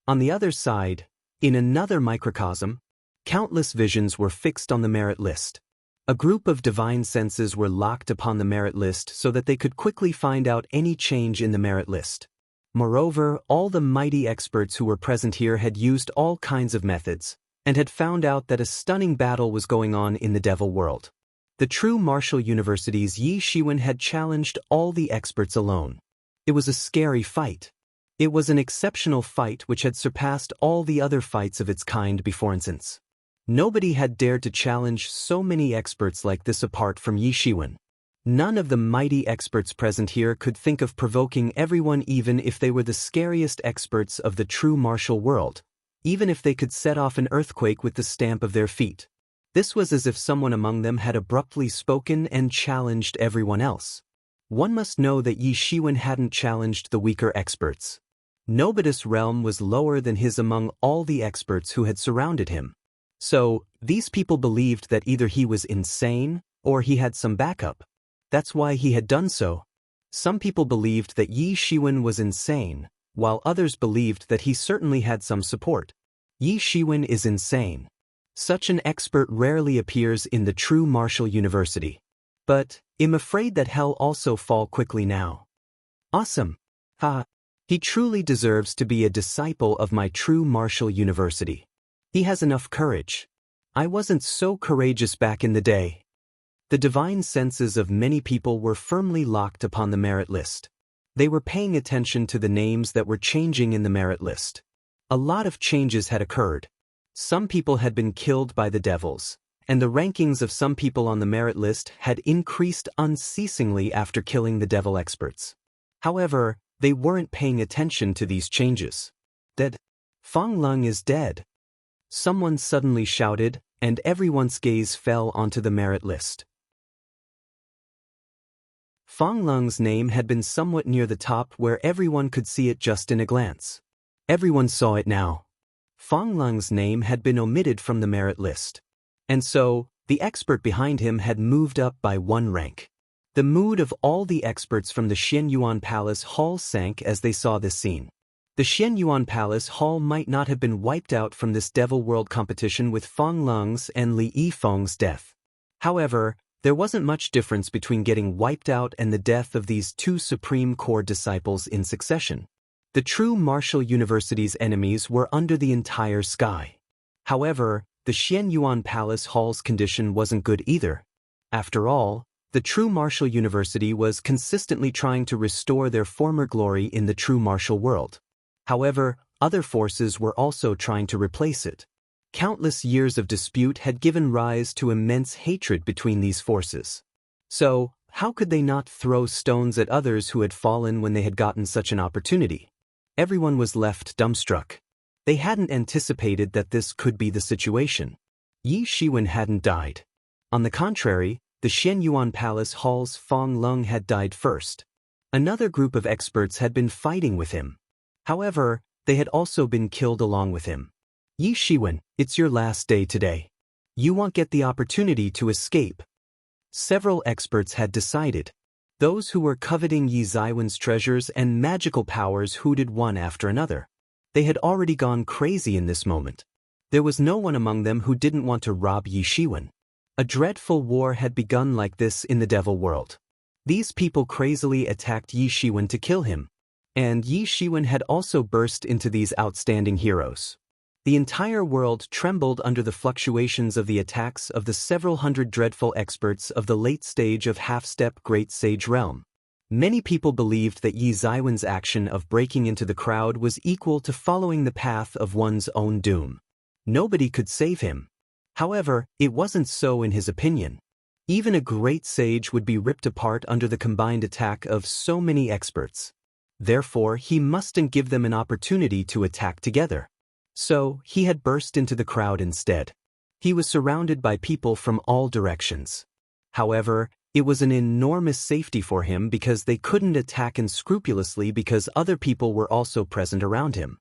On the other side, in another microcosm, countless visions were fixed on the merit list. A group of divine senses were locked upon the merit list so that they could quickly find out any change in the merit list. Moreover, all the mighty experts who were present here had used all kinds of methods, and had found out that a stunning battle was going on in the devil world. The true martial university's Yi Shiwen had challenged all the experts alone. It was a scary fight. It was an exceptional fight which had surpassed all the other fights of its kind before instance. Nobody had dared to challenge so many experts like this apart from Yi Shiwen. None of the mighty experts present here could think of provoking everyone even if they were the scariest experts of the true martial world, even if they could set off an earthquake with the stamp of their feet. This was as if someone among them had abruptly spoken and challenged everyone else. One must know that Yi Shiwen hadn't challenged the weaker experts. Nobody's realm was lower than his among all the experts who had surrounded him. So, these people believed that either he was insane, or he had some backup. That's why he had done so. Some people believed that Yi Shiwen was insane, while others believed that he certainly had some support. Yi Shiwen is insane. Such an expert rarely appears in the true martial university. But, I'm afraid that hell also fall quickly now. Awesome. He truly deserves to be a disciple of my true martial university. He has enough courage. I wasn't so courageous back in the day. The divine senses of many people were firmly locked upon the merit list. They were paying attention to the names that were changing in the merit list. A lot of changes had occurred. Some people had been killed by the devils, and the rankings of some people on the merit list had increased unceasingly after killing the devil experts. However, they weren't paying attention to these changes. Dead. Fang Lung is dead. Someone suddenly shouted, and everyone's gaze fell onto the merit list. Fang Lung's name had been somewhat near the top where everyone could see it just in a glance. Everyone saw it now. Fang Lung's name had been omitted from the merit list. And so, the expert behind him had moved up by 1 rank. The mood of all the experts from the Xianyuan Palace Hall sank as they saw this scene. The Xianyuan Palace Hall might not have been wiped out from this Devil World competition with Fang Lung's and Li Yifeng's death. However, there wasn't much difference between getting wiped out and the death of these 2 Supreme Core disciples in succession. The true martial university's enemies were under the entire sky. However, the Xianyuan Palace Hall's condition wasn't good either. After all, the true martial university was consistently trying to restore their former glory in the true martial world. However, other forces were also trying to replace it. Countless years of dispute had given rise to immense hatred between these forces. So, how could they not throw stones at others who had fallen when they had gotten such an opportunity? Everyone was left dumbstruck. They hadn't anticipated that this could be the situation. Yi Shiwen hadn't died. On the contrary, the Xianyuan Palace Hall's Fang Lung had died first. Another group of experts had been fighting with him. However, they had also been killed along with him. Yi Shiwen, it's your last day today. You won't get the opportunity to escape. Several experts had decided. Those who were coveting Yi Ziwen's treasures and magical powers hooted one after another. They had already gone crazy in this moment. There was no one among them who didn't want to rob Yi Shiwen. A dreadful war had begun like this in the Devil World. These people crazily attacked Yi Shiwen to kill him. And Yi Shiwen had also burst into these outstanding heroes. The entire world trembled under the fluctuations of the attacks of the several hundred dreadful experts of the late stage of half-step Great Sage Realm. Many people believed that Yi Ziwen's action of breaking into the crowd was equal to following the path of one's own doom. Nobody could save him. However, it wasn't so in his opinion. Even a great sage would be ripped apart under the combined attack of so many experts. Therefore, he mustn't give them an opportunity to attack together. So, he had burst into the crowd instead. He was surrounded by people from all directions. However, it was an enormous safety for him because they couldn't attack unscrupulously because other people were also present around him.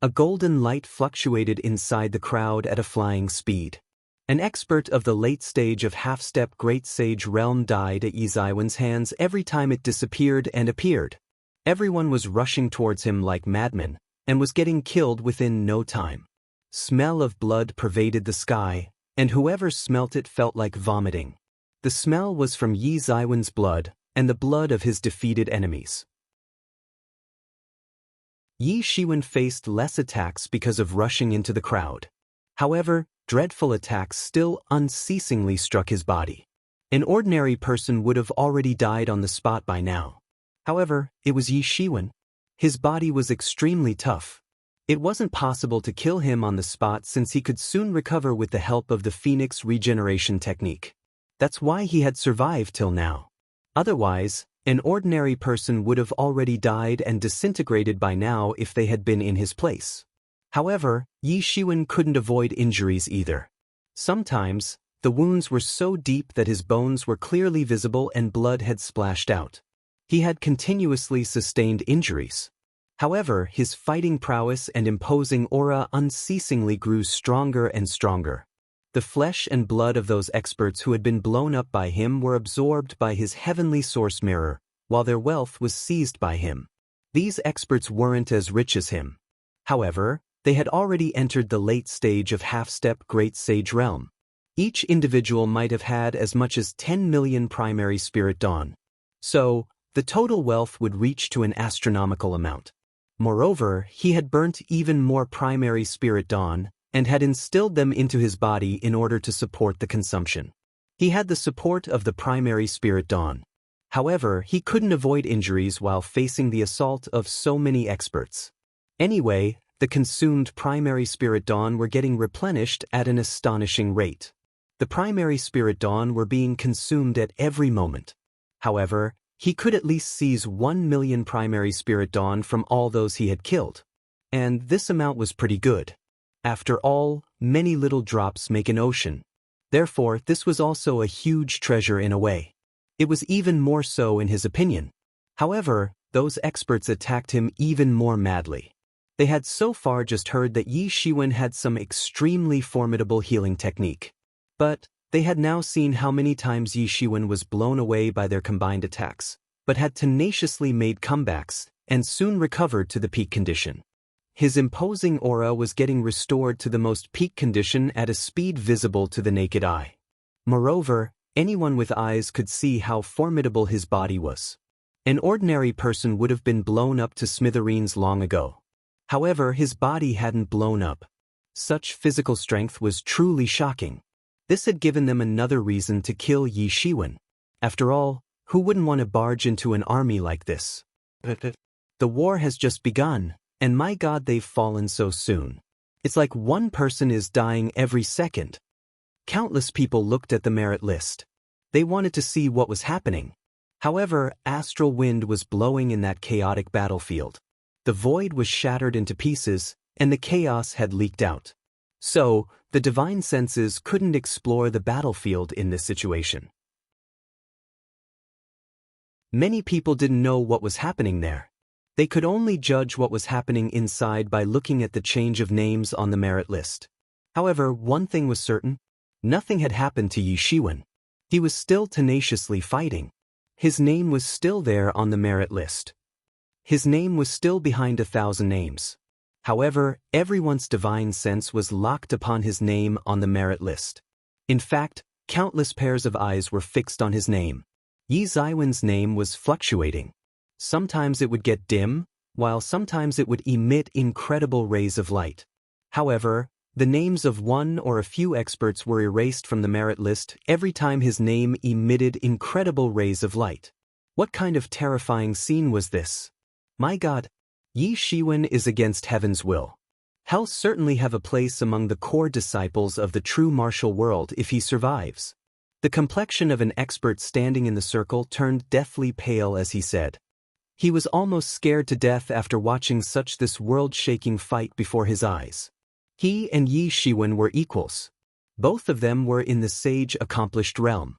A golden light fluctuated inside the crowd at a flying speed. An expert of the late stage of half-step Great Sage Realm died at Yi Ziwen's hands every time it disappeared and appeared. Everyone was rushing towards him like madmen, and was getting killed within no time. Smell of blood pervaded the sky, and whoever smelt it felt like vomiting. The smell was from Yi Ziwen's blood, and the blood of his defeated enemies. Yi Shiwen faced less attacks because of rushing into the crowd. However, dreadful attacks still unceasingly struck his body. An ordinary person would have already died on the spot by now. However, it was Yi Shiwen. His body was extremely tough. It wasn't possible to kill him on the spot since he could soon recover with the help of the Phoenix regeneration technique. That's why he had survived till now. Otherwise, an ordinary person would have already died and disintegrated by now if they had been in his place. However, Yi Shiwen couldn't avoid injuries either. Sometimes, the wounds were so deep that his bones were clearly visible and blood had splashed out. He had continuously sustained injuries. However, his fighting prowess and imposing aura unceasingly grew stronger and stronger. The flesh and blood of those experts who had been blown up by him were absorbed by his heavenly source mirror, while their wealth was seized by him. These experts weren't as rich as him. However, they had already entered the late stage of half-step great sage realm. Each individual might have had as much as 10 million primary spirit dawn. So, the total wealth would reach to an astronomical amount. Moreover, he had burnt even more primary spirit dawn, and had instilled them into his body in order to support the consumption. He had the support of the primary spirit dawn. However, he couldn't avoid injuries while facing the assault of so many experts. Anyway, the consumed primary spirit dawn were getting replenished at an astonishing rate. The primary spirit dawn were being consumed at every moment. However, he could at least seize 1 million primary spirit dawn from all those he had killed. And this amount was pretty good. After all, many little drops make an ocean. Therefore, this was also a huge treasure in a way. It was even more so in his opinion. However, those experts attacked him even more madly. They had so far just heard that Yi Shiwen had some extremely formidable healing technique. But they had now seen how many times Yi Shiwen was blown away by their combined attacks, but had tenaciously made comebacks, and soon recovered to the peak condition. His imposing aura was getting restored to the most peak condition at a speed visible to the naked eye. Moreover, anyone with eyes could see how formidable his body was. An ordinary person would have been blown up to smithereens long ago. However, his body hadn't blown up. Such physical strength was truly shocking. This had given them another reason to kill Yi Shiwen. After all, who wouldn't want to barge into an army like this? The war has just begun, and my God, they've fallen so soon. It's like one person is dying every second. Countless people looked at the merit list. They wanted to see what was happening. However, astral wind was blowing in that chaotic battlefield. The void was shattered into pieces, and the chaos had leaked out. So, the divine senses couldn't explore the battlefield in this situation. Many people didn't know what was happening there. They could only judge what was happening inside by looking at the change of names on the merit list. However, one thing was certain. Nothing had happened to Yi Shiwen. He was still tenaciously fighting. His name was still there on the merit list. His name was still behind 1,000 names. However, everyone's divine sense was locked upon his name on the merit list. In fact, countless pairs of eyes were fixed on his name. Yi Ziwen's name was fluctuating. Sometimes it would get dim, while sometimes it would emit incredible rays of light. However, the names of one or a few experts were erased from the merit list every time his name emitted incredible rays of light. What kind of terrifying scene was this? My God, Yi Shiwen is against heaven's will. He'll certainly have a place among the core disciples of the true martial world if he survives. The complexion of an expert standing in the circle turned deathly pale as he said. He was almost scared to death after watching such this world-shaking fight before his eyes. He and Yi Shiwen were equals. Both of them were in the sage accomplished realm.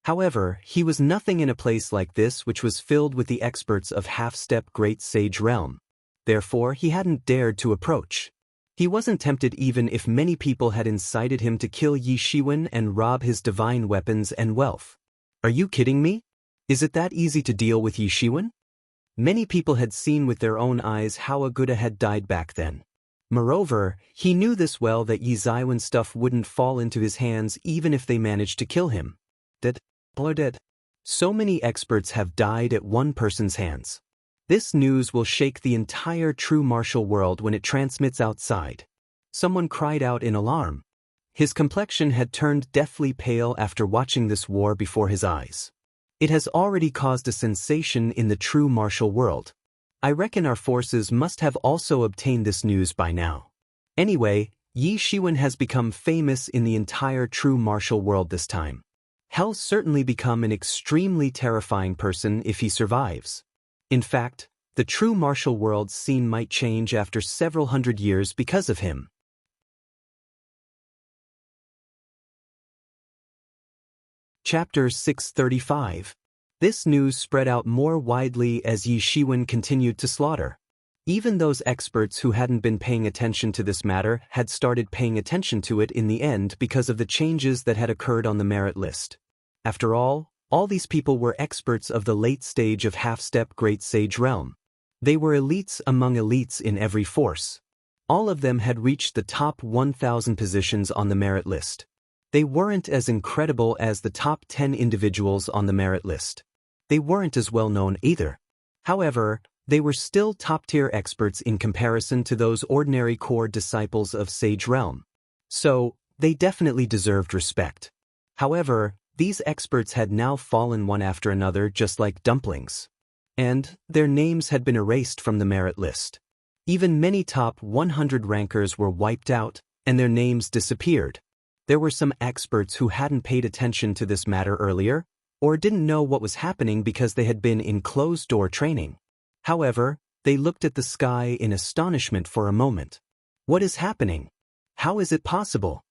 However, he was nothing in a place like this which was filled with the experts of half-step great sage realm. Therefore, he hadn't dared to approach. He wasn't tempted even if many people had incited him to kill Yi Shiwen and rob his divine weapons and wealth. Are you kidding me? Is it that easy to deal with Yi Shiwen? Many people had seen with their own eyes how Aguda had died back then. Moreover, he knew this well that Yi Ziwen's stuff wouldn't fall into his hands even if they managed to kill him. Dead. So many experts have died at one person's hands. This news will shake the entire true martial world when it transmits outside. Someone cried out in alarm. His complexion had turned deathly pale after watching this war before his eyes. It has already caused a sensation in the true martial world. I reckon our forces must have also obtained this news by now. Anyway, Yi Shiwen has become famous in the entire true martial world this time. He'll certainly become an extremely terrifying person if he survives. In fact, the true martial world's scene might change after several hundred years because of him. Chapter 635. This news spread out more widely as Yi Shiwen continued to slaughter. Even those experts who hadn't been paying attention to this matter had started paying attention to it in the end because of the changes that had occurred on the merit list. After all these people were experts of the late stage of half-step great sage realm. They were elites among elites in every force. All of them had reached the top 1,000 positions on the merit list. They weren't as incredible as the top 10 individuals on the merit list. They weren't as well known either. However, they were still top-tier experts in comparison to those ordinary core disciples of Sage Realm. So, they definitely deserved respect. However, these experts had now fallen one after another just like dumplings. And their names had been erased from the merit list. Even many top 100 rankers were wiped out, and their names disappeared. There were some experts who hadn't paid attention to this matter earlier, or didn't know what was happening because they had been in closed-door training. However, they looked at the sky in astonishment for a moment. What is happening? How is it possible?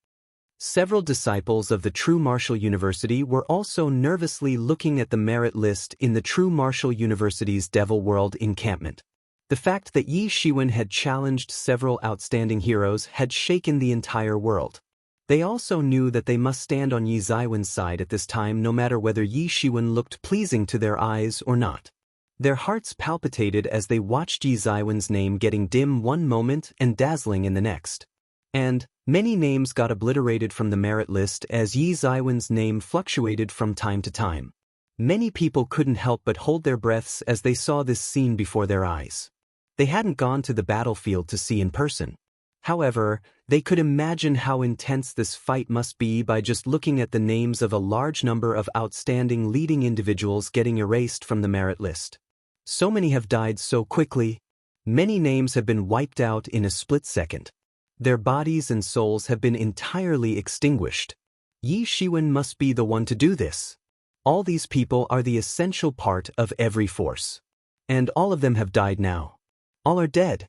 Several disciples of the True Martial University were also nervously looking at the merit list in the True Martial University's Devil World encampment. The fact that Yi Shiwen had challenged several outstanding heroes had shaken the entire world. They also knew that they must stand on Yi Zaiwen's side at this time no matter whether Yi Shiwen looked pleasing to their eyes or not. Their hearts palpitated as they watched Yi Zaiwen's name getting dim one moment and dazzling in the next. And many names got obliterated from the merit list as Yi Zaiwen's name fluctuated from time to time. Many people couldn't help but hold their breaths as they saw this scene before their eyes. They hadn't gone to the battlefield to see in person. However, they could imagine how intense this fight must be by just looking at the names of a large number of outstanding leading individuals getting erased from the merit list. So many have died so quickly. Many names have been wiped out in a split second. Their bodies and souls have been entirely extinguished. Yi Shiwen must be the one to do this. All these people are the essential part of every force. And all of them have died now. All are dead.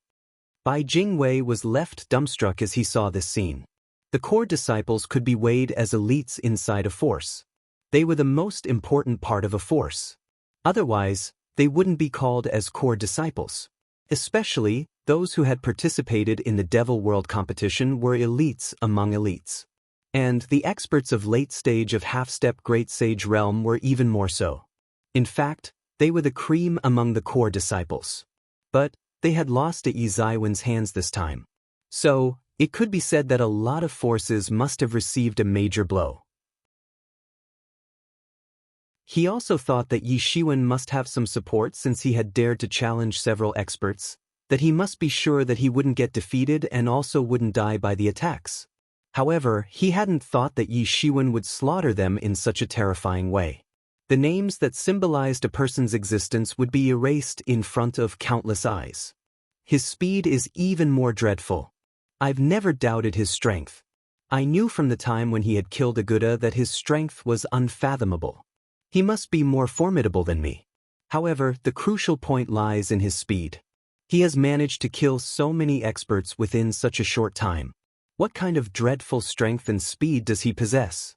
Bai Jingwei was left dumbstruck as he saw this scene. The core disciples could be weighed as elites inside a force. They were the most important part of a force. Otherwise, they wouldn't be called as core disciples. Especially, those who had participated in the Devil World competition were elites among elites. And the experts of late stage of half-step Great Sage Realm were even more so. In fact, they were the cream among the core disciples. But they had lost at Yi Zaiwen's hands this time. So, it could be said that a lot of forces must have received a major blow. He also thought that Yi Shiwen must have some support since he had dared to challenge several experts, that he must be sure that he wouldn't get defeated and also wouldn't die by the attacks. However, he hadn't thought that Yi Shiwen would slaughter them in such a terrifying way. The names that symbolized a person's existence would be erased in front of countless eyes. His speed is even more dreadful. I've never doubted his strength. I knew from the time when he had killed Aguda that his strength was unfathomable. He must be more formidable than me. However, the crucial point lies in his speed. He has managed to kill so many experts within such a short time. What kind of dreadful strength and speed does he possess?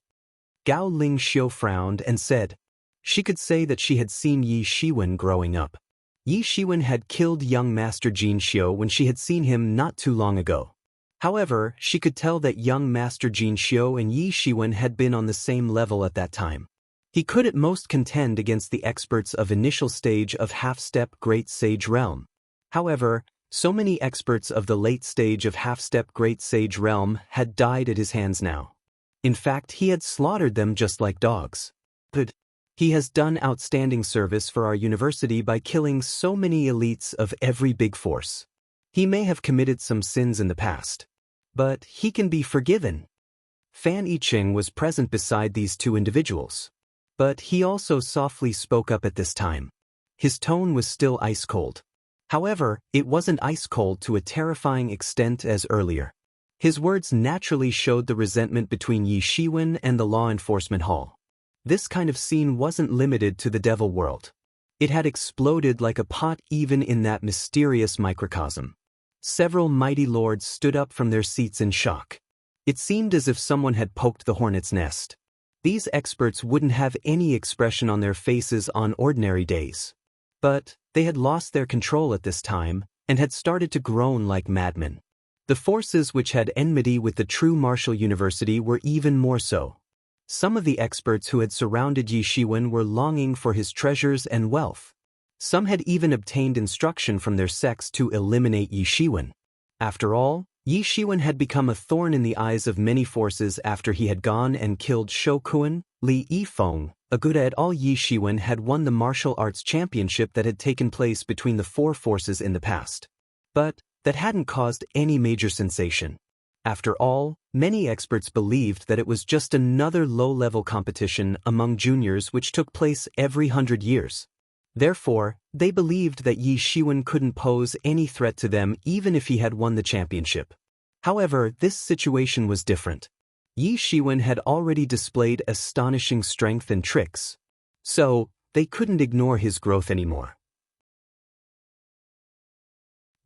Gao Ling Xiu frowned and said, she could say that she had seen Yi Shiwen growing up. Yi Shiwen had killed young Master Jin Xiu when she had seen him not too long ago. However, she could tell that young Master Jin Xiu and Yi Shiwen had been on the same level at that time. He could at most contend against the experts of initial stage of half-step Great Sage Realm. However, so many experts of the late stage of half-step Great Sage Realm had died at his hands now. In fact, he had slaughtered them just like dogs. But he has done outstanding service for our university by killing so many elites of every big force. He may have committed some sins in the past, but he can be forgiven. Fan Yiqing was present beside these two individuals. But he also softly spoke up at this time. His tone was still ice-cold. However, it wasn't ice-cold to a terrifying extent as earlier. His words naturally showed the resentment between Yi Shiwen and the law enforcement hall. This kind of scene wasn't limited to the Devil World. It had exploded like a pot even in that mysterious microcosm. Several mighty lords stood up from their seats in shock. It seemed as if someone had poked the hornet's nest. These experts wouldn't have any expression on their faces on ordinary days. But they had lost their control at this time and had started to groan like madmen. The forces which had enmity with the True Martial University were even more so. Some of the experts who had surrounded Yi Shiwen were longing for his treasures and wealth. Some had even obtained instruction from their sects to eliminate Yi Shiwen. After all, Yi Shiwen had become a thorn in the eyes of many forces after he had gone and killed Shoukuan, Li Yifeng. A good at all. Yi Shiwen had won the martial arts championship that had taken place between the four forces in the past. But that hadn't caused any major sensation. After all, many experts believed that it was just another low-level competition among juniors which took place every 100 years. Therefore, they believed that Yi Shiwen couldn't pose any threat to them even if he had won the championship. However, this situation was different. Yi Shiwen had already displayed astonishing strength and tricks. So, they couldn't ignore his growth anymore.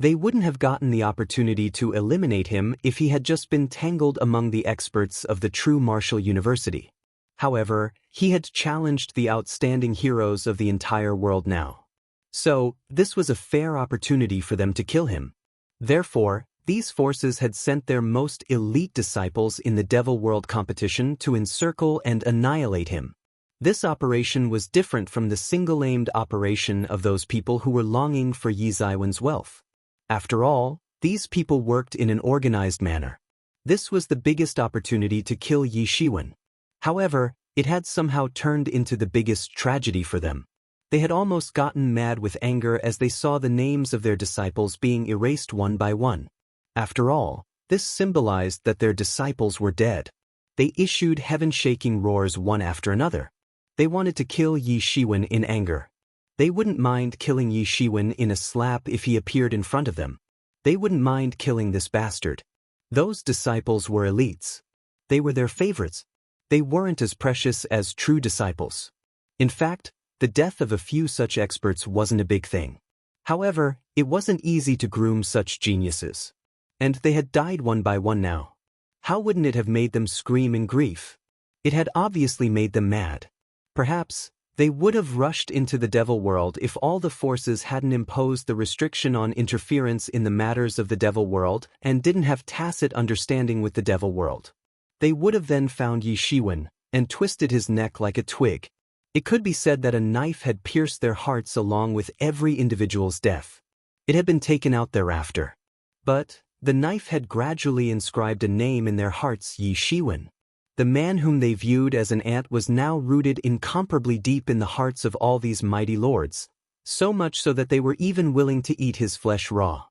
They wouldn't have gotten the opportunity to eliminate him if he had just been tangled among the experts of the true martial university. However, he had challenged the outstanding heroes of the entire world now. So, this was a fair opportunity for them to kill him. Therefore, these forces had sent their most elite disciples in the Devil World competition to encircle and annihilate him. This operation was different from the single-aimed operation of those people who were longing for Yi Shiwen's wealth. After all, these people worked in an organized manner. This was the biggest opportunity to kill Yi Shiwen. However, it had somehow turned into the biggest tragedy for them. They had almost gotten mad with anger as they saw the names of their disciples being erased one by one. After all, this symbolized that their disciples were dead. They issued heaven-shaking roars one after another. They wanted to kill Yi Shiwen in anger. They wouldn't mind killing Yi Shiwen in a slap if he appeared in front of them. They wouldn't mind killing this bastard. Those disciples were elites. They were their favorites. They weren't as precious as true disciples. In fact, the death of a few such experts wasn't a big thing. However, it wasn't easy to groom such geniuses. And they had died one by one now. How wouldn't it have made them scream in grief? It had obviously made them mad. Perhaps, they would have rushed into the Devil World if all the forces hadn't imposed the restriction on interference in the matters of the Devil World and didn't have tacit understanding with the Devil World. They would have then found Yi Shiwen and twisted his neck like a twig. It could be said that a knife had pierced their hearts along with every individual's death. It had been taken out thereafter. But the knife had gradually inscribed a name in their hearts: Yi Shiwen. The man whom they viewed as an ant was now rooted incomparably deep in the hearts of all these mighty lords, so much so that they were even willing to eat his flesh raw.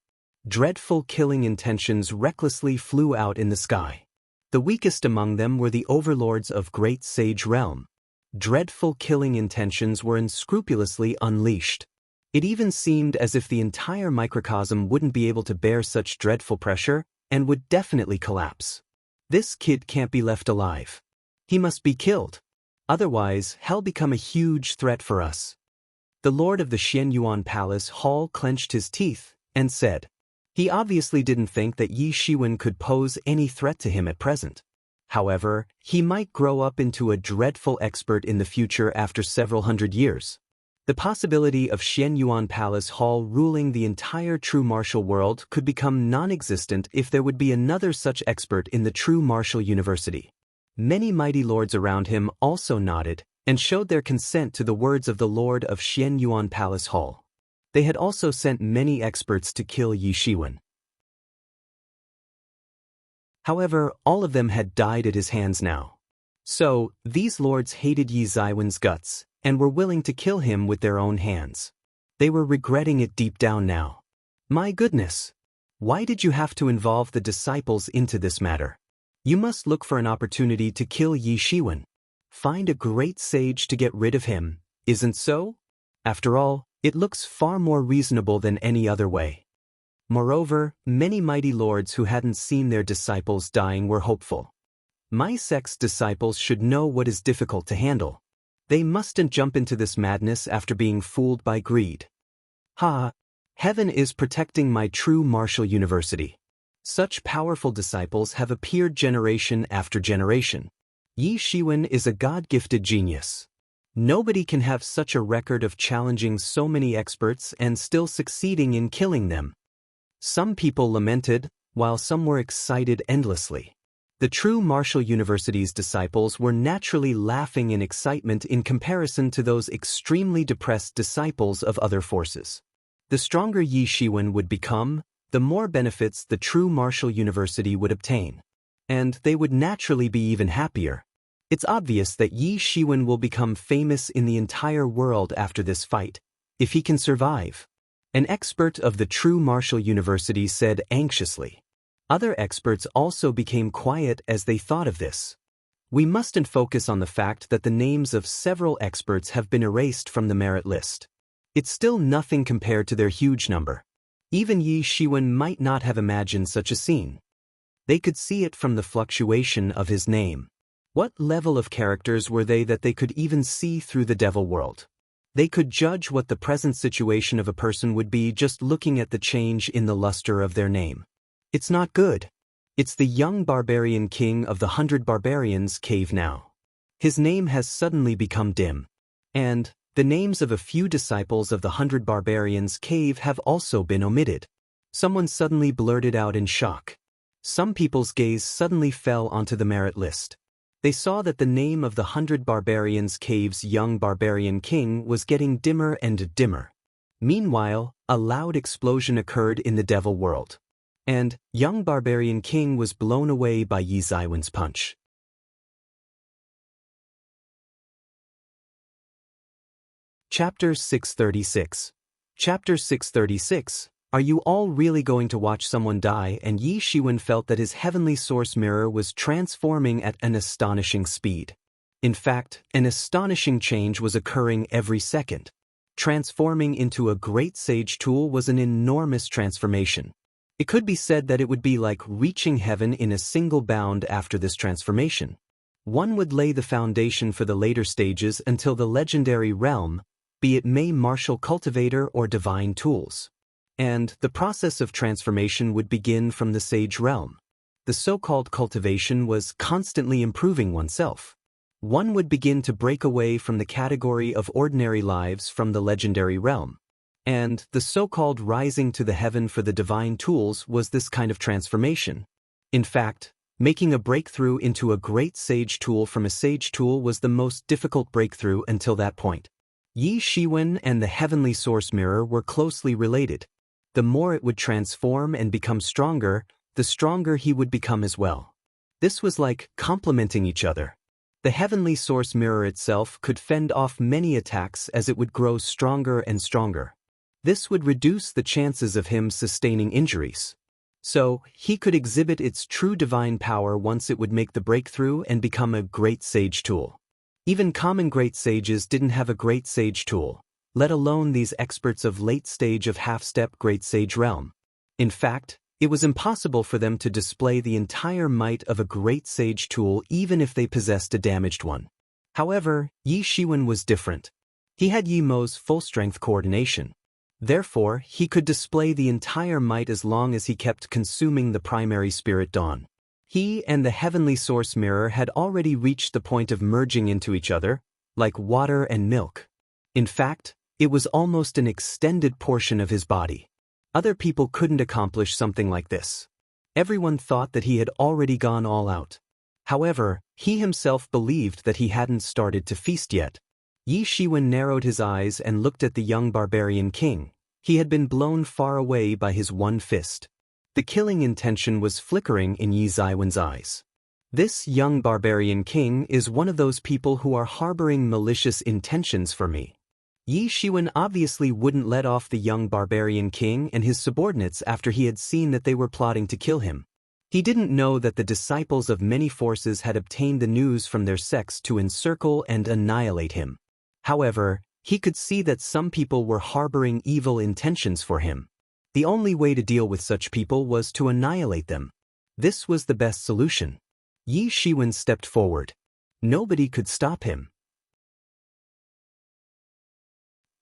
Dreadful killing intentions recklessly flew out in the sky. The weakest among them were the overlords of Great Sage Realm. Dreadful killing intentions were unscrupulously unleashed. It even seemed as if the entire microcosm wouldn't be able to bear such dreadful pressure and would definitely collapse. This kid can't be left alive. He must be killed. Otherwise, he'll become a huge threat for us. The lord of the Xianyuan Palace Hall clenched his teeth and said. He obviously didn't think that Yi Shiwen could pose any threat to him at present. However, he might grow up into a dreadful expert in the future after several hundred years. The possibility of Xianyuan Palace Hall ruling the entire true martial world could become non-existent if there would be another such expert in the true martial university. Many mighty lords around him also nodded and showed their consent to the words of the lord of Xianyuan Palace Hall. They had also sent many experts to kill Yi Shiwen. However, all of them had died at his hands now. So, these lords hated Yi Shiwen's guts and were willing to kill him with their own hands. They were regretting it deep down now. My goodness! Why did you have to involve the disciples into this matter? You must look for an opportunity to kill Yi Shiwen. Find a great sage to get rid of him, isn't so? After all, it looks far more reasonable than any other way. Moreover, many mighty lords who hadn't seen their disciples dying were hopeful. My sect's disciples should know what is difficult to handle. They mustn't jump into this madness after being fooled by greed. Ha! Heaven is protecting my true martial university. Such powerful disciples have appeared generation after generation. Yi Shiwen is a God-gifted genius. Nobody can have such a record of challenging so many experts and still succeeding in killing them. Some people lamented, while some were excited endlessly. The true Martial University's disciples were naturally laughing in excitement in comparison to those extremely depressed disciples of other forces. The stronger Yi Shiwen would become, the more benefits the true Martial University would obtain. And they would naturally be even happier. It's obvious that Yi Shiwen will become famous in the entire world after this fight, if he can survive. An expert of the true Martial University said anxiously. Other experts also became quiet as they thought of this. We mustn't focus on the fact that the names of several experts have been erased from the merit list. It's still nothing compared to their huge number. Even Yi Shiwen might not have imagined such a scene. They could see it from the fluctuation of his name. What level of characters were they that they could even see through the devil world? They could judge what the present situation of a person would be just looking at the change in the luster of their name. It's not good. It's the young barbarian king of the 100 barbarians cave now. His name has suddenly become dim. And the names of a few disciples of the 100 barbarians cave have also been omitted. Someone suddenly blurted out in shock. Some people's gaze suddenly fell onto the merit list. They saw that the name of the 100 barbarians cave's young barbarian king was getting dimmer and dimmer. Meanwhile, a loud explosion occurred in the devil world. And young barbarian king was blown away by Yi Shiwen's punch. Chapter 636. Chapter 636. Are you all really going to watch someone die? And Yi Shiwen felt that his heavenly source mirror was transforming at an astonishing speed. In fact, an astonishing change was occurring every second. Transforming into a great sage tool was an enormous transformation. It could be said that it would be like reaching heaven in a single bound after this transformation. One would lay the foundation for the later stages until the legendary realm, be it May martial cultivator or divine tools. And the process of transformation would begin from the sage realm. The so-called cultivation was constantly improving oneself. One would begin to break away from the category of ordinary lives from the legendary realm. And the so-called rising to the heaven for the divine tools was this kind of transformation. In fact, making a breakthrough into a great sage tool from a sage tool was the most difficult breakthrough until that point. Yi Shiwen and the heavenly source mirror were closely related. The more it would transform and become stronger, the stronger he would become as well. This was like complementing each other. The heavenly source mirror itself could fend off many attacks as it would grow stronger and stronger. This would reduce the chances of him sustaining injuries. So, he could exhibit its true divine power once it would make the breakthrough and become a great sage tool. Even common great sages didn't have a great sage tool, let alone these experts of late stage of half-step great sage realm. In fact, it was impossible for them to display the entire might of a great sage tool even if they possessed a damaged one. However, Yi Shiwen was different. He had Yi Mo's full-strength coordination. Therefore, he could display the entire might as long as he kept consuming the primary spirit dawn. He and the heavenly source mirror had already reached the point of merging into each other, like water and milk. In fact, it was almost an extended portion of his body. Other people couldn't accomplish something like this. Everyone thought that he had already gone all out. However, he himself believed that he hadn't started to feast yet. Yi Shiwen narrowed his eyes and looked at the young barbarian king. He had been blown far away by his one fist. The killing intention was flickering in Yi Shiwen's eyes. This young barbarian king is one of those people who are harboring malicious intentions for me. Yi Shiwen obviously wouldn't let off the young barbarian king and his subordinates after he had seen that they were plotting to kill him. He didn't know that the disciples of many forces had obtained the news from their sects to encircle and annihilate him. However, he could see that some people were harboring evil intentions for him. The only way to deal with such people was to annihilate them. This was the best solution. Yi Shiwen stepped forward. Nobody could stop him.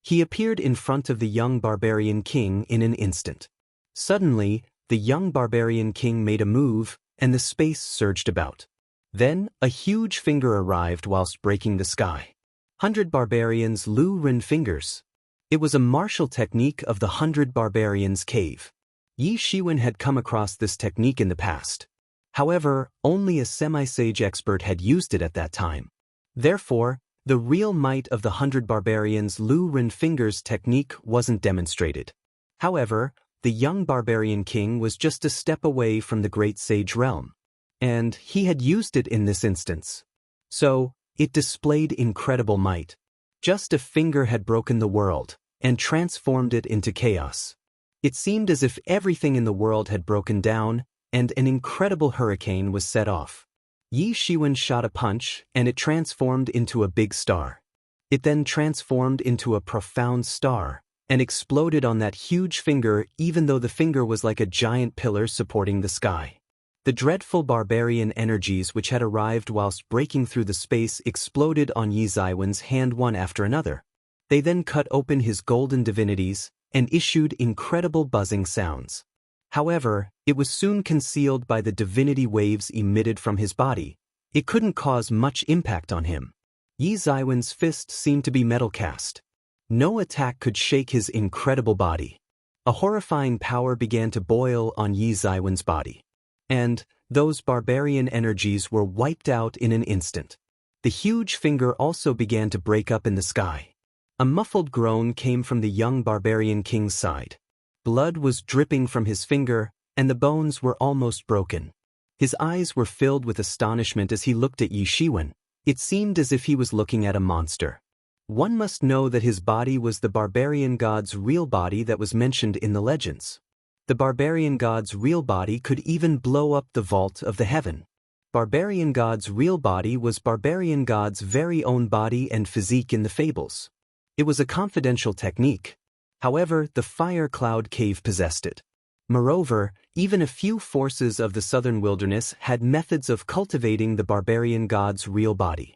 He appeared in front of the young barbarian king in an instant. Suddenly, the young barbarian king made a move, and the space surged about. Then, a huge finger arrived whilst breaking the sky. 100 barbarians' Lu Ren fingers. It was a martial technique of the 100 barbarians' cave. Yi Shiwen had come across this technique in the past. However, only a semi-sage expert had used it at that time. Therefore, the real might of the 100 barbarians' Lu Ren fingers technique wasn't demonstrated. However, the young barbarian king was just a step away from the great sage realm, and he had used it in this instance. So, it displayed incredible might. Just a finger had broken the world and transformed it into chaos. It seemed as if everything in the world had broken down, and an incredible hurricane was set off. Yi Shiwen shot a punch, and it transformed into a big star. It then transformed into a profound star, and exploded on that huge finger, even though the finger was like a giant pillar supporting the sky. The dreadful barbarian energies which had arrived whilst breaking through the space exploded on Yi Ziwen's hand one after another. They then cut open his golden divinities, and issued incredible buzzing sounds. However, it was soon concealed by the divinity waves emitted from his body. It couldn't cause much impact on him. Yi Ziwen's fist seemed to be metal cast. No attack could shake his incredible body. A horrifying power began to boil on Yi Ziwen's body. And those barbarian energies were wiped out in an instant. The huge finger also began to break up in the sky. A muffled groan came from the young barbarian king's side. Blood was dripping from his finger, and the bones were almost broken. His eyes were filled with astonishment as he looked at Yi Shiwen. It seemed as if he was looking at a monster. One must know that his body was the barbarian god's real body that was mentioned in the legends. The barbarian god's real body could even blow up the vault of the heaven. Barbarian god's real body was barbarian god's very own body and physique in the fables. It was a confidential technique. However, the fire cloud cave possessed it. Moreover, even a few forces of the southern wilderness had methods of cultivating the barbarian god's real body.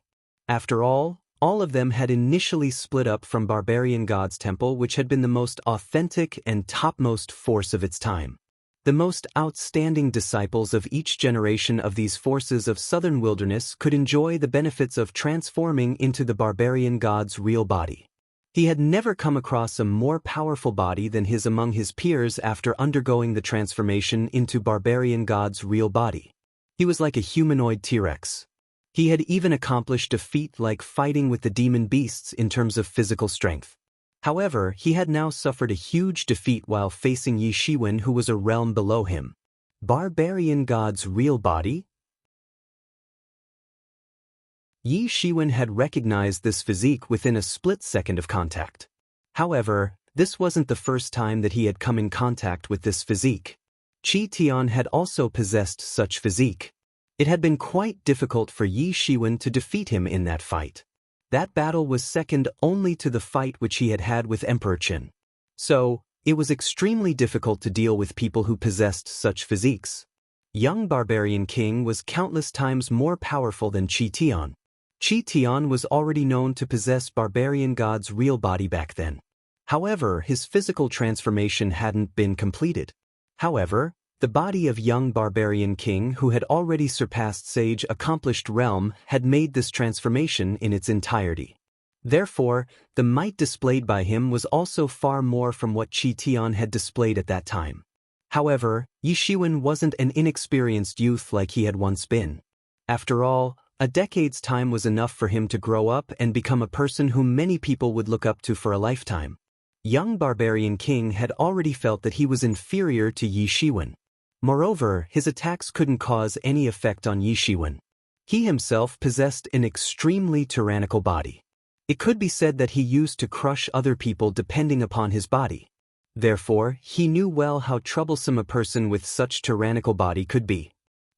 After all of them had initially split up from barbarian god's temple, which had been the most authentic and topmost force of its time. The most outstanding disciples of each generation of these forces of southern wilderness could enjoy the benefits of transforming into the barbarian god's real body. He had never come across a more powerful body than his among his peers after undergoing the transformation into barbarian god's real body. He was like a humanoid T-Rex. He had even accomplished a feat like fighting with the demon beasts in terms of physical strength. However, he had now suffered a huge defeat while facing Yi Shiwen, who was a realm below him. Barbarian god's real body? Yi Shiwen had recognized this physique within a split second of contact. However, this wasn't the first time that he had come in contact with this physique. Qi Tian had also possessed such physique. It had been quite difficult for Yi Shiwen to defeat him in that fight. That battle was second only to the fight which he had had with Emperor Qin. So, it was extremely difficult to deal with people who possessed such physiques. Young Barbarian King was countless times more powerful than Qi Tian. Qi Tian was already known to possess Barbarian God's real body back then. However, his physical transformation hadn't been completed. However, the body of young Barbarian King, who had already surpassed Sage accomplished realm, had made this transformation in its entirety. Therefore, the might displayed by him was also far more from what Qi Tian had displayed at that time. However, Yi Shiwen wasn't an inexperienced youth like he had once been. After all, a decade's time was enough for him to grow up and become a person whom many people would look up to for a lifetime. Young Barbarian King had already felt that he was inferior to Yi Shiwen. Moreover, his attacks couldn't cause any effect on Yi Shiwen. He himself possessed an extremely tyrannical body. It could be said that he used to crush other people depending upon his body. Therefore, he knew well how troublesome a person with such tyrannical body could be.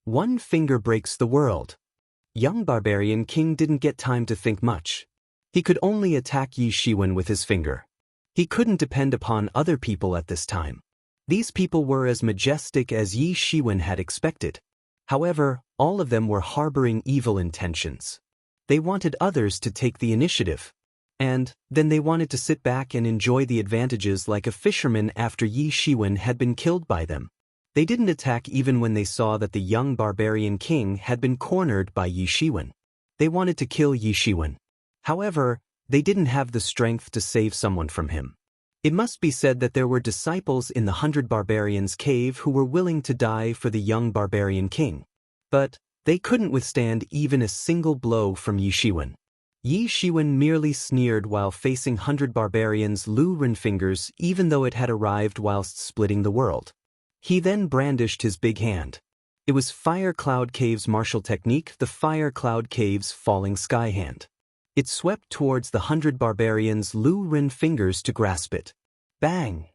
One finger breaks the world. Young Barbarian King didn't get time to think much. He could only attack Yi Shiwen with his finger. He couldn't depend upon other people at this time. These people were as majestic as Yi Shiwen had expected. However, all of them were harboring evil intentions. They wanted others to take the initiative. And then they wanted to sit back and enjoy the advantages like a fisherman after Yi Shiwen had been killed by them. They didn't attack even when they saw that the young Barbarian King had been cornered by Yi Shiwen. They wanted to kill Yi Shiwen. However, they didn't have the strength to save someone from him. It must be said that there were disciples in the 100 Barbarians' cave who were willing to die for the young Barbarian King. But they couldn't withstand even a single blow from Yi Shiwen. Yi Shiwen merely sneered while facing 100 barbarians' Lu Ren fingers, even though it had arrived whilst splitting the world. He then brandished his big hand. It was Fire Cloud Cave's martial technique, the Fire Cloud Cave's falling sky hand. It swept towards the 100 barbarians' Lu Ren fingers to grasp it. Bang!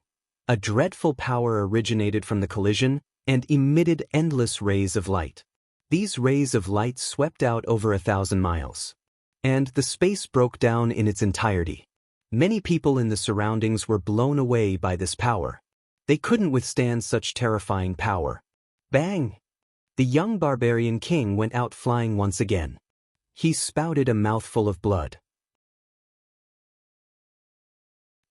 A dreadful power originated from the collision and emitted endless rays of light. These rays of light swept out over 1,000 miles. And the space broke down in its entirety. Many people in the surroundings were blown away by this power. They couldn't withstand such terrifying power. Bang! The young barbarian king went out flying once again. He spouted a mouthful of blood.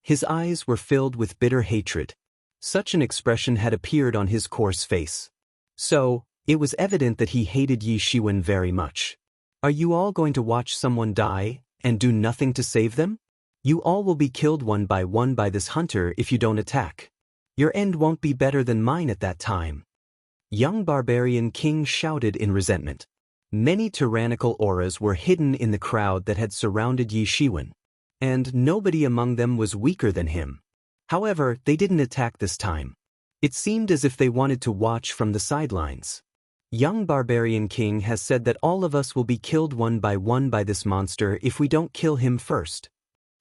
His eyes were filled with bitter hatred. Such an expression had appeared on his coarse face. So, it was evident that he hated Yi Shiwen very much. Are you all going to watch someone die, and do nothing to save them? You all will be killed one by this hunter if you don't attack. Your end won't be better than mine at that time. Young barbarian king shouted in resentment. Many tyrannical auras were hidden in the crowd that had surrounded Yi Shiwen, and nobody among them was weaker than him. However, they didn't attack this time. It seemed as if they wanted to watch from the sidelines. Young barbarian king has said that all of us will be killed one by this monster if we don't kill him first.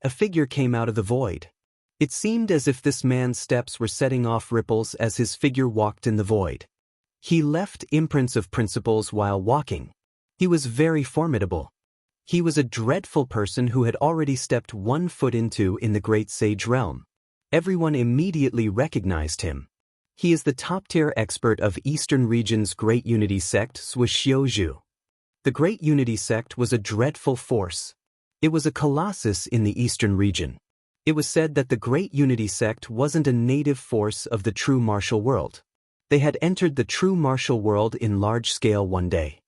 A figure came out of the void. It seemed as if this man's steps were setting off ripples as his figure walked in the void. He left imprints of principles while walking. He was very formidable. He was a dreadful person who had already stepped 1 foot into in the great sage realm. Everyone immediately recognized him. He is the top-tier expert of Eastern Region's Great Unity Sect, Zhuxiuzhu. The Great Unity Sect was a dreadful force. It was a colossus in the Eastern region. It was said that the Great Unity Sect wasn't a native force of the true martial world. They had entered the true martial world in large scale one day.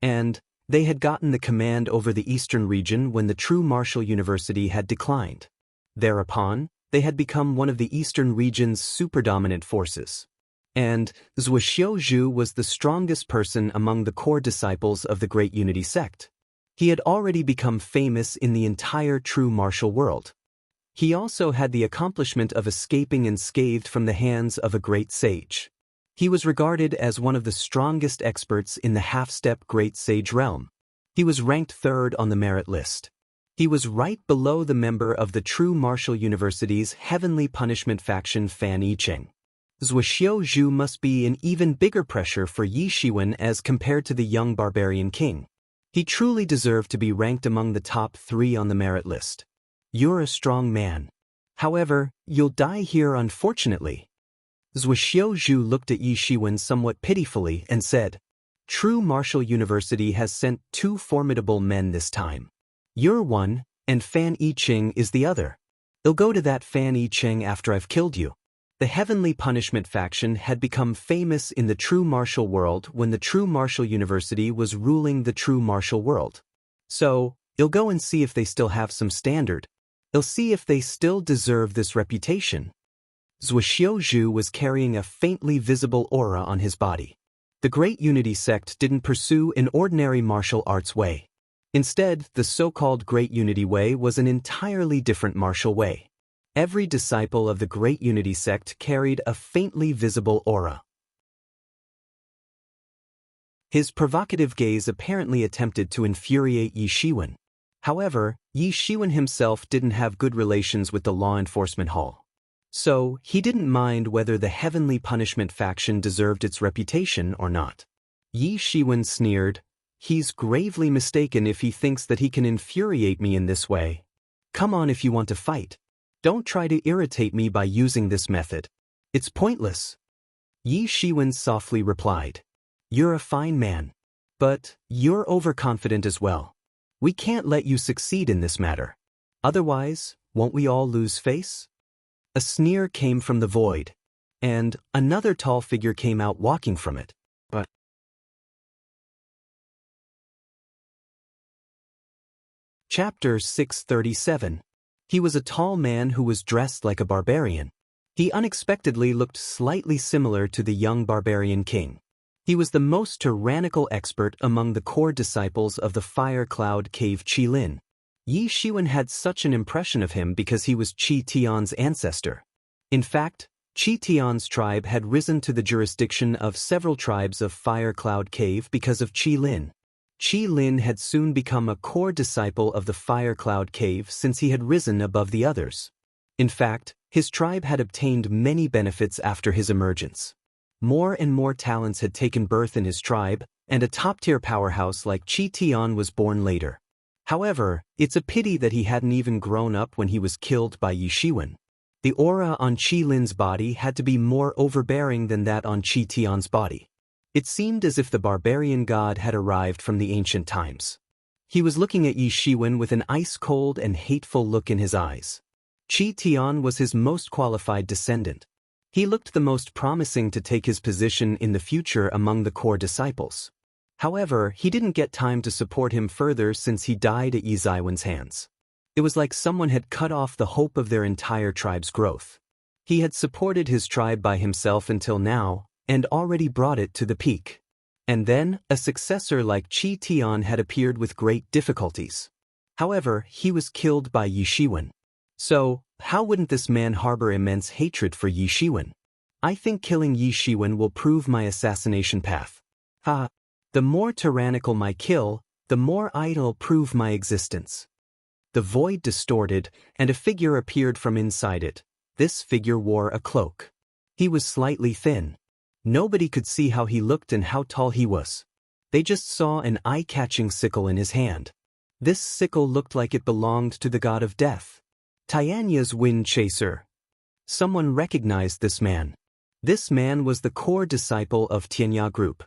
And they had gotten the command over the Eastern region when the true martial university had declined. Thereupon, they had become one of the Eastern region's superdominant forces. And Zhuxiuzhu was the strongest person among the core disciples of the Great Unity Sect. He had already become famous in the entire true martial world. He also had the accomplishment of escaping unscathed from the hands of a great sage. He was regarded as one of the strongest experts in the half-step great sage realm. He was ranked 3rd on the merit list. He was right below the member of the True Martial University's Heavenly Punishment faction Fan Yicheng. Zhuxiuzhu must be an even bigger pressure for Yi Shiwen as compared to the young barbarian king. He truly deserved to be ranked among the top 3 on the merit list. You're a strong man. However, you'll die here unfortunately. Zhuxiuzhu looked at Yi Shiwen somewhat pitifully and said, True Martial University has sent 2 formidable men this time. You're one, and Fan Yicheng is the other. They'll go to that Fan Yicheng after I've killed you. The Heavenly Punishment faction had become famous in the true martial world when the True Martial University was ruling the true martial world. So, you'll go and see if they still have some standard. They'll see if they still deserve this reputation. Zhuxiuzhu was carrying a faintly visible aura on his body. The Great Unity Sect didn't pursue an ordinary martial arts way. Instead, the so-called Great Unity Way was an entirely different martial way. Every disciple of the Great Unity Sect carried a faintly visible aura. His provocative gaze apparently attempted to infuriate Yi Shiwen. However, Yi Shiwen himself didn't have good relations with the law enforcement hall. So, he didn't mind whether the Heavenly Punishment faction deserved its reputation or not. Yi Shiwen sneered, He's gravely mistaken if he thinks that he can infuriate me in this way. Come on if you want to fight. Don't try to irritate me by using this method. It's pointless. Yi Shiwen softly replied, You're a fine man. But you're overconfident as well. We can't let you succeed in this matter. Otherwise, won't we all lose face? A sneer came from the void, and another tall figure came out walking from it. But Chapter 637. He was a tall man who was dressed like a barbarian. He unexpectedly looked slightly similar to the young barbarian king. He was the most tyrannical expert among the core disciples of the Fire Cloud Cave Qilin. Yi Shiwen had such an impression of him because he was Qi Tian's ancestor. In fact, Qi Tian's tribe had risen to the jurisdiction of several tribes of Fire Cloud Cave because of Qilin. Qilin had soon become a core disciple of the Fire Cloud Cave since he had risen above the others. In fact, his tribe had obtained many benefits after his emergence. More and more talents had taken birth in his tribe, and a top-tier powerhouse like Qi Tian was born later. However, it's a pity that he hadn't even grown up when he was killed by Yi Shiwen. The aura on Qilin's body had to be more overbearing than that on Qi Tian's body. It seemed as if the barbarian god had arrived from the ancient times. He was looking at Yi Shiwen with an ice-cold and hateful look in his eyes. Qi Tian was his most qualified descendant. He looked the most promising to take his position in the future among the core disciples. However, he didn't get time to support him further since he died at Yi Ziwen's hands. It was like someone had cut off the hope of their entire tribe's growth. He had supported his tribe by himself until now, and already brought it to the peak. And then, a successor like Qi Tian had appeared with great difficulties. However, he was killed by Yi Shiwen. So, how wouldn't this man harbor immense hatred for Yi Shiwen? I think killing Yi Shiwen will prove my assassination path. The more tyrannical my kill, the more idle prove my existence. The void distorted, and a figure appeared from inside it. This figure wore a cloak. He was slightly thin. Nobody could see how he looked and how tall he was. They just saw an eye-catching sickle in his hand. This sickle looked like it belonged to the god of death. Tianya's Wind Chaser. Someone recognized this man. This man was the core disciple of Tianya Group.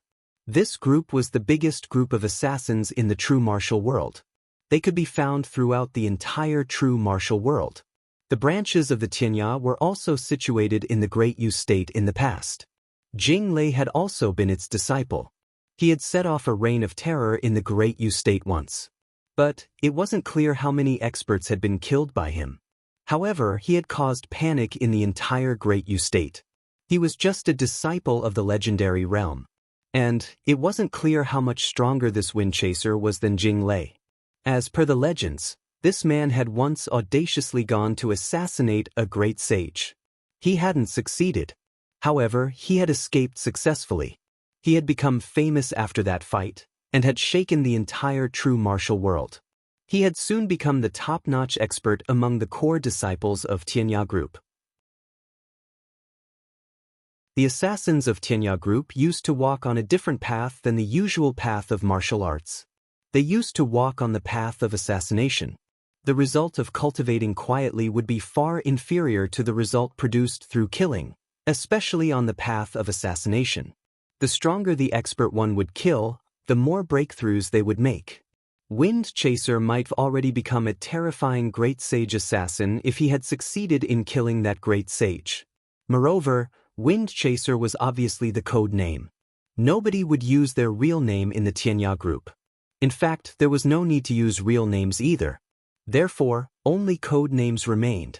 This group was the biggest group of assassins in the true martial world. They could be found throughout the entire true martial world. The branches of the Tianya were also situated in the Great Yu State in the past. Jing Lei had also been its disciple. He had set off a reign of terror in the Great Yu State once. But it wasn't clear how many experts had been killed by him. However, he had caused panic in the entire Great Yu State. He was just a disciple of the legendary realm. And it wasn't clear how much stronger this Wind Chaser was than Jing Lei. As per the legends, this man had once audaciously gone to assassinate a great sage. He hadn't succeeded. However, he had escaped successfully. He had become famous after that fight, and had shaken the entire true martial world. He had soon become the top-notch expert among the core disciples of Tianya Group. The assassins of Tianya Group used to walk on a different path than the usual path of martial arts. They used to walk on the path of assassination. The result of cultivating quietly would be far inferior to the result produced through killing, especially on the path of assassination. The stronger the expert one would kill, the more breakthroughs they would make. Wind Chaser might have already become a terrifying great sage assassin if he had succeeded in killing that great sage. Moreover, Wind Chaser was obviously the code name. Nobody would use their real name in the Tianya Group. In fact, there was no need to use real names either. Therefore, only code names remained.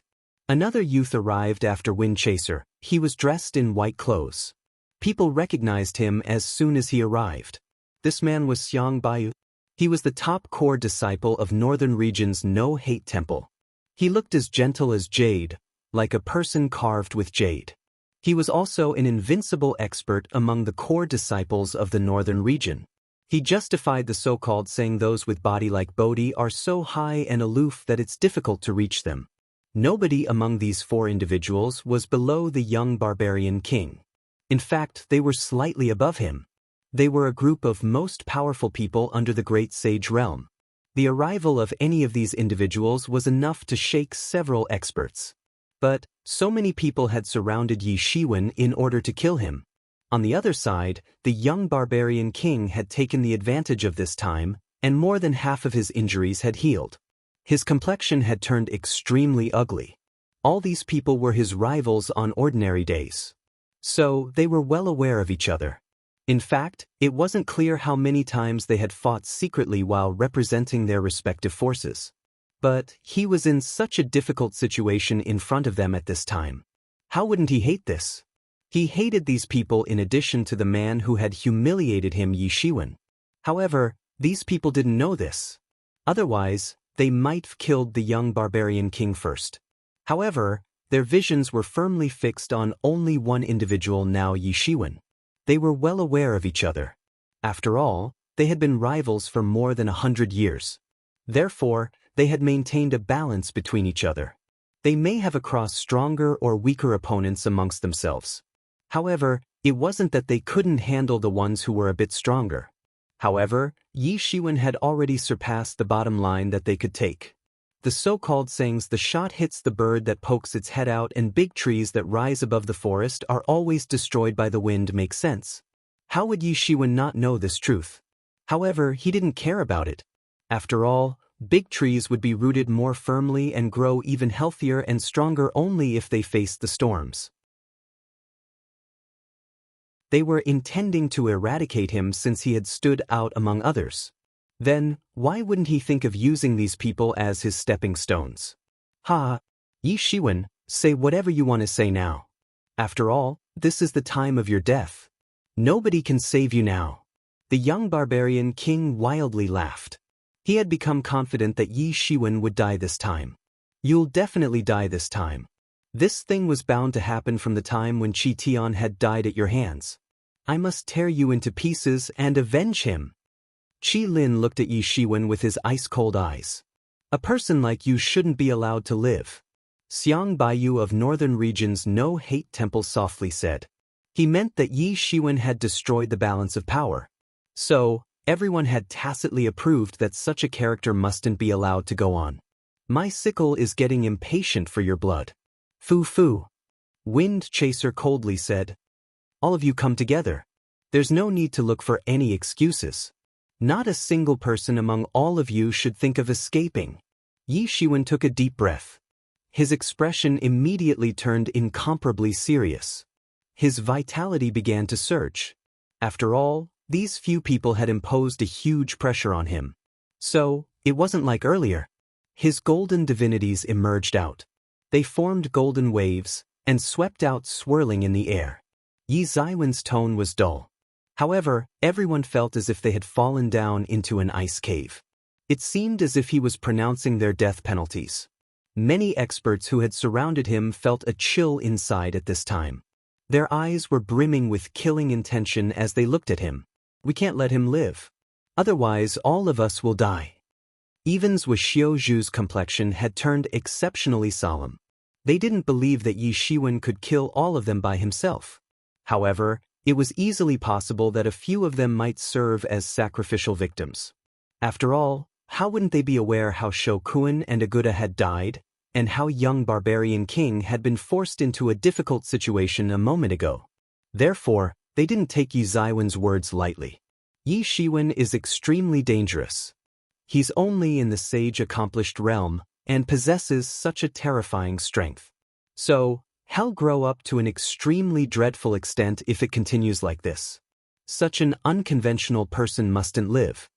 Another youth arrived after Wind Chaser. He was dressed in white clothes. People recognized him as soon as he arrived. This man was Xiang Baiyu. He was the top core disciple of Northern Region's No-Hate Temple. He looked as gentle as jade, like a person carved with jade. He was also an invincible expert among the core disciples of the Northern Region. He justified the so-called saying those with body like Bodhi are so high and aloof that it's difficult to reach them. Nobody among these four individuals was below the young barbarian king. In fact, they were slightly above him. They were a group of most powerful people under the Great Sage Realm. The arrival of any of these individuals was enough to shake several experts. But so many people had surrounded Yi Shiwen in order to kill him. On the other side, the young barbarian king had taken the advantage of this time, and more than half of his injuries had healed. His complexion had turned extremely ugly. All these people were his rivals on ordinary days. So, they were well aware of each other. In fact, it wasn't clear how many times they had fought secretly while representing their respective forces. But he was in such a difficult situation in front of them at this time. How wouldn't he hate this? He hated these people in addition to the man who had humiliated him, Yi Shiwen. However, these people didn't know this. Otherwise, they might have killed the young barbarian king first. However, their visions were firmly fixed on only one individual now, Yi Shiwen. They were well aware of each other. After all, they had been rivals for more than 100 years. Therefore, they had maintained a balance between each other. They may have crossed stronger or weaker opponents amongst themselves. However, it wasn't that they couldn't handle the ones who were a bit stronger. However, Yi Shiwen had already surpassed the bottom line that they could take. The so-called sayings, the shot hits the bird that pokes its head out, and big trees that rise above the forest are always destroyed by the wind, make sense. How would Yi Shiwen not know this truth? However, he didn't care about it. After all, big trees would be rooted more firmly and grow even healthier and stronger only if they faced the storms. They were intending to eradicate him since he had stood out among others. Then, why wouldn't he think of using these people as his stepping stones? Yi Shiwen, say whatever you want to say now. After all, this is the time of your death. Nobody can save you now. The young barbarian king wildly laughed. He had become confident that Yi Shiwen would die this time. You'll definitely die this time. This thing was bound to happen from the time when Qi Tian had died at your hands. I must tear you into pieces and avenge him. Qi Lin looked at Yi Shiwen with his ice-cold eyes. A person like you shouldn't be allowed to live. Xiang Baiyu of Northern Region's No-Hate Temple softly said. He meant that Yi Shiwen had destroyed the balance of power. So, everyone had tacitly approved that such a character mustn't be allowed to go on. My sickle is getting impatient for your blood. Fu. Wind Chaser coldly said. All of you come together. There's no need to look for any excuses. Not a single person among all of you should think of escaping. Yi Shiwen took a deep breath. His expression immediately turned incomparably serious. His vitality began to surge. After all, these few people had imposed a huge pressure on him. So, it wasn't like earlier. His golden divinities emerged out. They formed golden waves and swept out, swirling in the air. Yi Ziwen's tone was dull. However, everyone felt as if they had fallen down into an ice cave. It seemed as if he was pronouncing their death penalties. Many experts who had surrounded him felt a chill inside at this time. Their eyes were brimming with killing intention as they looked at him. We can't let him live. Otherwise, all of us will die. Evens with Xiao Zhu's complexion had turned exceptionally solemn. They didn't believe that Yi Shiwen could kill all of them by himself. However, it was easily possible that a few of them might serve as sacrificial victims. After all, how wouldn't they be aware how Shokuin and Aguda had died, and how young barbarian king had been forced into a difficult situation a moment ago? Therefore, they didn't take Yi Ziwen's words lightly. Yi Shiwen is extremely dangerous. He's only in the sage-accomplished realm and possesses such a terrifying strength. So, he'll grow up to an extremely dreadful extent if it continues like this. Such an unconventional person mustn't live.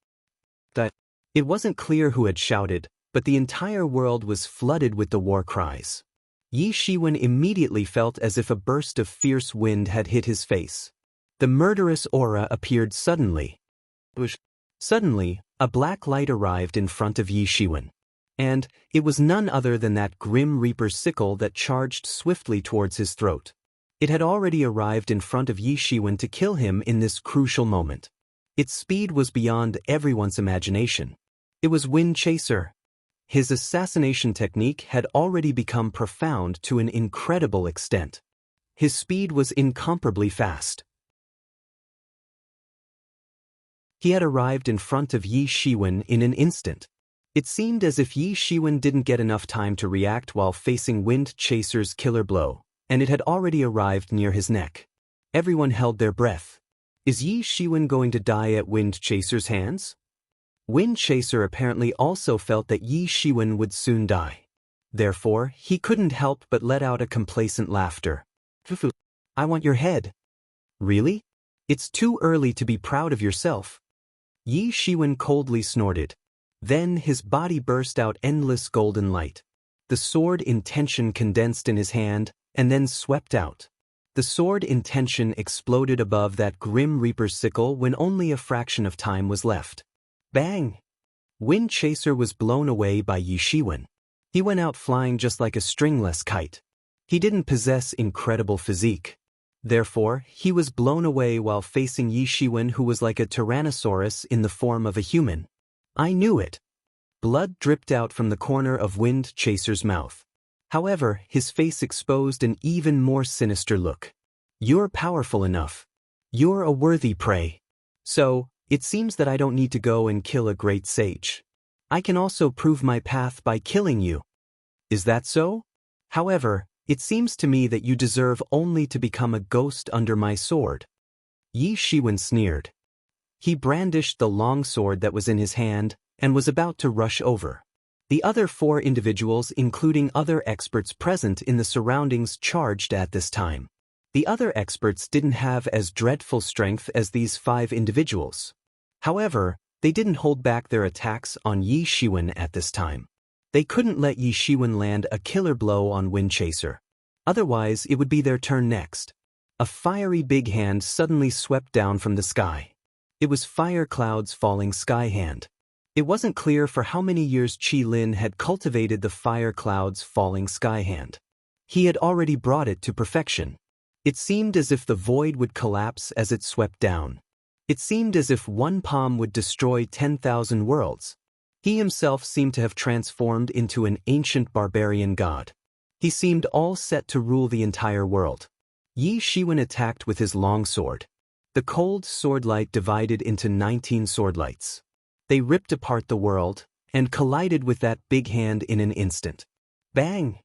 It wasn't clear who had shouted, but the entire world was flooded with the war cries. Yi Shiwen immediately felt as if a burst of fierce wind had hit his face. The murderous aura appeared suddenly. Suddenly, a black light arrived in front of Yi Shiwen. And it was none other than that grim reaper's sickle that charged swiftly towards his throat. It had already arrived in front of Yi Shiwen to kill him in this crucial moment. Its speed was beyond everyone's imagination. It was Wind Chaser. His assassination technique had already become profound to an incredible extent. His speed was incomparably fast. He had arrived in front of Yi Shiwen in an instant. It seemed as if Yi Shiwen didn't get enough time to react while facing Wind Chaser's killer blow, and it had already arrived near his neck. Everyone held their breath. Is Yi Shiwen going to die at Wind Chaser's hands? Wind Chaser apparently also felt that Yi Shiwen would soon die. Therefore, he couldn't help but let out a complacent laughter. Fufu, I want your head. Really? It's too early to be proud of yourself. Yi Shiwen coldly snorted. Then his body burst out endless golden light. The sword in tension condensed in his hand, and then swept out. The sword in tension exploded above that grim reaper's sickle when only a fraction of time was left. Bang! Wind Chaser was blown away by Yi Shiwen. He went out flying just like a stringless kite. He didn't possess incredible physique. Therefore, he was blown away while facing Yi Shiwen, who was like a tyrannosaurus in the form of a human. I knew it. Blood dripped out from the corner of Wind Chaser's mouth. However, his face exposed an even more sinister look. You're powerful enough. You're a worthy prey. So, it seems that I don't need to go and kill a great sage. I can also prove my path by killing you. Is that so? However, it seems to me that you deserve only to become a ghost under my sword. Yi Shiwen sneered. He brandished the long sword that was in his hand and was about to rush over. The other 4 individuals, including other experts present in the surroundings, charged at this time. The other experts didn't have as dreadful strength as these 5 individuals. However, they didn't hold back their attacks on Yi Shiwen at this time. They couldn't let Yi Shiwen land a killer blow on Wind Chaser. Otherwise, it would be their turn next. A fiery big hand suddenly swept down from the sky. It was Fire Cloud's falling sky hand. It wasn't clear for how many years Qi Lin had cultivated the Fire Cloud's falling sky hand. He had already brought it to perfection. It seemed as if the void would collapse as it swept down. It seemed as if one palm would destroy 10,000 worlds. He himself seemed to have transformed into an ancient barbarian god. He seemed all set to rule the entire world. Yi Shiwen attacked with his long sword. The cold sword light divided into 19 sword lights. They ripped apart the world and collided with that big hand in an instant. Bang!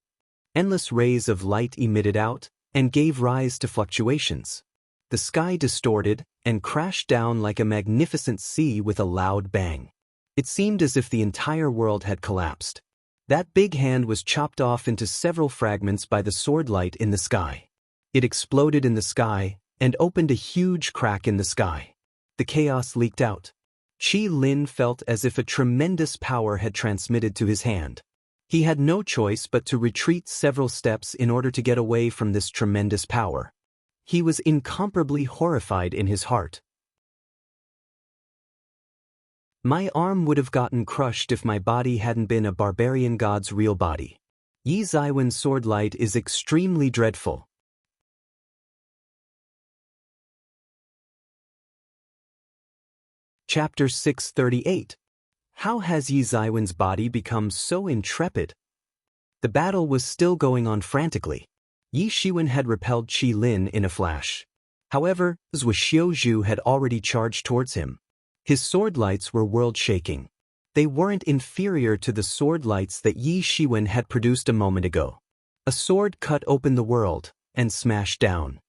Endless rays of light emitted out and gave rise to fluctuations. The sky distorted and crashed down like a magnificent sea with a loud bang. It seemed as if the entire world had collapsed. That big hand was chopped off into several fragments by the sword light in the sky. It exploded in the sky and opened a huge crack in the sky. The chaos leaked out. Qi Lin felt as if a tremendous power had transmitted to his hand. He had no choice but to retreat several steps in order to get away from this tremendous power. He was incomparably horrified in his heart. My arm would have gotten crushed if my body hadn't been a barbarian god's real body. Yi Zaiwen's sword light is extremely dreadful. Chapter 638. How has Yi Zaiwen's body become so intrepid? The battle was still going on frantically. Yi Shiwen had repelled Qi Lin in a flash. However, Zhuo Xiuzhu had already charged towards him. His sword lights were world-shaking. They weren't inferior to the sword lights that Yi Shiwen had produced a moment ago. A sword cut open the world and smashed down.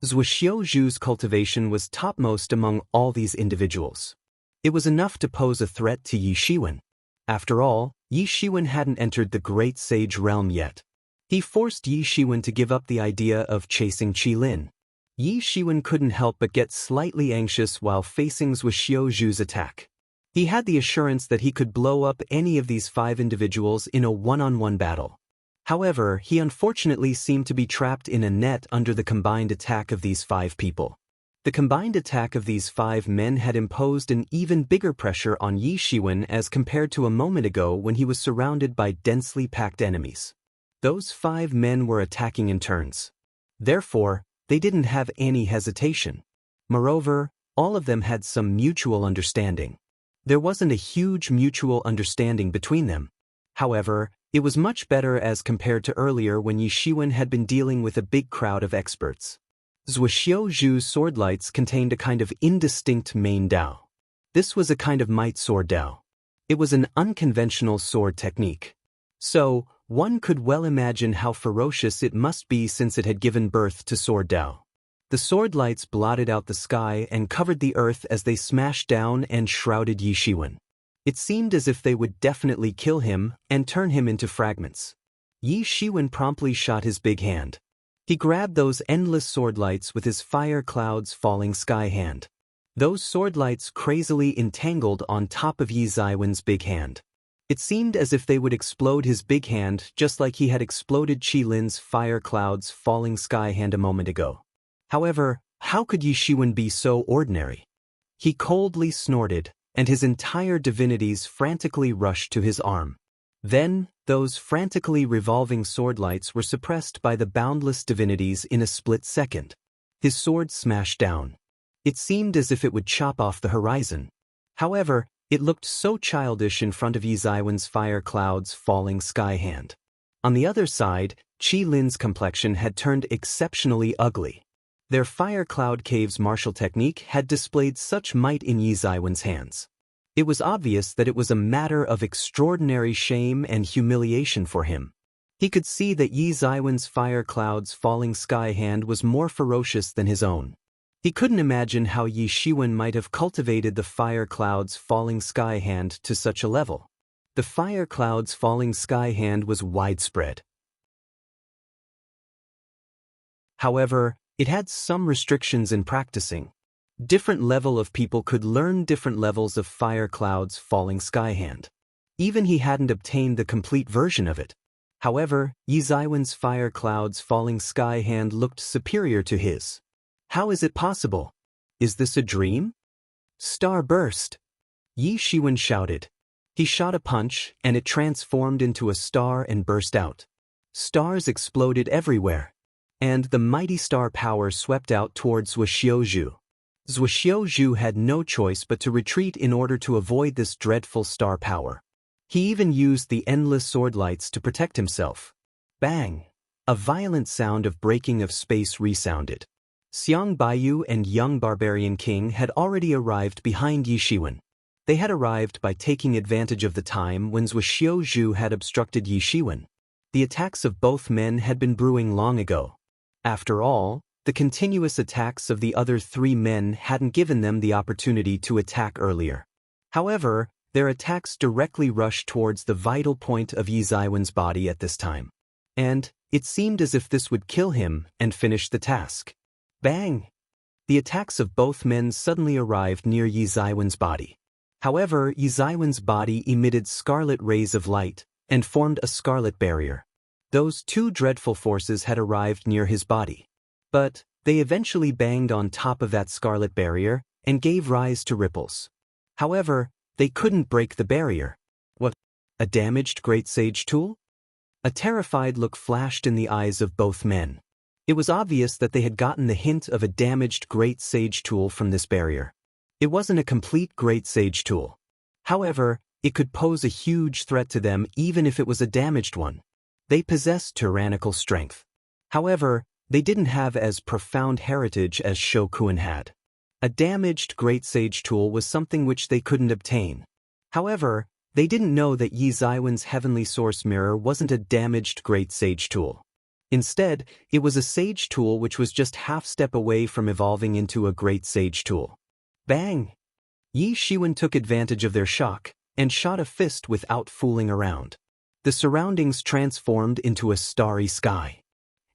Zhuo Xiuzhu's cultivation was topmost among all these individuals. It was enough to pose a threat to Yi Shiwen. After all, Yi Shiwen hadn't entered the Great Sage realm yet. He forced Yi Shiwen to give up the idea of chasing Qi Lin. Yi Shiwen couldn't help but get slightly anxious while facing Zhuo Xiuzhu's attack. He had the assurance that he could blow up any of these 5 individuals in a one-on-one battle. However, he unfortunately seemed to be trapped in a net under the combined attack of these 5 people. The combined attack of these 5 men had imposed an even bigger pressure on Yi Shiwen as compared to a moment ago when he was surrounded by densely packed enemies. Those 5 men were attacking in turns. Therefore, they didn't have any hesitation. Moreover, all of them had some mutual understanding. There wasn't a huge mutual understanding between them. However, it was much better as compared to earlier when Yi Shiwen had been dealing with a big crowd of experts. Zhuo Xiuzhu's sword lights contained a kind of indistinct main dao. This was a kind of might sword dao. It was an unconventional sword technique. So, one could well imagine how ferocious it must be since it had given birth to sword dao. The sword lights blotted out the sky and covered the earth as they smashed down and shrouded Yi Shiwen. It seemed as if they would definitely kill him and turn him into fragments. Yi Shiwen promptly shot his big hand. He grabbed those endless sword lights with his Fire Cloud's falling sky hand. Those sword lights crazily entangled on top of Yi Zaiwen's big hand. It seemed as if they would explode his big hand just like he had exploded Qi Lin's Fire Cloud's falling sky hand a moment ago. However, how could Yi Shiwen be so ordinary? He coldly snorted, and his entire divinities frantically rushed to his arm. Then, those frantically revolving sword lights were suppressed by the boundless divinities in a split second. His sword smashed down. It seemed as if it would chop off the horizon. However, it looked so childish in front of Yi Ziwen's fire cloud's falling sky hand. On the other side, Qi Lin's complexion had turned exceptionally ugly. Their fire cloud cave's martial technique had displayed such might in Yi Ziwen's hands. It was obvious that it was a matter of extraordinary shame and humiliation for him. He could see that Yi Ziwen's fire cloud's falling sky hand was more ferocious than his own. He couldn't imagine how Yi Shiwen might have cultivated the fire cloud's falling sky hand to such a level. The fire cloud's falling sky hand was widespread. However, it had some restrictions in practicing. Different level of people could learn different levels of fire cloud's falling sky hand. Even he hadn't obtained the complete version of it. However, Yi Ziwen's fire cloud's falling sky hand looked superior to his. How is it possible? Is this a dream? Star burst! Yi Shiwen shouted. He shot a punch, and it transformed into a star and burst out. Stars exploded everywhere. And the mighty star power swept out towards Zhuo. Zhuo had no choice but to retreat in order to avoid this dreadful star power. He even used the endless sword lights to protect himself. Bang! A violent sound of breaking of space resounded. Xiang Baiyu and young barbarian king had already arrived behind Yi Shiwen. They had arrived by taking advantage of the time when Zhuo had obstructed Yi Shiwen. The attacks of both men had been brewing long ago. After all, the continuous attacks of the other three men hadn't given them the opportunity to attack earlier. However, their attacks directly rushed towards the vital point of Yi Ziwen's body at this time. And it seemed as if this would kill him and finish the task. Bang! The attacks of both men suddenly arrived near Yi Ziwen's body. However, Yi Ziwen's body emitted scarlet rays of light and formed a scarlet barrier. Those two dreadful forces had arrived near his body. But they eventually banged on top of that scarlet barrier and gave rise to ripples. However, they couldn't break the barrier. What? A damaged great sage tool? A terrified look flashed in the eyes of both men. It was obvious that they had gotten the hint of a damaged great sage tool from this barrier. It wasn't a complete great sage tool. However, it could pose a huge threat to them even if it was a damaged one. They possessed tyrannical strength. However, they didn't have as profound heritage as Shokuin had. A damaged great sage tool was something which they couldn't obtain. However, they didn't know that Yi Ziwen's heavenly source mirror wasn't a damaged great sage tool. Instead, it was a sage tool which was just half step away from evolving into a great sage tool. Bang! Yi Shiwen took advantage of their shock and shot a fist without fooling around. The surroundings transformed into a starry sky.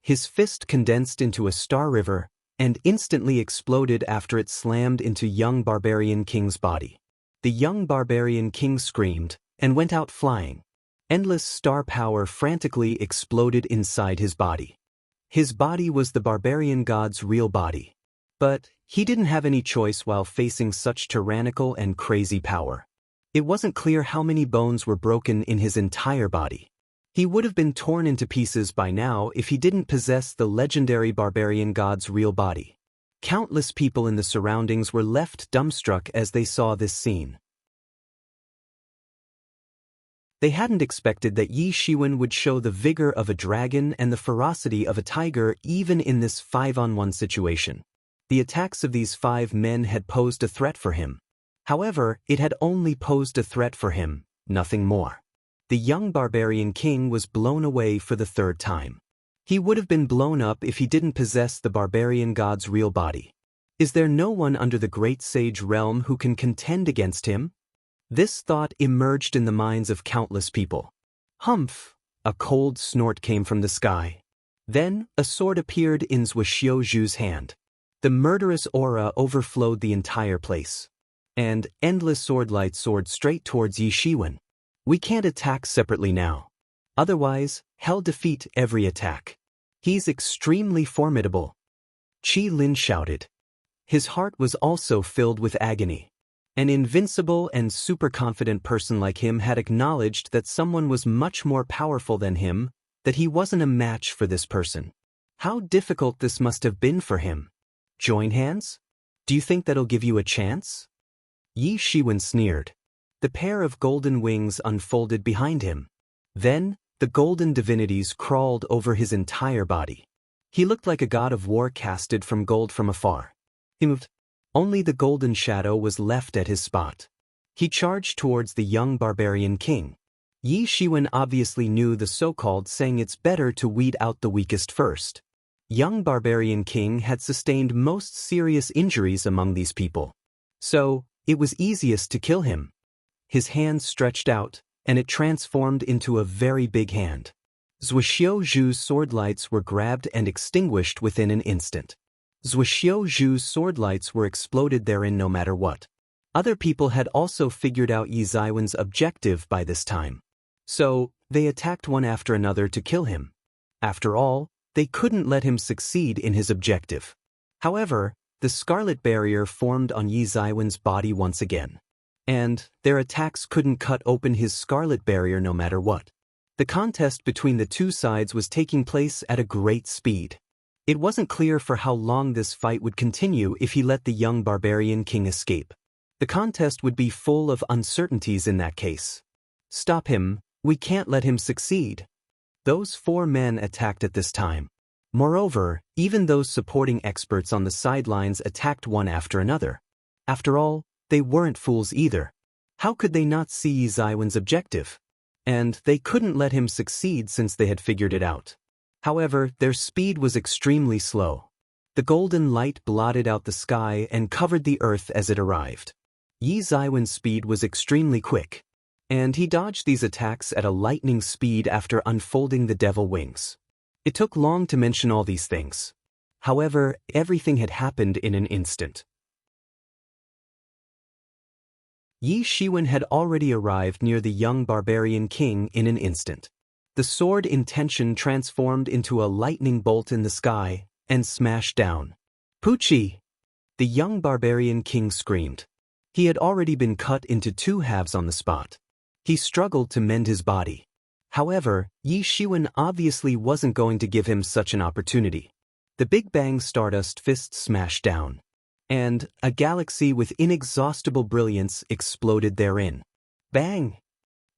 His fist condensed into a star river and instantly exploded after it slammed into young barbarian king's body. The young barbarian king screamed and went out flying. Endless star power frantically exploded inside his body. His body was the barbarian god's real body. But he didn't have any choice while facing such tyrannical and crazy power. It wasn't clear how many bones were broken in his entire body. He would have been torn into pieces by now if he didn't possess the legendary barbarian god's real body. Countless people in the surroundings were left dumbstruck as they saw this scene. They hadn't expected that Yi Shiwen would show the vigor of a dragon and the ferocity of a tiger even in this 5-on-1 situation. The attacks of these 5 men had posed a threat for him. However, it had only posed a threat for him, nothing more. The young barbarian king was blown away for the 3rd time. He would have been blown up if he didn't possess the barbarian god's real body. Is there no one under the great sage realm who can contend against him? This thought emerged in the minds of countless people. Humph! A cold snort came from the sky. Then, a sword appeared in Zhuo's hand. The murderous aura overflowed the entire place. And endless sword light soared straight towards Yi Shiwen. We can't attack separately now. Otherwise, he'll defeat every attack. He's extremely formidable. Qi Lin shouted. His heart was also filled with agony. An invincible and super-confident person like him had acknowledged that someone was much more powerful than him, that he wasn't a match for this person. How difficult this must have been for him. Join hands? Do you think that'll give you a chance? Yi Shiwen sneered. The pair of golden wings unfolded behind him. Then, the golden divinities crawled over his entire body. He looked like a god of war casted from gold from afar. He moved. Only the golden shadow was left at his spot. He charged towards the young barbarian king. Yi Shiwen obviously knew the so-called saying it's better to weed out the weakest first. Young barbarian king had sustained most serious injuries among these people. So, it was easiest to kill him. His hand stretched out, and it transformed into a very big hand. Zuoxiu Zhu's sword lights were grabbed and extinguished within an instant. Zuoxiu Zhu's sword lights were exploded therein no matter what. Other people had also figured out Yi Ziwen's objective by this time. So, they attacked one after another to kill him. After all, they couldn't let him succeed in his objective. However, the scarlet barrier formed on Yi Ziwen's body once again. And their attacks couldn't cut open his scarlet barrier no matter what. The contest between the two sides was taking place at a great speed. It wasn't clear for how long this fight would continue if he let the young barbarian king escape. The contest would be full of uncertainties in that case. Stop him, we can't let him succeed. Those 4 men attacked at this time. Moreover, even those supporting experts on the sidelines attacked one after another. After all, they weren't fools either. How could they not see Yi Ziwen's objective? And they couldn't let him succeed since they had figured it out. However, their speed was extremely slow. The golden light blotted out the sky and covered the earth as it arrived. Yi Ziwen's speed was extremely quick, and he dodged these attacks at a lightning speed after unfolding the devil wings. It took long to mention all these things. However, everything had happened in an instant. Yi Shiwen had already arrived near the young barbarian king in an instant. The sword intention transformed into a lightning bolt in the sky and smashed down. Pucci! The young barbarian king screamed. He had already been cut into 2 halves on the spot. He struggled to mend his body. However, Yi Shiwen obviously wasn't going to give him such an opportunity. The Big Bang Stardust fist smashed down, and a galaxy with inexhaustible brilliance exploded therein. Bang!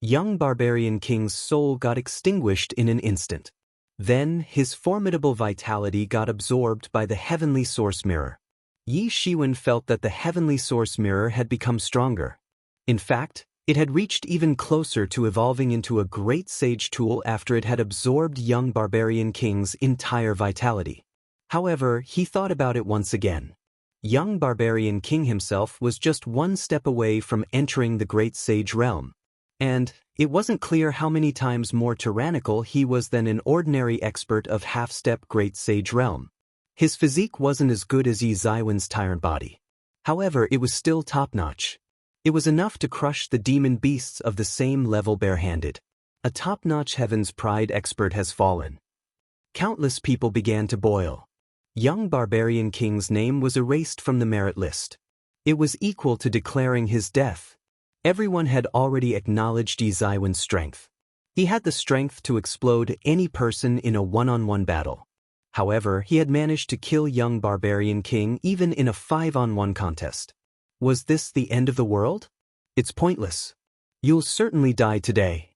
Young barbarian king's soul got extinguished in an instant. Then his formidable vitality got absorbed by the heavenly source mirror. Yi Shiwen felt that the heavenly source mirror had become stronger. In fact, it had reached even closer to evolving into a great sage tool after it had absorbed young barbarian king's entire vitality. However, he thought about it once again. Young barbarian king himself was just 1 step away from entering the great sage realm. And it wasn't clear how many times more tyrannical he was than an ordinary expert of half-step great sage realm. His physique wasn't as good as Yi Ziwen's tyrant body. However, it was still top-notch. It was enough to crush the demon beasts of the same level barehanded. A top-notch Heaven's Pride expert has fallen. Countless people began to boil. Young barbarian king's name was erased from the merit list. It was equal to declaring his death. Everyone had already acknowledged Yi Ziwen's strength. He had the strength to explode any person in a one-on-one battle. However, he had managed to kill young barbarian king even in a 5-on-1 contest. Was this the end of the world? It's pointless. You'll certainly die today.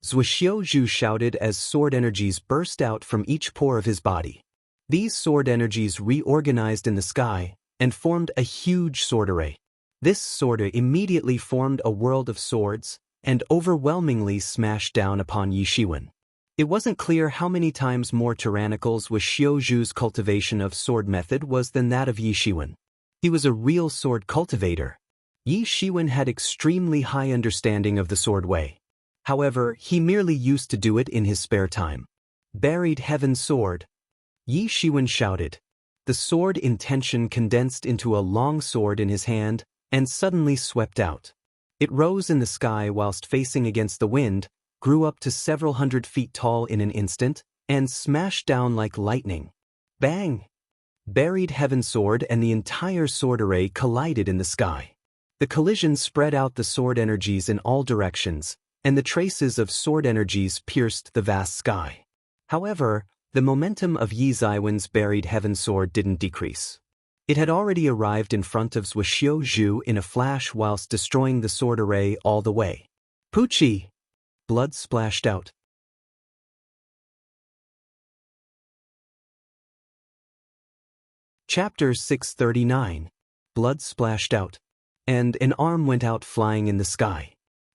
Zuoxiu Zhu shouted as sword energies burst out from each pore of his body. These sword energies reorganized in the sky and formed a huge sword array. This sword immediately formed a world of swords and overwhelmingly smashed down upon Yi Shiwen. It wasn't clear how many times more tyrannical Zuoxiu Zhu's cultivation of sword method was than that of Yi Shiwen. He was a real sword cultivator. Yi Shiwen had extremely high understanding of the sword way. However, he merely used to do it in his spare time. Buried heaven sword. Yi Shiwen shouted. The sword intention condensed into a long sword in his hand and suddenly swept out. It rose in the sky whilst facing against the wind, grew up to several hundred feet tall in an instant, and smashed down like lightning. Bang! Buried Heaven Sword and the entire sword array collided in the sky. The collision spread out the sword energies in all directions, and the traces of sword energies pierced the vast sky. However, the momentum of Yi Ziwen's Buried Heaven Sword didn't decrease. It had already arrived in front of Zuoxiu Zhu in a flash whilst destroying the sword array all the way. Pucci! Blood splashed out. Chapter 639. Blood splashed out. And an arm went out flying in the sky.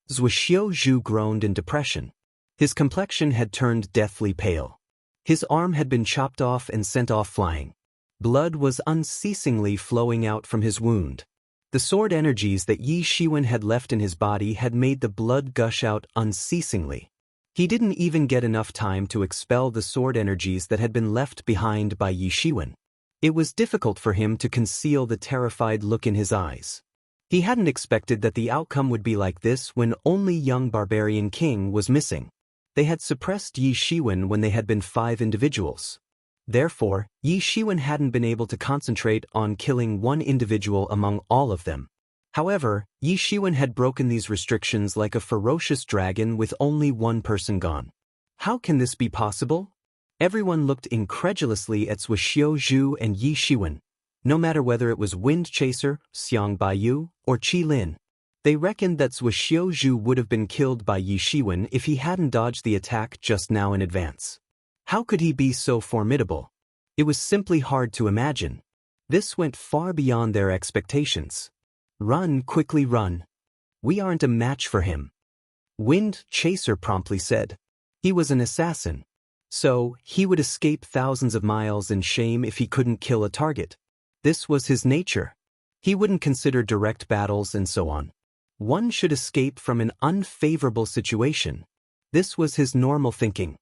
Zuoxiu Zhu groaned in depression. His complexion had turned deathly pale. His arm had been chopped off and sent off flying. Blood was unceasingly flowing out from his wound. The sword energies that Yi Shiwen had left in his body had made the blood gush out unceasingly. He didn't even get enough time to expel the sword energies that had been left behind by Yi Shiwen. It was difficult for him to conceal the terrified look in his eyes. He hadn't expected that the outcome would be like this when only young barbarian king was missing. They had suppressed Yi Shiwen when they had been 5 individuals. Therefore, Yi Shiwen hadn't been able to concentrate on killing one individual among all of them. However, Yi Shiwen had broken these restrictions like a ferocious dragon with only one person gone. How can this be possible? Everyone looked incredulously at Zuoxiu Zhu and Yi Shiwen, no matter whether it was Wind Chaser, Xiang Baiyu, or Qi Lin. They reckoned that Zuoxiu Zhu would have been killed by Yi Shiwen if he hadn't dodged the attack just now in advance. How could he be so formidable? It was simply hard to imagine. This went far beyond their expectations. Run, quickly run. We aren't a match for him. Wind Chaser promptly said. He was an assassin. So, he would escape thousands of miles in shame if he couldn't kill a target. This was his nature. He wouldn't consider direct battles and so on. One should escape from an unfavorable situation. This was his normal thinking.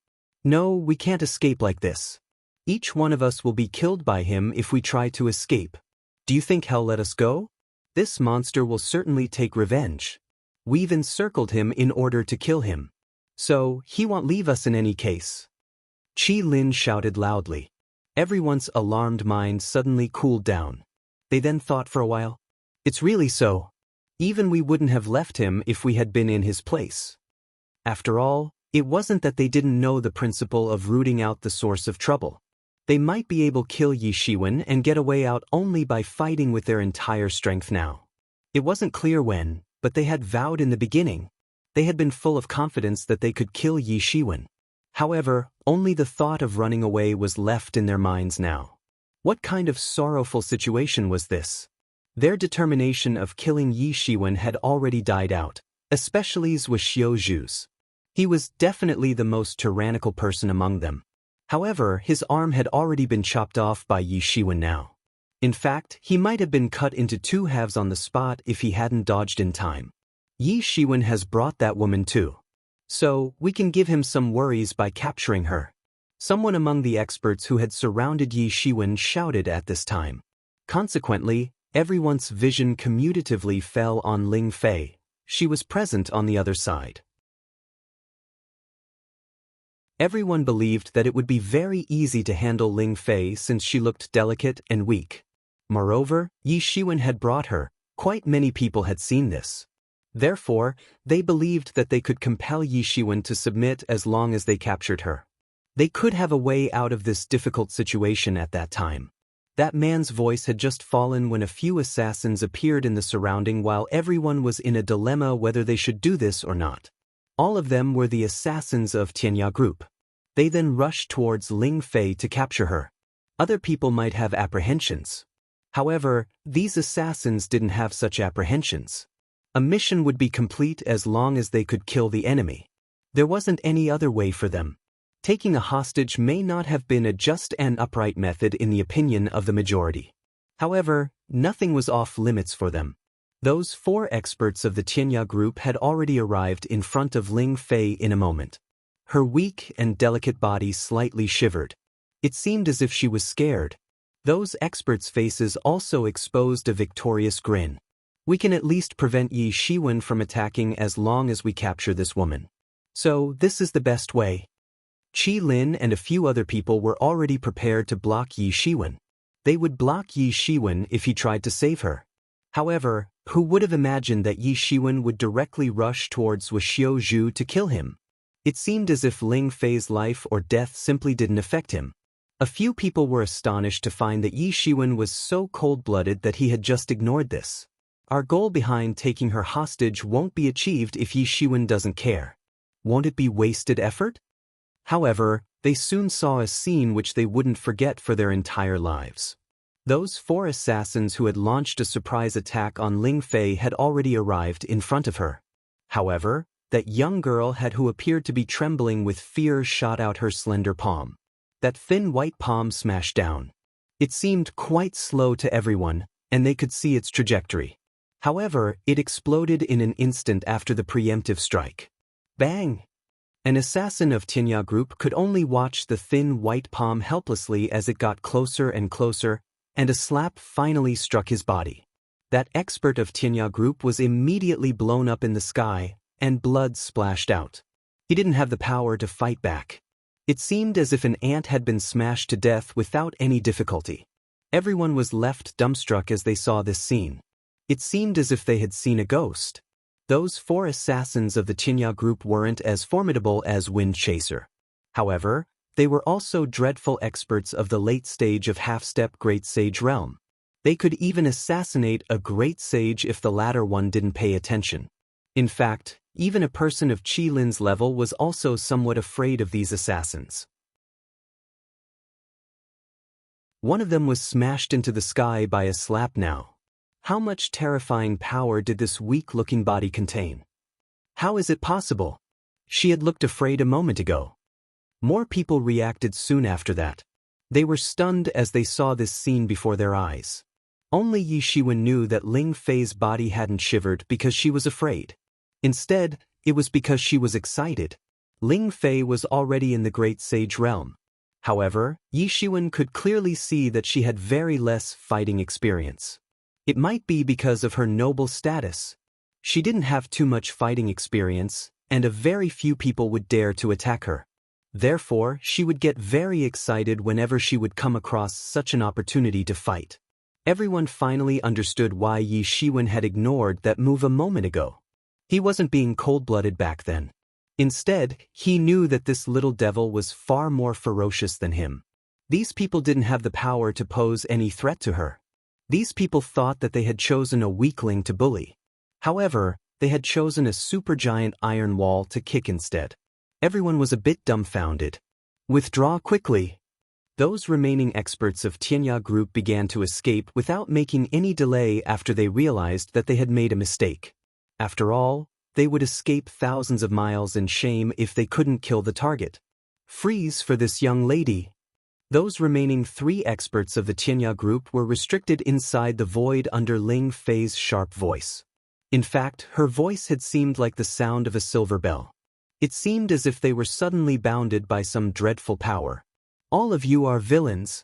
No, we can't escape like this. Each one of us will be killed by him if we try to escape. Do you think he'll let us go? This monster will certainly take revenge. We've encircled him in order to kill him. So, he won't leave us in any case. Qi Lin shouted loudly. Everyone's alarmed mind suddenly cooled down. They then thought for a while. It's really so. Even we wouldn't have left him if we had been in his place. After all, it wasn't that they didn't know the principle of rooting out the source of trouble. They might be able to kill Yi Shiwen and get a way out only by fighting with their entire strength now. It wasn't clear when, but they had vowed in the beginning. They had been full of confidence that they could kill Yi Shiwen. However, only the thought of running away was left in their minds now. What kind of sorrowful situation was this? Their determination of killing Yi Shiwen had already died out, especially Zuoxiu Zhu's. He was definitely the most tyrannical person among them. However, his arm had already been chopped off by Yi Shiwen now. In fact, he might have been cut into 2 halves on the spot if he hadn't dodged in time. Yi Shiwen has brought that woman too. So, we can give him some worries by capturing her. Someone among the experts who had surrounded Yi Shiwen shouted at this time. Consequently, everyone's vision commutatively fell on Ling Fei. She was present on the other side. Everyone believed that it would be very easy to handle Ling Fei since she looked delicate and weak. Moreover, Yi Shiwen had brought her. Quite many people had seen this. Therefore, they believed that they could compel Yi Shiwen to submit as long as they captured her. They could have a way out of this difficult situation at that time. That man's voice had just fallen when a few assassins appeared in the surrounding while everyone was in a dilemma whether they should do this or not. All of them were the assassins of Tianya Group. They then rushed towards Ling Fei to capture her. Other people might have apprehensions. However, these assassins didn't have such apprehensions. A mission would be complete as long as they could kill the enemy. There wasn't any other way for them. Taking a hostage may not have been a just and upright method in the opinion of the majority. However, nothing was off limits for them. Those 4 experts of the Tianya group had already arrived in front of Ling Fei in a moment. Her weak and delicate body slightly shivered. It seemed as if she was scared. Those experts' faces also exposed a victorious grin. We can at least prevent Yi Shiwen from attacking as long as we capture this woman. So, this is the best way. Qi Lin and a few other people were already prepared to block Yi Shiwen. They would block Yi Shiwen if he tried to save her. However, who would have imagined that Yi Shiwen would directly rush towards Wuxiu Zhu to kill him? It seemed as if Ling Fei's life or death simply didn't affect him. A few people were astonished to find that Yi Shiwen was so cold-blooded that he had just ignored this. Our goal behind taking her hostage won't be achieved if Yi Shiwen doesn't care. Won't it be wasted effort? However, they soon saw a scene which they wouldn't forget for their entire lives. Those 4 assassins who had launched a surprise attack on Ling Fei had already arrived in front of her. However, that young girl who appeared to be trembling with fear shot out her slender palm. That thin white palm smashed down. It seemed quite slow to everyone, and they could see its trajectory. However, it exploded in an instant after the preemptive strike. Bang! An assassin of Tinya Group could only watch the thin white palm helplessly as it got closer and closer, and a slap finally struck his body. That expert of Tinya Group was immediately blown up in the sky, and blood splashed out. He didn't have the power to fight back. It seemed as if an ant had been smashed to death without any difficulty. Everyone was left dumbstruck as they saw this scene. It seemed as if they had seen a ghost. Those 4 assassins of the Tinya Group weren't as formidable as Wind Chaser. However, they were also dreadful experts of the late stage of half-step Great Sage realm. They could even assassinate a Great Sage if the latter one didn't pay attention. In fact, even a person of Qi Lin's level was also somewhat afraid of these assassins. One of them was smashed into the sky by a slap now. How much terrifying power did this weak-looking body contain? How is it possible? She had looked afraid a moment ago. More people reacted soon after that. They were stunned as they saw this scene before their eyes. Only Yi Shiwen knew that Ling Fei's body hadn't shivered because she was afraid. Instead, it was because she was excited. Ling Fei was already in the Great Sage realm. However, Yi Shiwen could clearly see that she had very less fighting experience. It might be because of her noble status. She didn't have too much fighting experience, and a very few people would dare to attack her. Therefore, she would get very excited whenever she would come across such an opportunity to fight. Everyone finally understood why Yi Shiwen had ignored that move a moment ago. He wasn't being cold-blooded back then. Instead, he knew that this little devil was far more ferocious than him. These people didn't have the power to pose any threat to her. These people thought that they had chosen a weakling to bully. However, they had chosen a supergiant iron wall to kick instead. Everyone was a bit dumbfounded. Withdraw quickly. Those remaining experts of Tianya Group began to escape without making any delay after they realized that they had made a mistake. After all, they would escape thousands of miles in shame if they couldn't kill the target. Freeze for this young lady. Those remaining 3 experts of the Tianya Group were restricted inside the void under Ling Fei's sharp voice. In fact, her voice had seemed like the sound of a silver bell. It seemed as if they were suddenly bounded by some dreadful power. All of you are villains.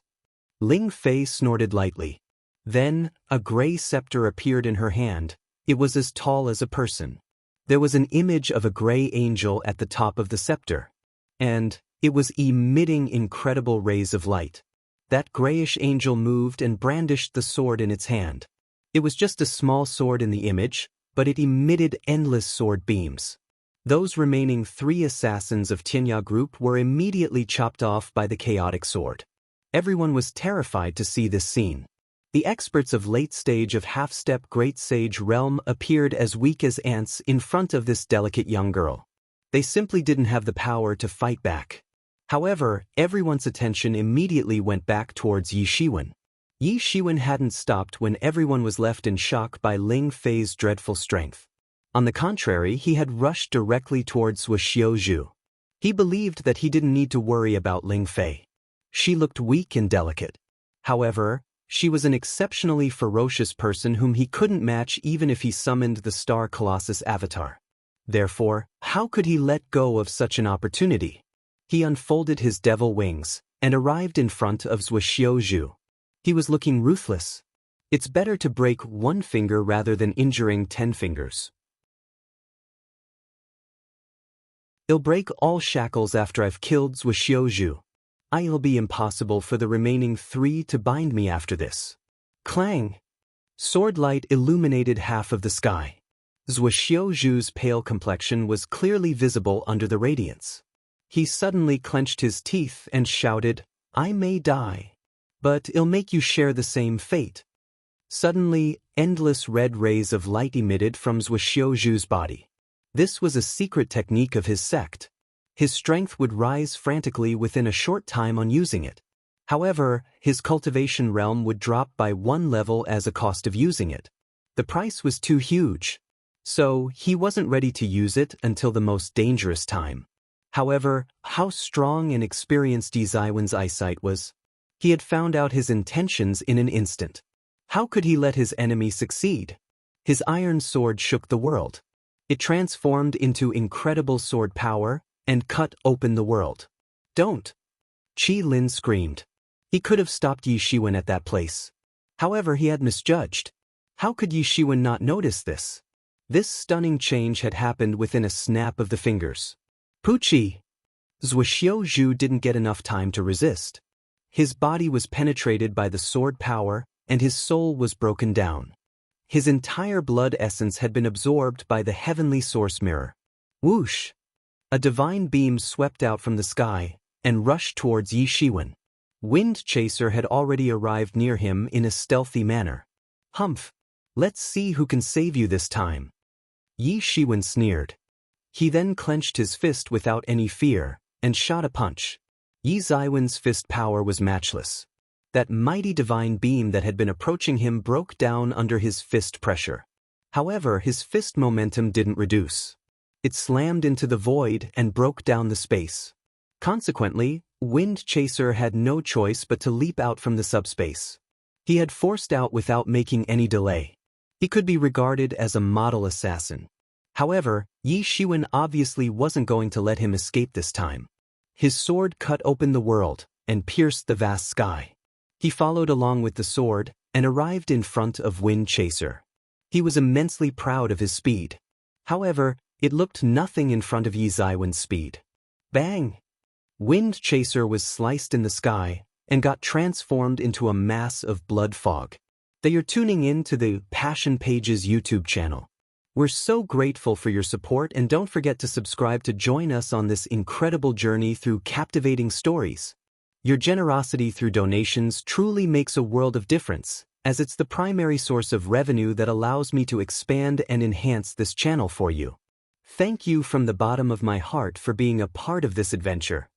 Ling Fei snorted lightly. Then, a gray scepter appeared in her hand. It was as tall as a person. There was an image of a gray angel at the top of the scepter. And it was emitting incredible rays of light. That grayish angel moved and brandished the sword in its hand. It was just a small sword in the image, but it emitted endless sword beams. Those remaining 3 assassins of Tianya Group were immediately chopped off by the chaotic sword. Everyone was terrified to see this scene. The experts of late stage of half-step Great Sage realm appeared as weak as ants in front of this delicate young girl. They simply didn't have the power to fight back. However, everyone's attention immediately went back towards Yi Shiwen. Yi Shiwen hadn't stopped when everyone was left in shock by Ling Fei's dreadful strength. On the contrary, he had rushed directly towards Wuxiu Zhu. He believed that he didn't need to worry about Ling Fei. She looked weak and delicate. However, she was an exceptionally ferocious person whom he couldn't match even if he summoned the Star Colossus avatar. Therefore, how could he let go of such an opportunity? He unfolded his devil wings and arrived in front of Wuxiu Zhu. He was looking ruthless. It's better to break 1 finger rather than injuring 10 fingers. I'll break all shackles after I've killed Wuxiu Zhu. It'll be impossible for the remaining 3 to bind me after this. Clang! Sword light illuminated half of the sky. Zhu's pale complexion was clearly visible under the radiance. He suddenly clenched his teeth and shouted, "I may die, but I'll make you share the same fate." Suddenly, endless red rays of light emitted from Zhu's body. This was a secret technique of his sect. His strength would rise frantically within a short time on using it. However, his cultivation realm would drop by 1 level as a cost of using it. The price was too huge. So, he wasn't ready to use it until the most dangerous time. However, how strong and experienced Yi Ziwen's eyesight was. He had found out his intentions in an instant. How could he let his enemy succeed? His iron sword shook the world. It transformed into incredible sword power and cut open the world. "Don't!" Qi Lin screamed. He could have stopped Yi Shiwen at that place. However, he had misjudged. How could Yi Shiwen not notice this? This stunning change had happened within a snap of the fingers. Puchi! Zhu didn't get enough time to resist. His body was penetrated by the sword power, and his soul was broken down. His entire blood essence had been absorbed by the heavenly source mirror. Whoosh! A divine beam swept out from the sky and rushed towards Yi Shiwen. Wind Chaser had already arrived near him in a stealthy manner. "Humph! Let's see who can save you this time." Yi Shiwen sneered. He then clenched his fist without any fear and shot a punch. Yi Ziwen's fist power was matchless. That mighty divine beam that had been approaching him broke down under his fist pressure. However, his fist momentum didn't reduce. It slammed into the void and broke down the space. Consequently, Wind Chaser had no choice but to leap out from the subspace. He had forced out without making any delay. He could be regarded as a model assassin. However, Yi Shiwen obviously wasn't going to let him escape this time. His sword cut open the world and pierced the vast sky. He followed along with the sword and arrived in front of Wind Chaser. He was immensely proud of his speed. However, it looked nothing in front of Yi Ziwen's speed. Bang! Wind Chaser was sliced in the sky and got transformed into a mass of blood fog. You're tuning in to the Passion Pages YouTube channel. We're so grateful for your support, and don't forget to subscribe to join us on this incredible journey through captivating stories. Your generosity through donations truly makes a world of difference, as it's the primary source of revenue that allows me to expand and enhance this channel for you. Thank you from the bottom of my heart for being a part of this adventure.